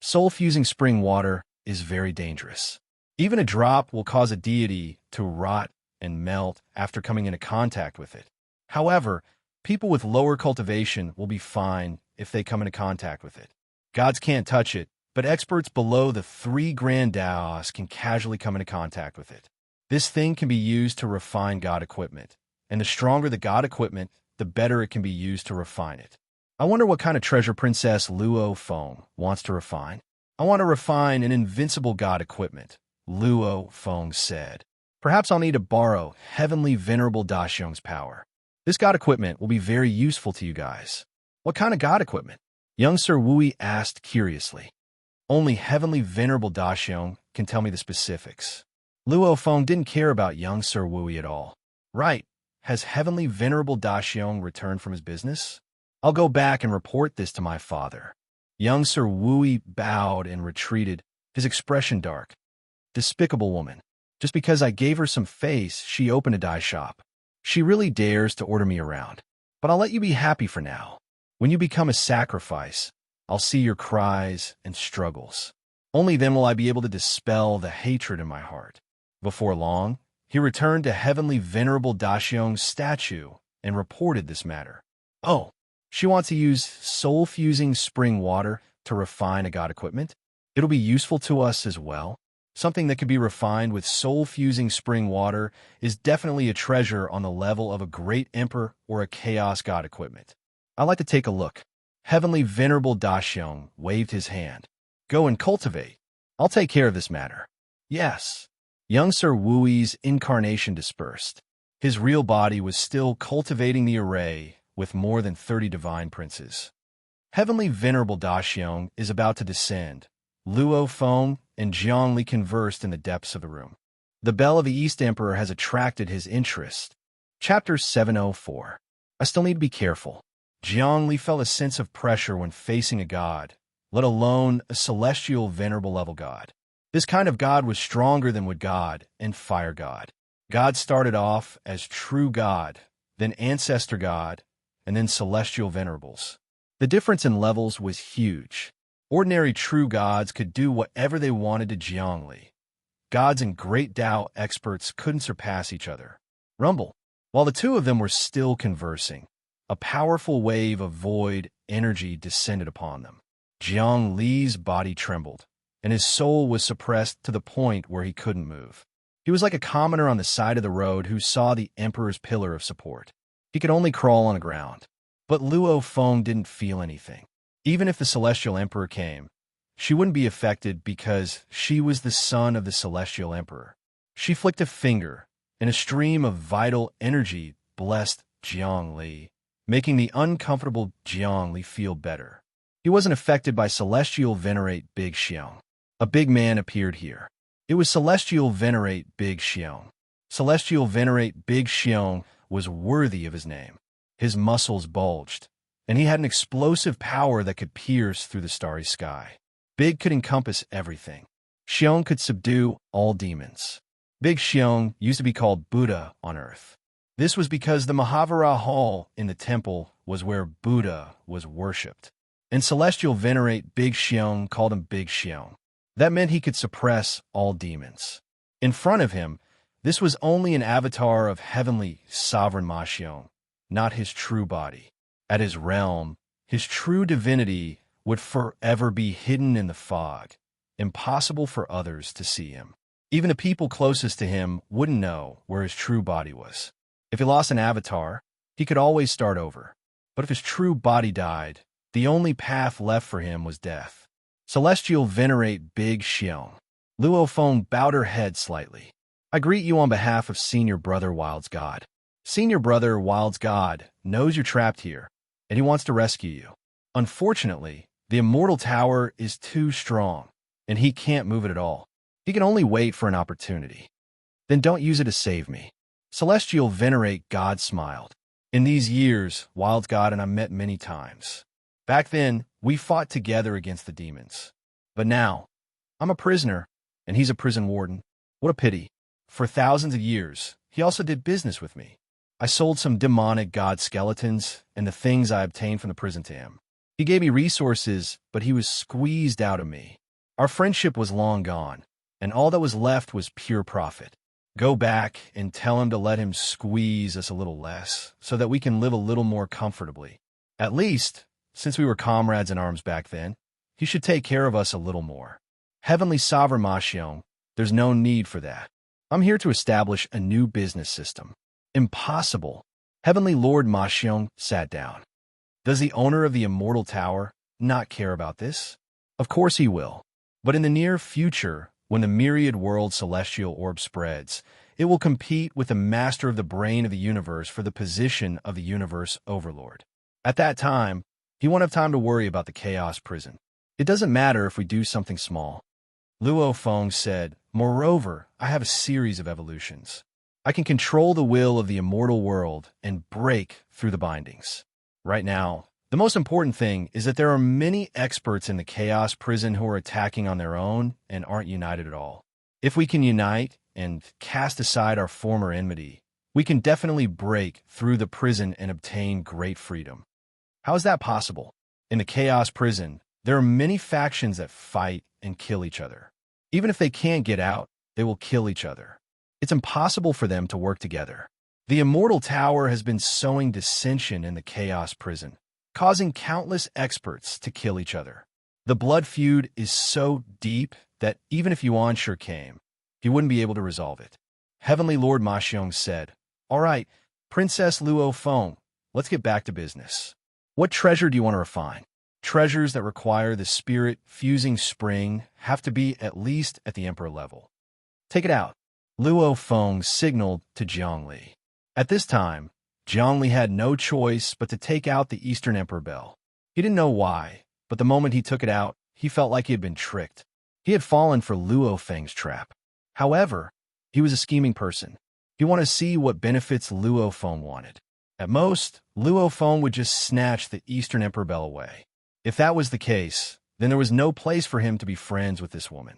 Soul-fusing spring water is very dangerous. Even a drop will cause a deity to rot and melt after coming into contact with it. However, people with lower cultivation will be fine if they come into contact with it. Gods can't touch it, but experts below the 3 grand Daos can casually come into contact with it. This thing can be used to refine God equipment, and the stronger the god equipment, the better it can be used to refine it. I wonder what kind of treasure Princess Luo Feng wants to refine. I want to refine an invincible god equipment, Luo Feng said. Perhaps I'll need to borrow Heavenly Venerable Daxiong's power. This god equipment will be very useful to you guys. What kind of god equipment? Young Sir Wui asked curiously. Only Heavenly Venerable Daxiong can tell me the specifics. Luo Feng didn't care about young Sir Wui at all. Right, has Heavenly Venerable Daxiong returned from his business? I'll go back and report this to my father. Young Sir Wui bowed and retreated, his expression dark. Despicable woman. Just because I gave her some face, she opened a dye shop. She really dares to order me around. But I'll let you be happy for now. When you become a sacrifice, I'll see your cries and struggles. Only then will I be able to dispel the hatred in my heart. Before long, he returned to Heavenly Venerable Daxiong's statue and reported this matter. Oh, she wants to use soul-fusing spring water to refine a god equipment? It'll be useful to us as well. Something that could be refined with soul-fusing spring water is definitely a treasure on the level of a great emperor or a chaos god equipment. I'd like to take a look. Heavenly Venerable Daxiong waved his hand. Go and cultivate. I'll take care of this matter. Yes. Young Sir Wui's incarnation dispersed. His real body was still cultivating the array with more than 30 divine princes. Heavenly Venerable Daxiong is about to descend. Luo Feng and Zhongli conversed in the depths of the room. The Bell of the East Emperor has attracted his interest. Chapter 704. I still need to be careful. Zhongli felt a sense of pressure when facing a god, let alone a celestial venerable level god. This kind of god was stronger than Wood God and Fire God. God started off as True God, then Ancestor God, and then Celestial Venerables. The difference in levels was huge. Ordinary true gods could do whatever they wanted to Zhongli. Gods and great Tao experts couldn't surpass each other. Rumble. While the two of them were still conversing, a powerful wave of void energy descended upon them. Zhongli's body trembled, and his soul was suppressed to the point where he couldn't move. He was like a commoner on the side of the road who saw the Emperor's pillar of support. He could only crawl on the ground. But Luo Feng didn't feel anything. Even if the Celestial Emperor came, she wouldn't be affected because she was the son of the Celestial Emperor. She flicked a finger, and a stream of vital energy blessed Zhongli, making the uncomfortable Zhongli feel better. He wasn't affected by Celestial Venerate Big Xiong. A big man appeared here. It was Celestial Venerate Big Xiong. Celestial Venerate Big Xiong was worthy of his name. His muscles bulged, and he had an explosive power that could pierce through the starry sky. Big could encompass everything. Xiong could subdue all demons. Big Xiong used to be called Buddha on Earth. This was because the Mahavira Hall in the temple was where Buddha was worshipped. And Celestial Venerate Big Xiong called him Big Xiong. That meant he could suppress all demons. In front of him, this was only an avatar of Heavenly Sovereign Ma Xiong, not his true body. At his realm, his true divinity would forever be hidden in the fog, impossible for others to see him. Even the people closest to him wouldn't know where his true body was. If he lost an avatar, he could always start over. But if his true body died, the only path left for him was death. Celestial Venerate Big Xiong. Luo Feng bowed her head slightly. I greet you on behalf of Senior Brother Wild's God. Senior Brother Wild's God knows you're trapped here, and he wants to rescue you. Unfortunately, the Immortal Tower is too strong, and he can't move it at all. He can only wait for an opportunity. Then don't use it to save me. Celestial Venerate God smiled. In these years, Wild God and I met many times. Back then, we fought together against the demons. But now, I'm a prisoner, and he's a prison warden. What a pity. For thousands of years, he also did business with me. I sold some demonic god skeletons and the things I obtained from the prison to him. He gave me resources, but he was squeezed out of me. Our friendship was long gone, and all that was left was pure profit. Go back and tell him to let him squeeze us a little less, so that we can live a little more comfortably. At least, since we were comrades in arms back then, he should take care of us a little more. Heavenly Sovereign Ma Xiong, there's no need for that. I'm here to establish a new business system. Impossible. Heavenly Lord Ma Xiong sat down. Does the owner of the immortal tower not care about this? Of course he will. But in the near future, when the myriad world celestial orb spreads, it will compete with the master of the brain of the universe for the position of the universe overlord. At that time, he won't have time to worry about the chaos prison. It doesn't matter if we do something small. Luo Feng said, moreover, I have a series of evolutions. I can control the will of the immortal world and break through the bindings. Right now, the most important thing is that there are many experts in the chaos prison who are attacking on their own and aren't united at all. If we can unite and cast aside our former enmity, we can definitely break through the prison and obtain great freedom. How is that possible? In the chaos prison, there are many factions that fight and kill each other. Even if they can't get out, they will kill each other. It's impossible for them to work together. The immortal tower has been sowing dissension in the chaos prison, causing countless experts to kill each other. The blood feud is so deep that even if Yuan Shi came, he wouldn't be able to resolve it. Heavenly Lord Ma Xiong said, all right, Princess Luo Feng, let's get back to business. What treasure do you want to refine? Treasures that require the spirit-fusing spring have to be at least at the Emperor level. Take it out. Luo Feng signaled to Zhongli. At this time, Zhongli had no choice but to take out the Eastern Emperor bell. He didn't know why, but the moment he took it out, he felt like he had been tricked. He had fallen for Luo Feng's trap. However, he was a scheming person. He wanted to see what benefits Luo Feng wanted. At most, Luo Feng would just snatch the Eastern Emperor bell away. If that was the case, then there was no place for him to be friends with this woman.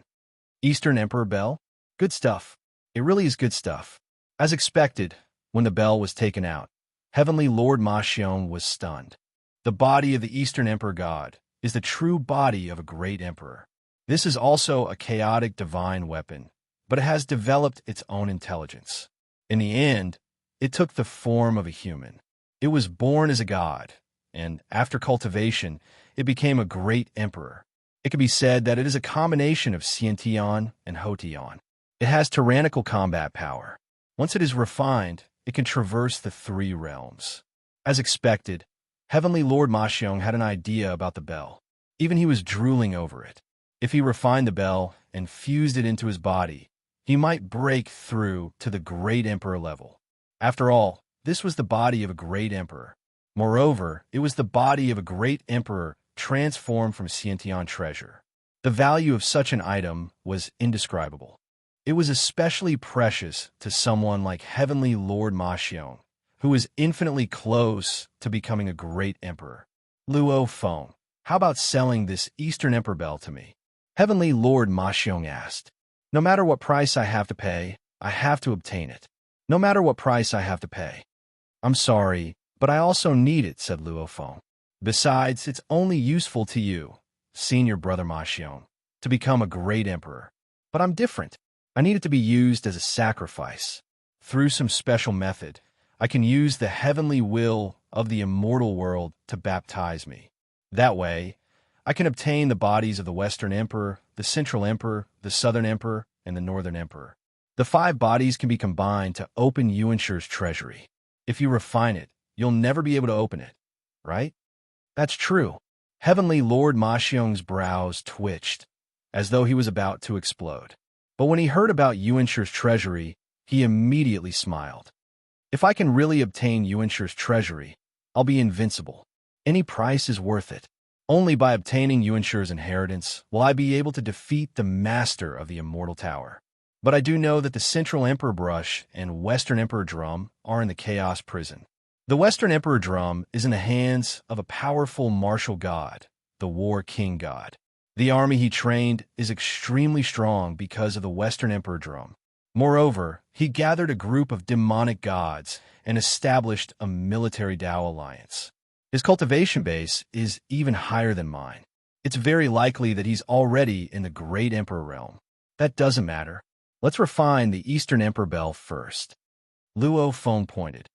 Eastern Emperor bell? Good stuff. It really is good stuff. As expected, when the bell was taken out, Heavenly Lord Ma Xiong was stunned. The body of the Eastern Emperor God is the true body of a great emperor. This is also a chaotic divine weapon, but it has developed its own intelligence. In the end, it took the form of a human. It was born as a god, and after cultivation, it became a great emperor. It can be said that it is a combination of Xiantian and Hotian. It has tyrannical combat power. Once it is refined, it can traverse the three realms. As expected, Heavenly Lord Ma Xiong had an idea about the bell. Even he was drooling over it. If he refined the bell and fused it into his body, he might break through to the great emperor level. After all, this was the body of a great emperor. Moreover, it was the body of a great emperor transformed from Xiantian treasure. The value of such an item was indescribable. It was especially precious to someone like Heavenly Lord Ma Xiong, who was infinitely close to becoming a great emperor. Luo Feng, how about selling this Eastern Emperor bell to me? Heavenly Lord Ma Xiong asked. No matter what price I have to pay, I have to obtain it. No matter what price I have to pay. I'm sorry, but I also need it, said Luo Feng. Besides, it's only useful to you, senior brother Ma Xiong, to become a great emperor. But I'm different. I need it to be used as a sacrifice. Through some special method, I can use the heavenly will of the immortal world to baptize me. That way, I can obtain the bodies of the Western Emperor, the Central Emperor, the Southern Emperor, and the Northern Emperor. The 5 bodies can be combined to open Yuan Shi's treasury. If you refine it, you'll never be able to open it, right? That's true. Heavenly Lord Ma Xiong's brows twitched, as though he was about to explode. But when he heard about Yuan Shi's treasury, he immediately smiled. If I can really obtain Yuan Shi's treasury, I'll be invincible. Any price is worth it. Only by obtaining Yuan Shi's inheritance will I be able to defeat the master of the Immortal Tower. But I do know that the Central Emperor Brush and Western Emperor Drum are in the Chaos Prison. The Western Emperor Drum is in the hands of a powerful martial god, the War King God. The army he trained is extremely strong because of the Western Emperor Drum. Moreover, he gathered a group of demonic gods and established a military Tao alliance. His cultivation base is even higher than mine. It's very likely that he's already in the Great Emperor realm. That doesn't matter. Let's refine the Eastern Emperor bell first. Luo Feng pointed.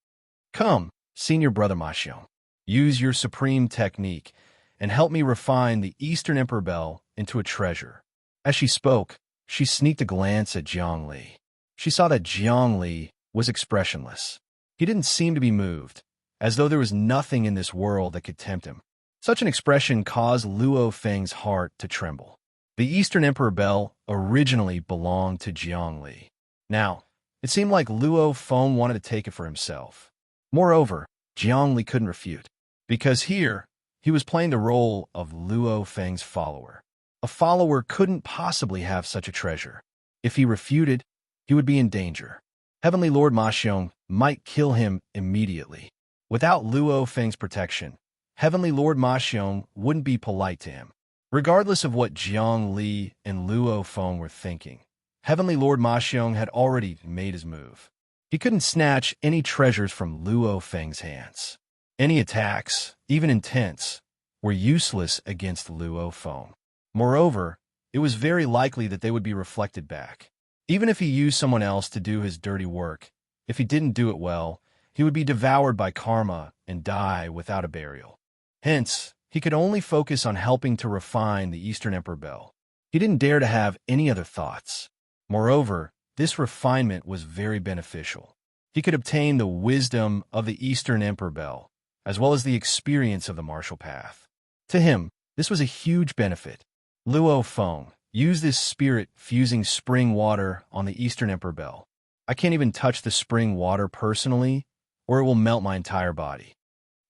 Come, senior brother Ma Xiong. Use your supreme technique and help me refine the Eastern Emperor bell into a treasure. As she spoke, she sneaked a glance at Zhongli. She saw that Zhongli was expressionless. He didn't seem to be moved, as though there was nothing in this world that could tempt him. Such an expression caused Luo Feng's heart to tremble. The Eastern Emperor Bell originally belonged to Jiangli. Now, it seemed like Luo Feng wanted to take it for himself. Moreover, Jiangli couldn't refute, because here, he was playing the role of Luo Feng's follower. A follower couldn't possibly have such a treasure. If he refuted, he would be in danger. Heavenly Lord Ma Xiong might kill him immediately. Without Luo Feng's protection, Heavenly Lord Ma Xiong wouldn't be polite to him. Regardless of what Jiang Li and Luo Feng were thinking, Heavenly Lord Ma Xiong had already made his move. He couldn't snatch any treasures from Luo Feng's hands. Any attacks, even intense, were useless against Luo Feng. Moreover, it was very likely that they would be reflected back. Even if he used someone else to do his dirty work, if he didn't do it well, he would be devoured by karma and die without a burial. Hence, he could only focus on helping to refine the Eastern Emperor Bell. He didn't dare to have any other thoughts. Moreover, this refinement was very beneficial. He could obtain the wisdom of the Eastern Emperor Bell, as well as the experience of the martial path. To him, this was a huge benefit. Luo Feng used this spirit fusing spring water on the Eastern Emperor Bell. I can't even touch the spring water personally, or it will melt my entire body.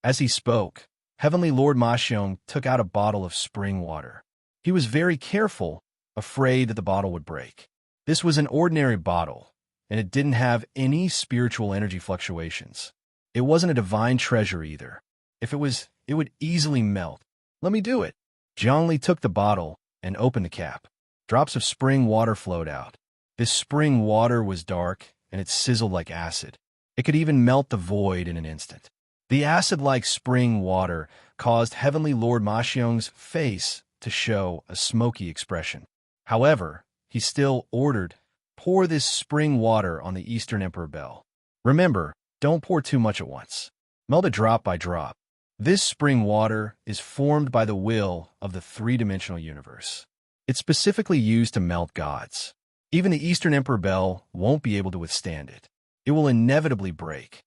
As he spoke, Heavenly Lord Ma Xiong took out a bottle of spring water. He was very careful, afraid that the bottle would break. This was an ordinary bottle, and it didn't have any spiritual energy fluctuations. It wasn't a divine treasure either. If it was, it would easily melt. Let me do it. Jiangli took the bottle and opened the cap. Drops of spring water flowed out. This spring water was dark, and it sizzled like acid. It could even melt the void in an instant. The acid-like spring water caused Heavenly Lord Ma Xiong's face to show a smoky expression. However, he still ordered, pour this spring water on the Eastern Emperor Bell. Remember, don't pour too much at once. Melt it drop by drop. This spring water is formed by the will of the three-dimensional universe. It's specifically used to melt gods. Even the Eastern Emperor Bell won't be able to withstand it. It will inevitably break.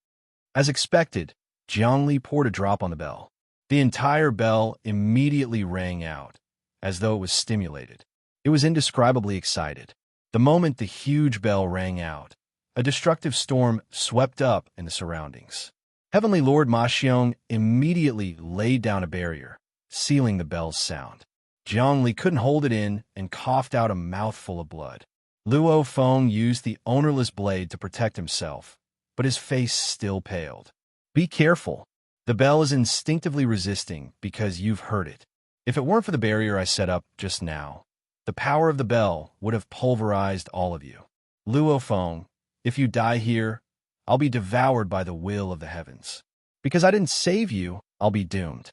As expected, Jiangli poured a drop on the bell. The entire bell immediately rang out, as though it was stimulated. It was indescribably excited. The moment the huge bell rang out, a destructive storm swept up in the surroundings. Heavenly Lord Ma Xiong immediately laid down a barrier, sealing the bell's sound. Jiangli couldn't hold it in and coughed out a mouthful of blood. Luo Feng used the ownerless blade to protect himself, but his face still paled. Be careful. The bell is instinctively resisting because you've heard it. If it weren't for the barrier I set up just now, the power of the bell would have pulverized all of you. Luo Feng, if you die here, I'll be devoured by the will of the heavens. Because I didn't save you, I'll be doomed.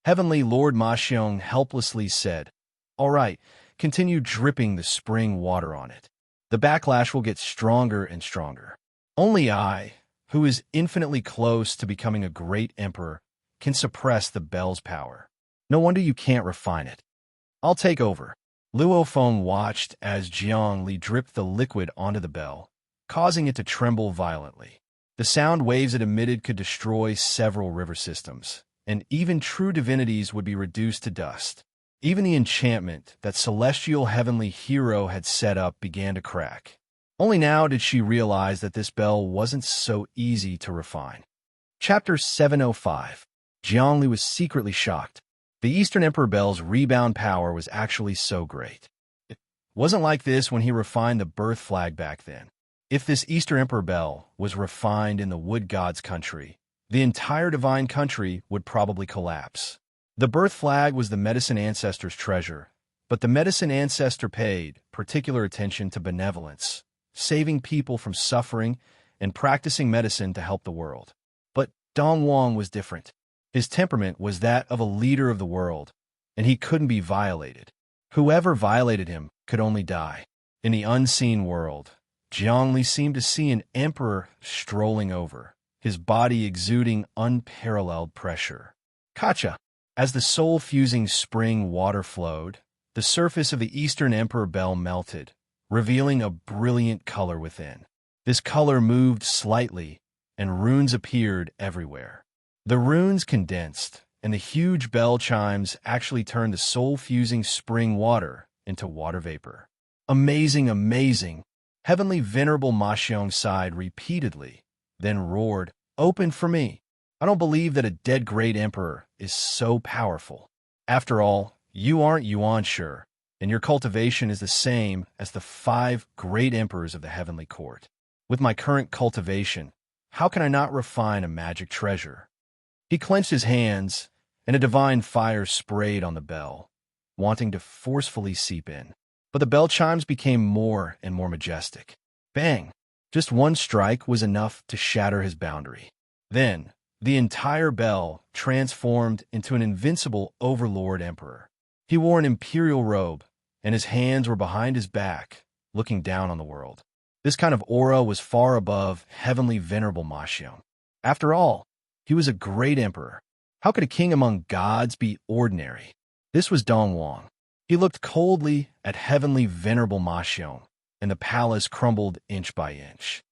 Heavenly Lord Ma Xiong helplessly said, All right, continue dripping the spring water on it. The backlash will get stronger and stronger. Only I, who is infinitely close to becoming a great emperor, can suppress the bell's power. No wonder you can't refine it. I'll take over. Luo Feng watched as Jiang Li dripped the liquid onto the bell, causing it to tremble violently. The sound waves it emitted could destroy several river systems, and even true divinities would be reduced to dust. Even the enchantment that celestial heavenly hero had set up began to crack. Only now did she realize that this bell wasn't so easy to refine. Chapter 705. Jiangli was secretly shocked. The Eastern Emperor Bell's rebound power was actually so great. It wasn't like this when he refined the birth flag back then. If this Eastern Emperor Bell was refined in the wood god's country, the entire divine country would probably collapse. The birth flag was the medicine ancestor's treasure, but the medicine ancestor paid particular attention to benevolence, saving people from suffering and practicing medicine to help the world. But Dong Wang was different. His temperament was that of a leader of the world, and he couldn't be violated. Whoever violated him could only die. In the unseen world, Jiangli seemed to see an emperor strolling over, his body exuding unparalleled pressure. Kacha! As the soul-fusing spring water flowed, the surface of the Eastern Emperor Bell melted, revealing a brilliant color within. This color moved slightly, and runes appeared everywhere. The runes condensed, and the huge bell chimes actually turned the soul-fusing spring water into water vapor. Amazing, amazing! Heavenly Venerable Ma Xiong sighed repeatedly, then roared, "Open for me! I don't believe that a dead great emperor is so powerful. After all, you aren't Yuan Shi, and your cultivation is the same as the 5 great emperors of the heavenly court. With my current cultivation, how can I not refine a magic treasure?" He clenched his hands, and a divine fire sprayed on the bell, wanting to forcefully seep in. But the bell chimes became more and more majestic. Bang! Just one strike was enough to shatter his boundary. Then, the entire bell transformed into an invincible overlord emperor. He wore an imperial robe, and his hands were behind his back, looking down on the world. This kind of aura was far above Heavenly Venerable Ma Xiong. After all, he was a great emperor. How could a king among gods be ordinary? This was Dong Wang. He looked coldly at Heavenly Venerable Ma Xiong, and the palace crumbled inch by inch.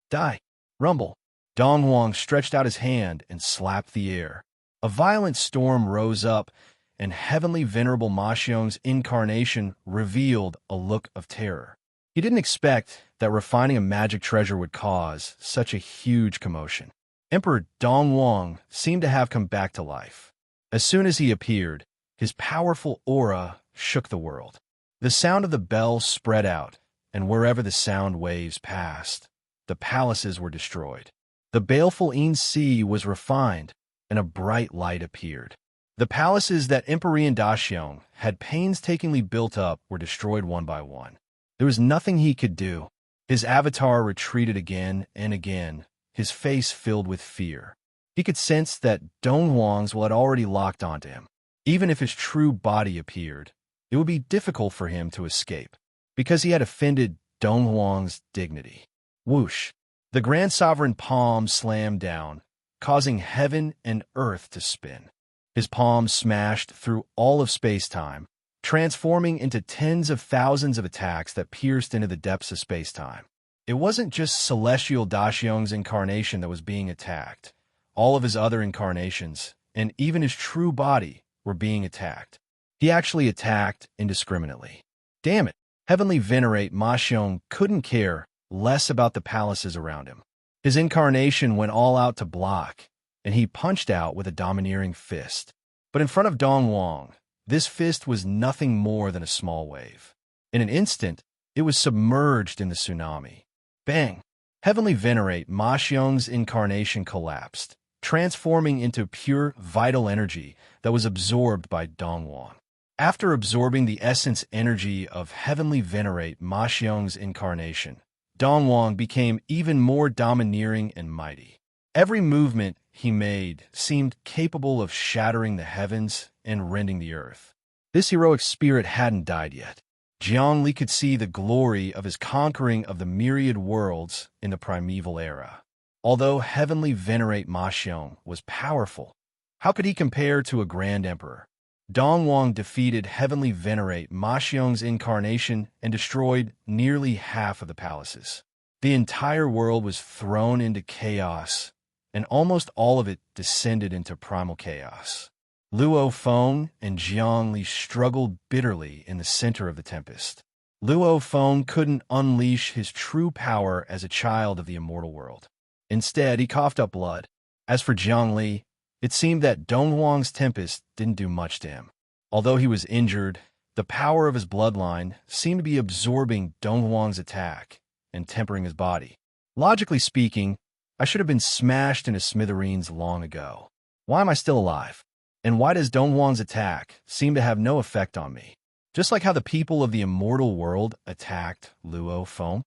Die! Rumble! Dong Wang stretched out his hand and slapped the air. A violent storm rose up, and Heavenly Venerable Ma Xiong's incarnation revealed a look of terror. He didn't expect that refining a magic treasure would cause such a huge commotion. Emperor Dong Wang seemed to have come back to life. As soon as he appeared, his powerful aura shook the world. The sound of the bell spread out, and wherever the sound waves passed, the palaces were destroyed. The baleful Yin Sea was refined, and a bright light appeared. The palaces that Emperor Daxiong had painstakingly built up were destroyed one by one. There was nothing he could do. His avatar retreated again and again, his face filled with fear. He could sense that Dong Wang's will had already locked onto him. Even if his true body appeared, it would be difficult for him to escape, because he had offended Dong Wang's dignity. Whoosh! The Grand Sovereign palm slammed down, causing heaven and earth to spin. His palm smashed through all of space-time, transforming into tens of thousands of attacks that pierced into the depths of space-time. It wasn't just Celestial Daxiong's incarnation that was being attacked. All of his other incarnations, and even his true body, were being attacked. He actually attacked indiscriminately. Damn it! Heavenly Venerate Ma Xiong couldn't care less about the palaces around him. His incarnation went all out to block, and he punched out with a domineering fist. But in front of Dong Wang, this fist was nothing more than a small wave. In an instant, it was submerged in the tsunami. Bang! Heavenly Venerate Ma Xiong's incarnation collapsed, transforming into pure vital energy that was absorbed by Dong Wang. After absorbing the essence energy of Heavenly Venerate Ma Xiong's incarnation, Dong Wang became even more domineering and mighty. Every movement he made seemed capable of shattering the heavens and rending the earth. This heroic spirit hadn't died yet. Jiang Li could see the glory of his conquering of the myriad worlds in the primeval era. Although Heavenly Venerate Ma Xiong was powerful, how could he compare to a grand emperor? Dong Wang defeated Heavenly Venerate Ma Xiong's incarnation and destroyed nearly half of the palaces. The entire world was thrown into chaos, and almost all of it descended into primal chaos. Luo Feng and Jiang Li struggled bitterly in the center of the tempest. Luo Feng couldn't unleash his true power as a child of the immortal world. Instead, he coughed up blood. As for Jiang Li, it seemed that Dong Wang's tempest didn't do much to him. Although he was injured, the power of his bloodline seemed to be absorbing Dong Wang's attack and tempering his body. Logically speaking, I should have been smashed into smithereens long ago. Why am I still alive? And why does Dong Wang's attack seem to have no effect on me? Just like how the people of the immortal world attacked Luo Feng?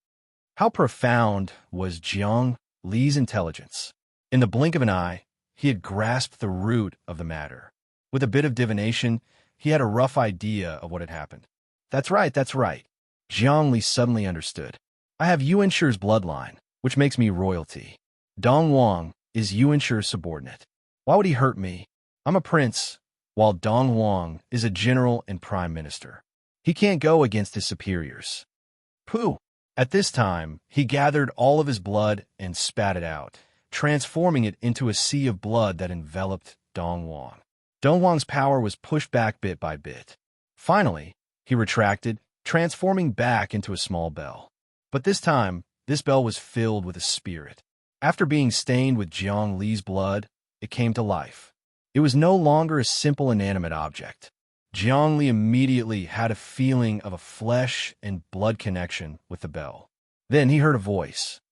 How profound was Jiang Li's intelligence? In the blink of an eye, he had grasped the root of the matter. With a bit of divination, he had a rough idea of what had happened. That's right. Jiang Li suddenly understood. I have Yuan Shi's bloodline, which makes me royalty. Dong Wang is Yuan Shi's subordinate. Why would he hurt me? I'm a prince, while Dong Wang is a general and prime minister. He can't go against his superiors. Pooh! At this time, he gathered all of his blood and spat it out, transforming it into a sea of blood that enveloped Dongwang. Dongwang's power was pushed back bit by bit. Finally, he retracted, transforming back into a small bell. But this time, this bell was filled with a spirit. After being stained with Jiang Li's blood, it came to life. It was no longer a simple inanimate object. Jiang Li immediately had a feeling of a flesh and blood connection with the bell. Then he heard a voice.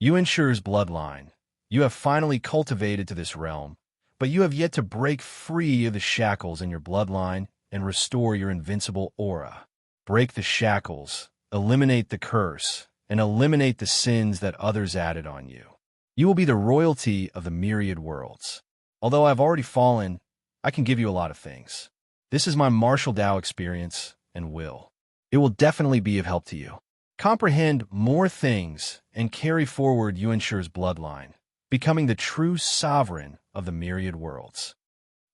Yuanshi's bloodline. You have finally cultivated to this realm, but you have yet to break free of the shackles in your bloodline and restore your invincible aura. Break the shackles, eliminate the curse, and eliminate the sins that others added on you. You will be the royalty of the myriad worlds. Although I have already fallen, I can give you a lot of things. This is my martial Tao experience and will. It will definitely be of help to you. Comprehend more things and carry forward Yuanshi's bloodline, becoming the true sovereign of the myriad worlds.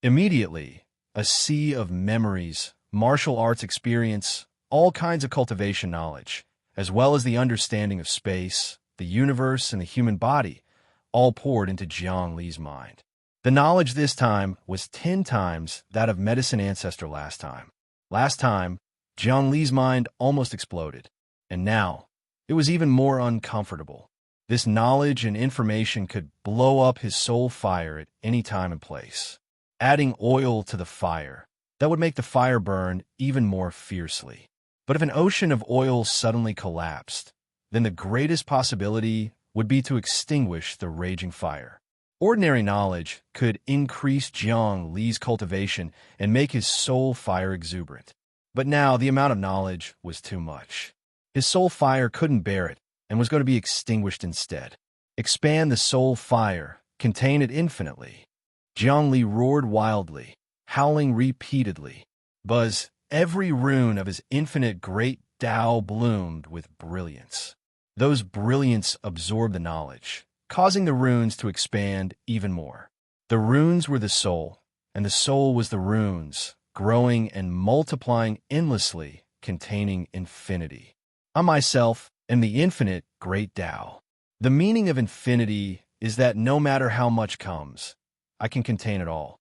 Immediately, a sea of memories, martial arts experience, all kinds of cultivation knowledge, as well as the understanding of space, the universe, and the human body, all poured into Jiang Li's mind. The knowledge this time was 10 times that of Medicine Ancestor last time. Last time, Jiang Li's mind almost exploded, and now, it was even more uncomfortable. This knowledge and information could blow up his soul fire at any time and place, adding oil to the fire that would make the fire burn even more fiercely. But if an ocean of oil suddenly collapsed, then the greatest possibility would be to extinguish the raging fire. Ordinary knowledge could increase Jiang Li's cultivation and make his soul fire exuberant. But now the amount of knowledge was too much. His soul fire couldn't bear it and was going to be extinguished instead. Expand the soul fire, contain it infinitely. Jiang Li roared wildly, howling repeatedly. Buzz, every rune of his infinite great Tao bloomed with brilliance. Those brilliance absorbed the knowledge, causing the runes to expand even more. The runes were the soul, and the soul was the runes, growing and multiplying endlessly, containing infinity. I myself am the infinite great Tao. The meaning of infinity is that no matter how much comes, I can contain it all.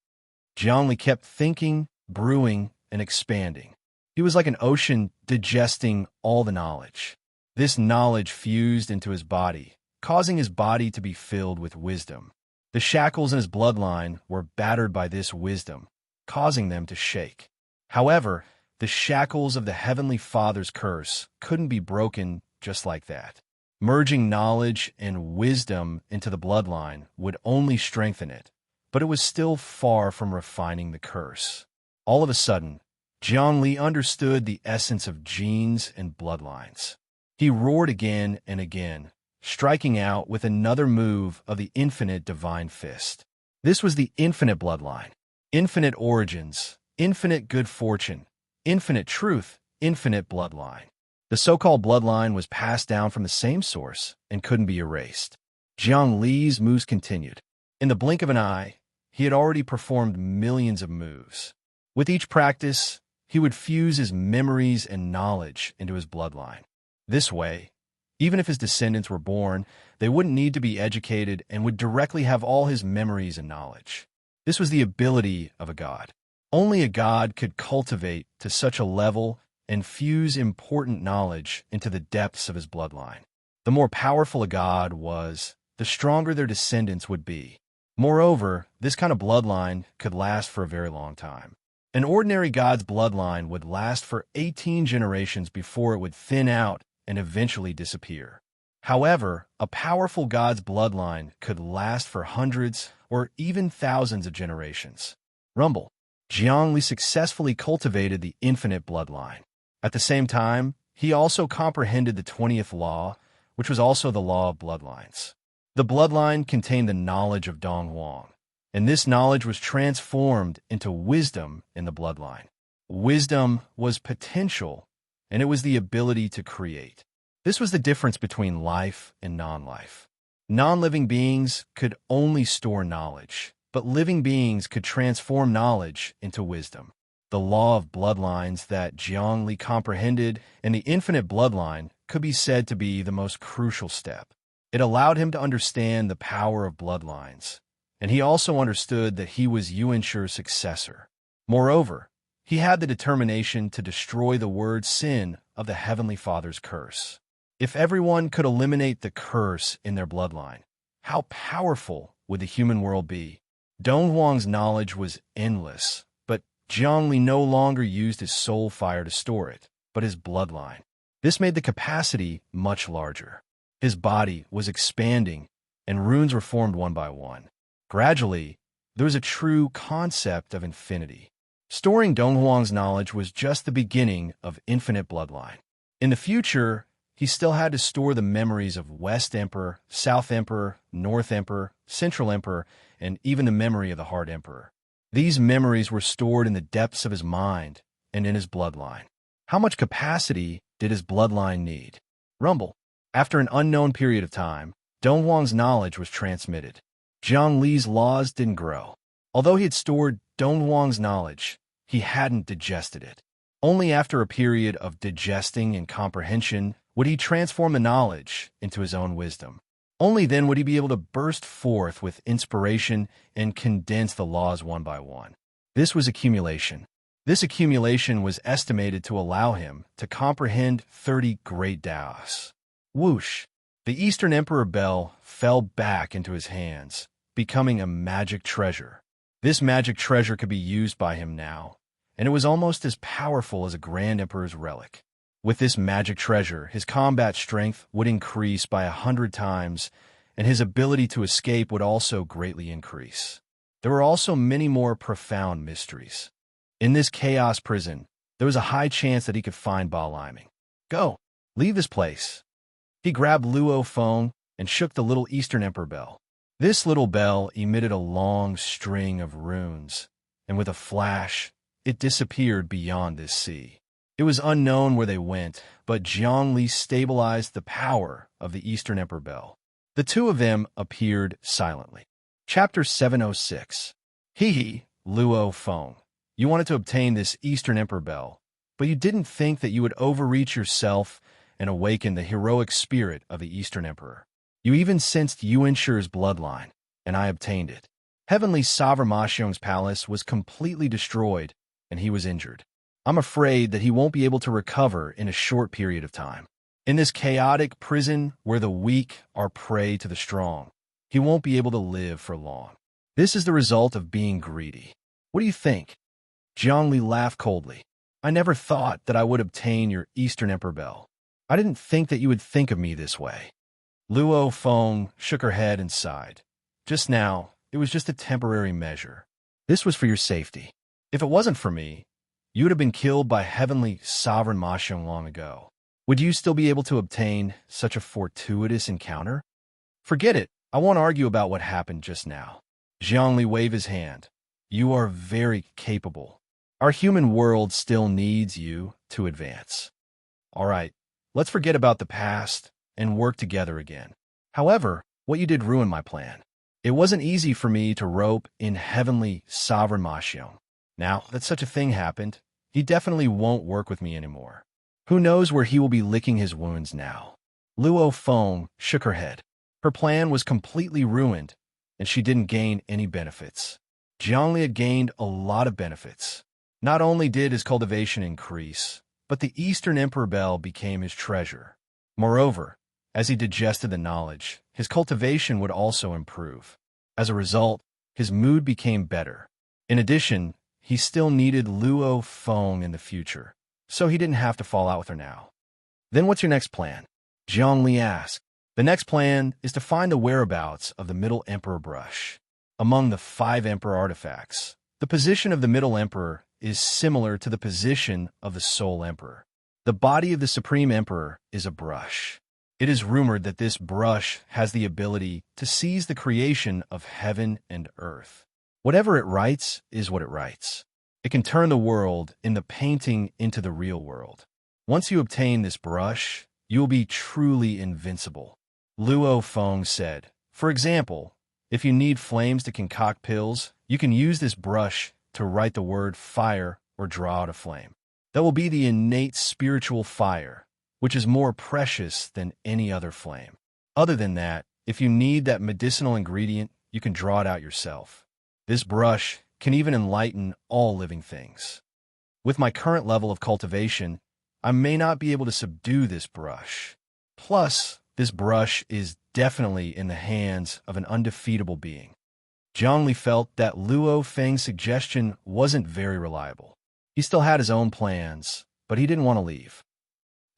Jiang Li kept thinking, brewing, and expanding. He was like an ocean digesting all the knowledge. This knowledge fused into his body, causing his body to be filled with wisdom. The shackles in his bloodline were battered by this wisdom, causing them to shake. However, the shackles of the Heavenly Father's curse couldn't be broken just like that. Merging knowledge and wisdom into the bloodline would only strengthen it, but it was still far from refining the curse. All of a sudden, Jiang Li understood the essence of genes and bloodlines. He roared again and again, striking out with another move of the infinite divine fist. This was the infinite bloodline, infinite origins, infinite good fortune, infinite truth, infinite bloodline. The so-called bloodline was passed down from the same source and couldn't be erased. Jiang Li's moves continued. In the blink of an eye, he had already performed millions of moves. With each practice, he would fuse his memories and knowledge into his bloodline. This way, even if his descendants were born, they wouldn't need to be educated and would directly have all his memories and knowledge. This was the ability of a god. Only a god could cultivate to such a level and fuse important knowledge into the depths of his bloodline. The more powerful a god was, the stronger their descendants would be. Moreover, this kind of bloodline could last for a very long time. An ordinary god's bloodline would last for 18 generations before it would thin out and eventually disappear. However, a powerful god's bloodline could last for hundreds or even thousands of generations. Rumble. Jiang Li successfully cultivated the infinite bloodline. At the same time, he also comprehended the 20th law, which was also the law of bloodlines. The bloodline contained the knowledge of Dongwang, and this knowledge was transformed into wisdom in the bloodline. Wisdom was potential, and it was the ability to create. This was the difference between life and non-life. Non-living beings could only store knowledge, but living beings could transform knowledge into wisdom. The law of bloodlines that Jiang Li comprehended and the infinite bloodline could be said to be the most crucial step. It allowed him to understand the power of bloodlines, and he also understood that he was Yuanshir's successor. Moreover, he had the determination to destroy the word sin of the Heavenly Father's curse. If everyone could eliminate the curse in their bloodline, how powerful would the human world be? Dong Huang's knowledge was endless, but Zhongli no longer used his soul fire to store it, but his bloodline. This made the capacity much larger. His body was expanding, and runes were formed one by one. Gradually, there was a true concept of infinity. Storing Dong Huang's knowledge was just the beginning of infinite bloodline. In the future, he still had to store the memories of West Emperor, South Emperor, North Emperor, Central Emperor, and even the memory of the Heart Emperor. These memories were stored in the depths of his mind and in his bloodline. How much capacity did his bloodline need? Rumble. After an unknown period of time, Dong Huang's knowledge was transmitted. Zhang Li's laws didn't grow. Although he had stored Dong Huang's knowledge, he hadn't digested it. Only after a period of digesting and comprehension would he transform the knowledge into his own wisdom. Only then would he be able to burst forth with inspiration and condense the laws one by one. This was accumulation. This accumulation was estimated to allow him to comprehend 30 great Taoists. Whoosh! The Eastern Emperor Bell fell back into his hands, becoming a magic treasure. This magic treasure could be used by him now, and it was almost as powerful as a Grand Emperor's relic. With this magic treasure, his combat strength would increase by 100 times, and his ability to escape would also greatly increase. There were also many more profound mysteries. In this chaos prison, there was a high chance that he could find Ba Liming. Go! Leave this place! He grabbed Luo Feng and shook the little Eastern Emperor bell. This little bell emitted a long string of runes, and with a flash, it disappeared beyond this sea. It was unknown where they went, but Zhang Li stabilized the power of the Eastern Emperor bell. The two of them appeared silently. Chapter 706. Hee, Luo Feng. You wanted to obtain this Eastern Emperor bell, but you didn't think that you would overreach yourself and awaken the heroic spirit of the Eastern Emperor. You even sensed Yuanshir's bloodline, and I obtained it. Heavenly Sovereign Ma Xiong's palace was completely destroyed, and he was injured. I'm afraid that he won't be able to recover in a short period of time. In this chaotic prison where the weak are prey to the strong, he won't be able to live for long. This is the result of being greedy. What do you think? Zhongli laughed coldly. I never thought that I would obtain your Eastern Emperor bell. I didn't think that you would think of me this way. Luo Feng shook her head and sighed. Just now, it was just a temporary measure. This was for your safety. If it wasn't for me, you would have been killed by Heavenly Sovereign Ma Xiong long ago. Would you still be able to obtain such a fortuitous encounter? Forget it. I won't argue about what happened just now. Zhongli waved his hand. You are very capable. Our human world still needs you to advance. All right, let's forget about the past and work together again. However, what you did ruined my plan. It wasn't easy for me to rope in Heavenly Sovereign Ma Xiong. Now that such a thing happened, he definitely won't work with me anymore. Who knows where he will be licking his wounds now? Luo Feng shook her head. Her plan was completely ruined, and she didn't gain any benefits. Zhongli had gained a lot of benefits. Not only did his cultivation increase, but the Eastern Emperor bell became his treasure. Moreover, as he digested the knowledge, his cultivation would also improve. As a result, his mood became better. In addition, he still needed Luo Feng in the future, so he didn't have to fall out with her now. Then what's your next plan? Zhongli asked. The next plan is to find the whereabouts of the Middle Emperor brush. Among the 5 Emperor artifacts, the position of the Middle Emperor is similar to the position of the Sole Emperor. The body of the Supreme Emperor is a brush. It is rumored that this brush has the ability to seize the creation of heaven and earth. Whatever it writes is what it writes. It can turn the world in the painting into the real world. Once you obtain this brush, you will be truly invincible. Luo Feng said, for example, if you need flames to concoct pills, you can use this brush to write the word fire or draw out a flame. That will be the innate spiritual fire, which is more precious than any other flame. Other than that, if you need that medicinal ingredient, you can draw it out yourself. This brush can even enlighten all living things. With my current level of cultivation, I may not be able to subdue this brush. Plus, this brush is definitely in the hands of an undefeatable being. Zhongli felt that Luo Feng's suggestion wasn't very reliable. He still had his own plans, but he didn't want to leave.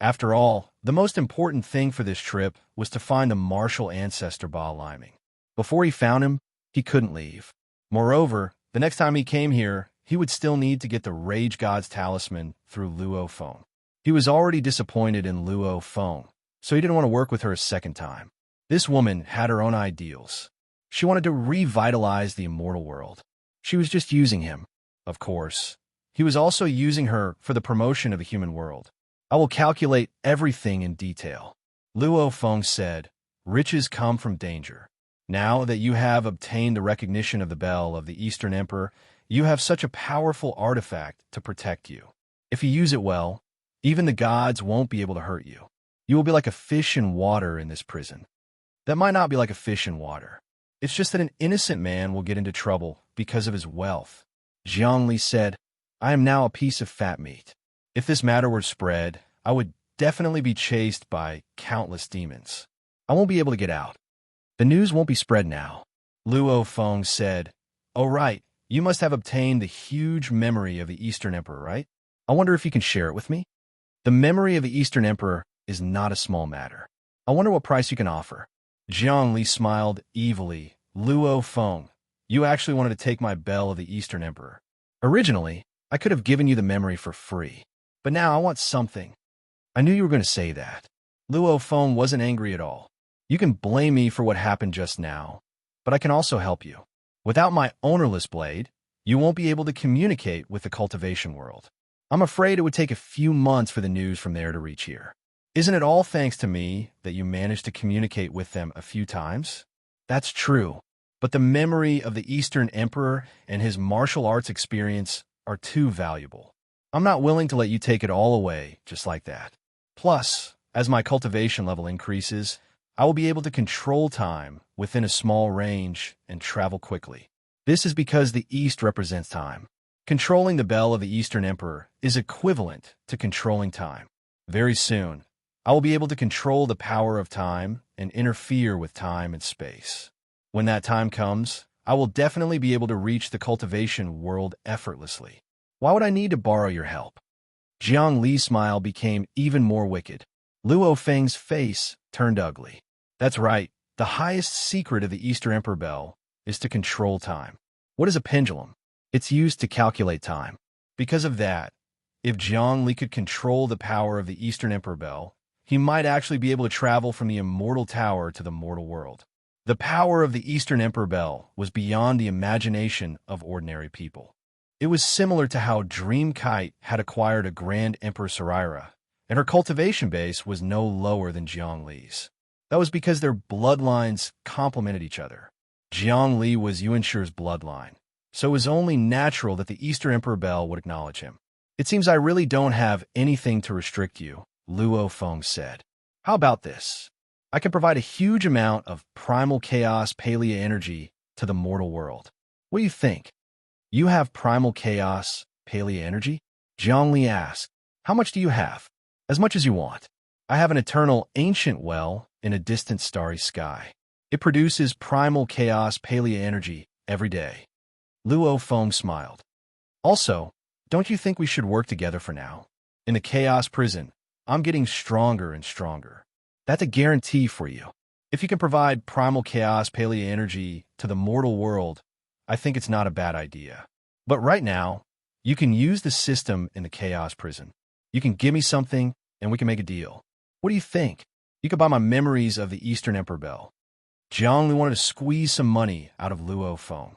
After all, the most important thing for this trip was to find the martial ancestor Ba Liming. Before he found him, he couldn't leave. Moreover, the next time he came here, he would still need to get the Rage God's talisman through Luo Feng. He was already disappointed in Luo Feng, so he didn't want to work with her a second time. This woman had her own ideals. She wanted to revitalize the immortal world. She was just using him. Of course, he was also using her for the promotion of the human world. I will calculate everything in detail. Luo Feng said, riches come from danger. Now that you have obtained the recognition of the bell of the Eastern Emperor, you have such a powerful artifact to protect you. If you use it well, even the gods won't be able to hurt you. You will be like a fish in water in this prison. That might not be like a fish in water. It's just that an innocent man will get into trouble because of his wealth. Zhongli said, I am now a piece of fat meat. If this matter were spread, I would definitely be chased by countless demons. I won't be able to get out. The news won't be spread now. Luo Feng said, oh right, you must have obtained the huge memory of the Eastern Emperor, right? I wonder if you can share it with me? The memory of the Eastern Emperor is not a small matter. I wonder what price you can offer. Zhongli smiled evilly. Luo Feng, you actually wanted to take my bell of the Eastern Emperor. Originally, I could have given you the memory for free, but now I want something. I knew you were going to say that. Luo Feng wasn't angry at all. You can blame me for what happened just now, but I can also help you. Without my ownerless blade, you won't be able to communicate with the cultivation world. I'm afraid it would take a few months for the news from there to reach here. Isn't it all thanks to me that you managed to communicate with them a few times? That's true, but the memory of the Eastern Emperor and his martial arts experience are too valuable. I'm not willing to let you take it all away just like that. Plus, as my cultivation level increases, I will be able to control time within a small range and travel quickly. This is because the East represents time. Controlling the bell of the Eastern Emperor is equivalent to controlling time. Very soon, I will be able to control the power of time and interfere with time and space. When that time comes, I will definitely be able to reach the cultivation world effortlessly. Why would I need to borrow your help? Jiang Li's smile became even more wicked. Luo Feng's face turned ugly. That's right, the highest secret of the Eastern Emperor bell is to control time. What is a pendulum? It's used to calculate time. Because of that, if Jiang Li could control the power of the Eastern Emperor bell, he might actually be able to travel from the immortal tower to the mortal world. The power of the Eastern Emperor bell was beyond the imagination of ordinary people. It was similar to how Dream Kite had acquired a Grand Emperor Saraira, and her cultivation base was no lower than Jiang Li's. That was because their bloodlines complemented each other. Jiang Li was Yuanshi's bloodline, so it was only natural that the Eastern Emperor bell would acknowledge him. It seems I really don't have anything to restrict you, Luo Feng said. How about this? I can provide a huge amount of primal chaos palea energy to the mortal world. What do you think? You have primal chaos palea energy? Zhongli asked. How much do you have? As much as you want. I have an eternal ancient well in a distant starry sky. It produces primal chaos palea energy every day. Luo Feng smiled. Also, don't you think we should work together for now? In the chaos prison, I'm getting stronger and stronger. That's a guarantee for you. If you can provide primal chaos palea energy to the mortal world, I think it's not a bad idea. But right now, you can use the system in the chaos prison. You can give me something, and we can make a deal. What do you think? You could buy my memories of the Eastern Emperor bell. Jiang Li wanted to squeeze some money out of Luo Feng.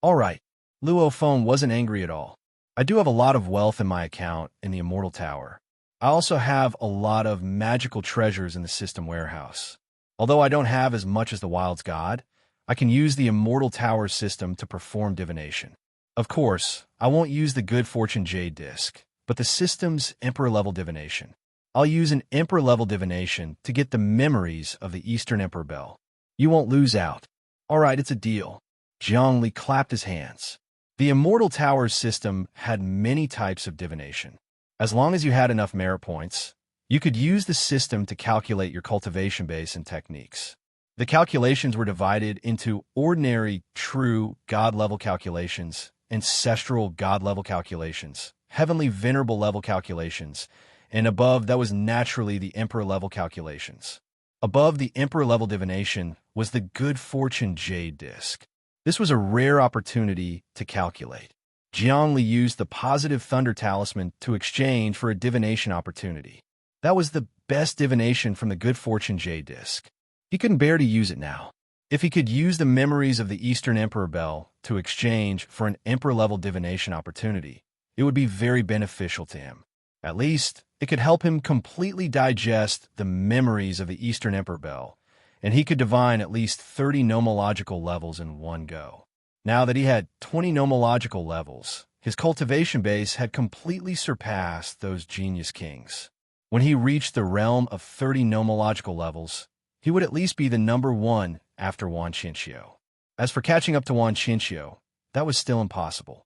All right, Luo Feng wasn't angry at all. I do have a lot of wealth in my account in the Immortal Tower. I also have a lot of magical treasures in the system warehouse. Although I don't have as much as the Wild's God, I can use the Immortal Tower system to perform divination. Of course, I won't use the Good Fortune Jade Disc, but the system's Emperor-level divination. I'll use an Emperor-level divination to get the memories of the Eastern Emperor Bell. You won't lose out. All right, it's a deal. Zhongli clapped his hands. The Immortal Towers system had many types of divination. As long as you had enough merit points, you could use the system to calculate your cultivation base and techniques. The calculations were divided into ordinary, true, God-level calculations, ancestral God-level calculations, heavenly venerable level calculations, and above that was naturally the Emperor-level calculations. Above the Emperor-level divination was the Good Fortune Jade Disc. This was a rare opportunity to calculate. Zhongli used the Positive Thunder Talisman to exchange for a divination opportunity. That was the best divination from the Good Fortune Jade Disc. He couldn't bear to use it now. If he could use the memories of the Eastern Emperor Bell to exchange for an Emperor-level divination opportunity, it would be very beneficial to him. At least, it could help him completely digest the memories of the Eastern Emperor Bell, and he could divine at least 30 nomological levels in one go. Now that he had 20 nomological levels, his cultivation base had completely surpassed those genius kings. When he reached the realm of 30 nomological levels, he would at least be the number one after Wan Qinxiu. As for catching up to Wan Qinxiu, that was still impossible.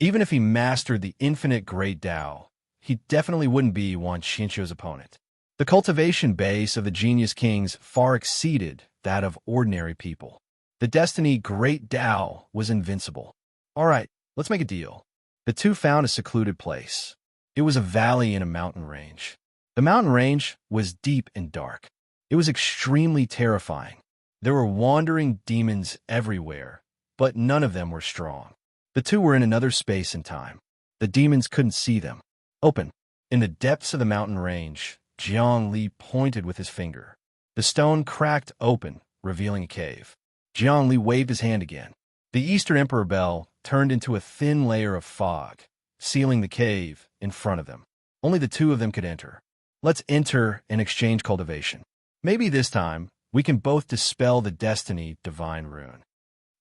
Even if he mastered the infinite great Tao, he definitely wouldn't be Wan Qinxiu's opponent. The cultivation base of the genius kings far exceeded that of ordinary people. The destiny great Tao was invincible. All right, let's make a deal. The two found a secluded place. It was a valley in a mountain range. The mountain range was deep and dark. It was extremely terrifying. There were wandering demons everywhere, but none of them were strong. The two were in another space and time. The demons couldn't see them. Open. In the depths of the mountain range, Zhongli pointed with his finger. The stone cracked open, revealing a cave. Zhongli waved his hand again. The Eastern Emperor Bell turned into a thin layer of fog, sealing the cave in front of them. Only the two of them could enter. Let's enter and exchange cultivation. Maybe this time, we can both dispel the destiny divine rune.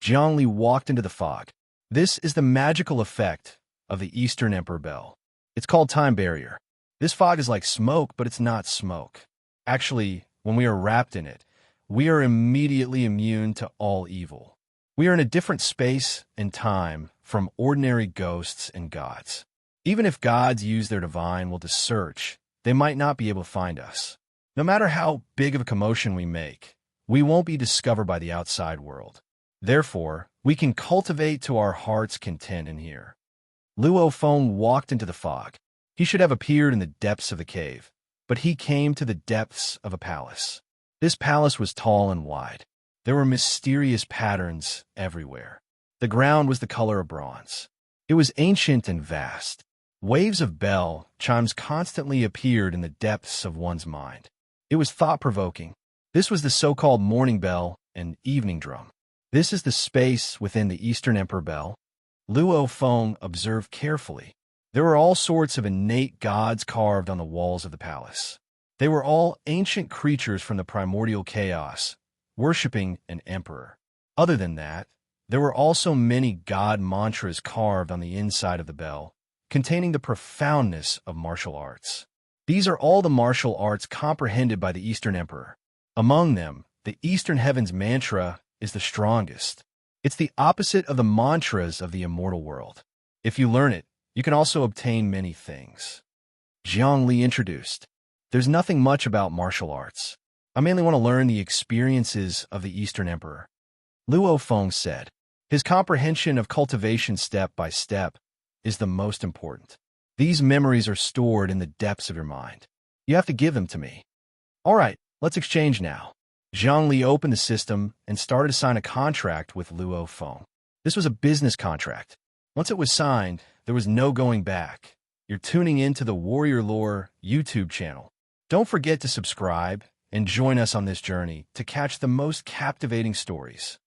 Zhongli walked into the fog. This is the magical effect of the Eastern Emperor Bell. It's called time barrier. This fog is like smoke, but it's not smoke. Actually, when we are wrapped in it, we are immediately immune to all evil. We are in a different space and time from ordinary ghosts and gods. Even if gods use their divine will to search, they might not be able to find us. No matter how big of a commotion we make, we won't be discovered by the outside world. Therefore, we can cultivate to our heart's content in here. Luo Feng walked into the fog. He should have appeared in the depths of the cave, but he came to the depths of a palace. This palace was tall and wide. There were mysterious patterns everywhere. The ground was the color of bronze. It was ancient and vast. Waves of bell chimes constantly appeared in the depths of one's mind. It was thought-provoking. This was the so-called morning bell and evening drum. This is the space within the Eastern Emperor Bell. Luo Feng observed carefully. There were all sorts of innate gods carved on the walls of the palace. They were all ancient creatures from the primordial chaos, worshipping an emperor. Other than that, there were also many god mantras carved on the inside of the bell, containing the profoundness of martial arts. These are all the martial arts comprehended by the Eastern Emperor. Among them, the Eastern Heavens mantra is the strongest. It's the opposite of the mantras of the immortal world. If you learn it, you can also obtain many things. Zhongli introduced. There's nothing much about martial arts. I mainly want to learn the experiences of the Eastern Emperor. Luo Feng said. His comprehension of cultivation step by step is the most important. These memories are stored in the depths of your mind. You have to give them to me. All right, let's exchange now. Zhongli opened the system and started to sign a contract with Luo Feng. This was a business contract. Once it was signed, there was no going back. You're tuning in to the Warrior Lore YouTube channel. Don't forget to subscribe and join us on this journey to catch the most captivating stories.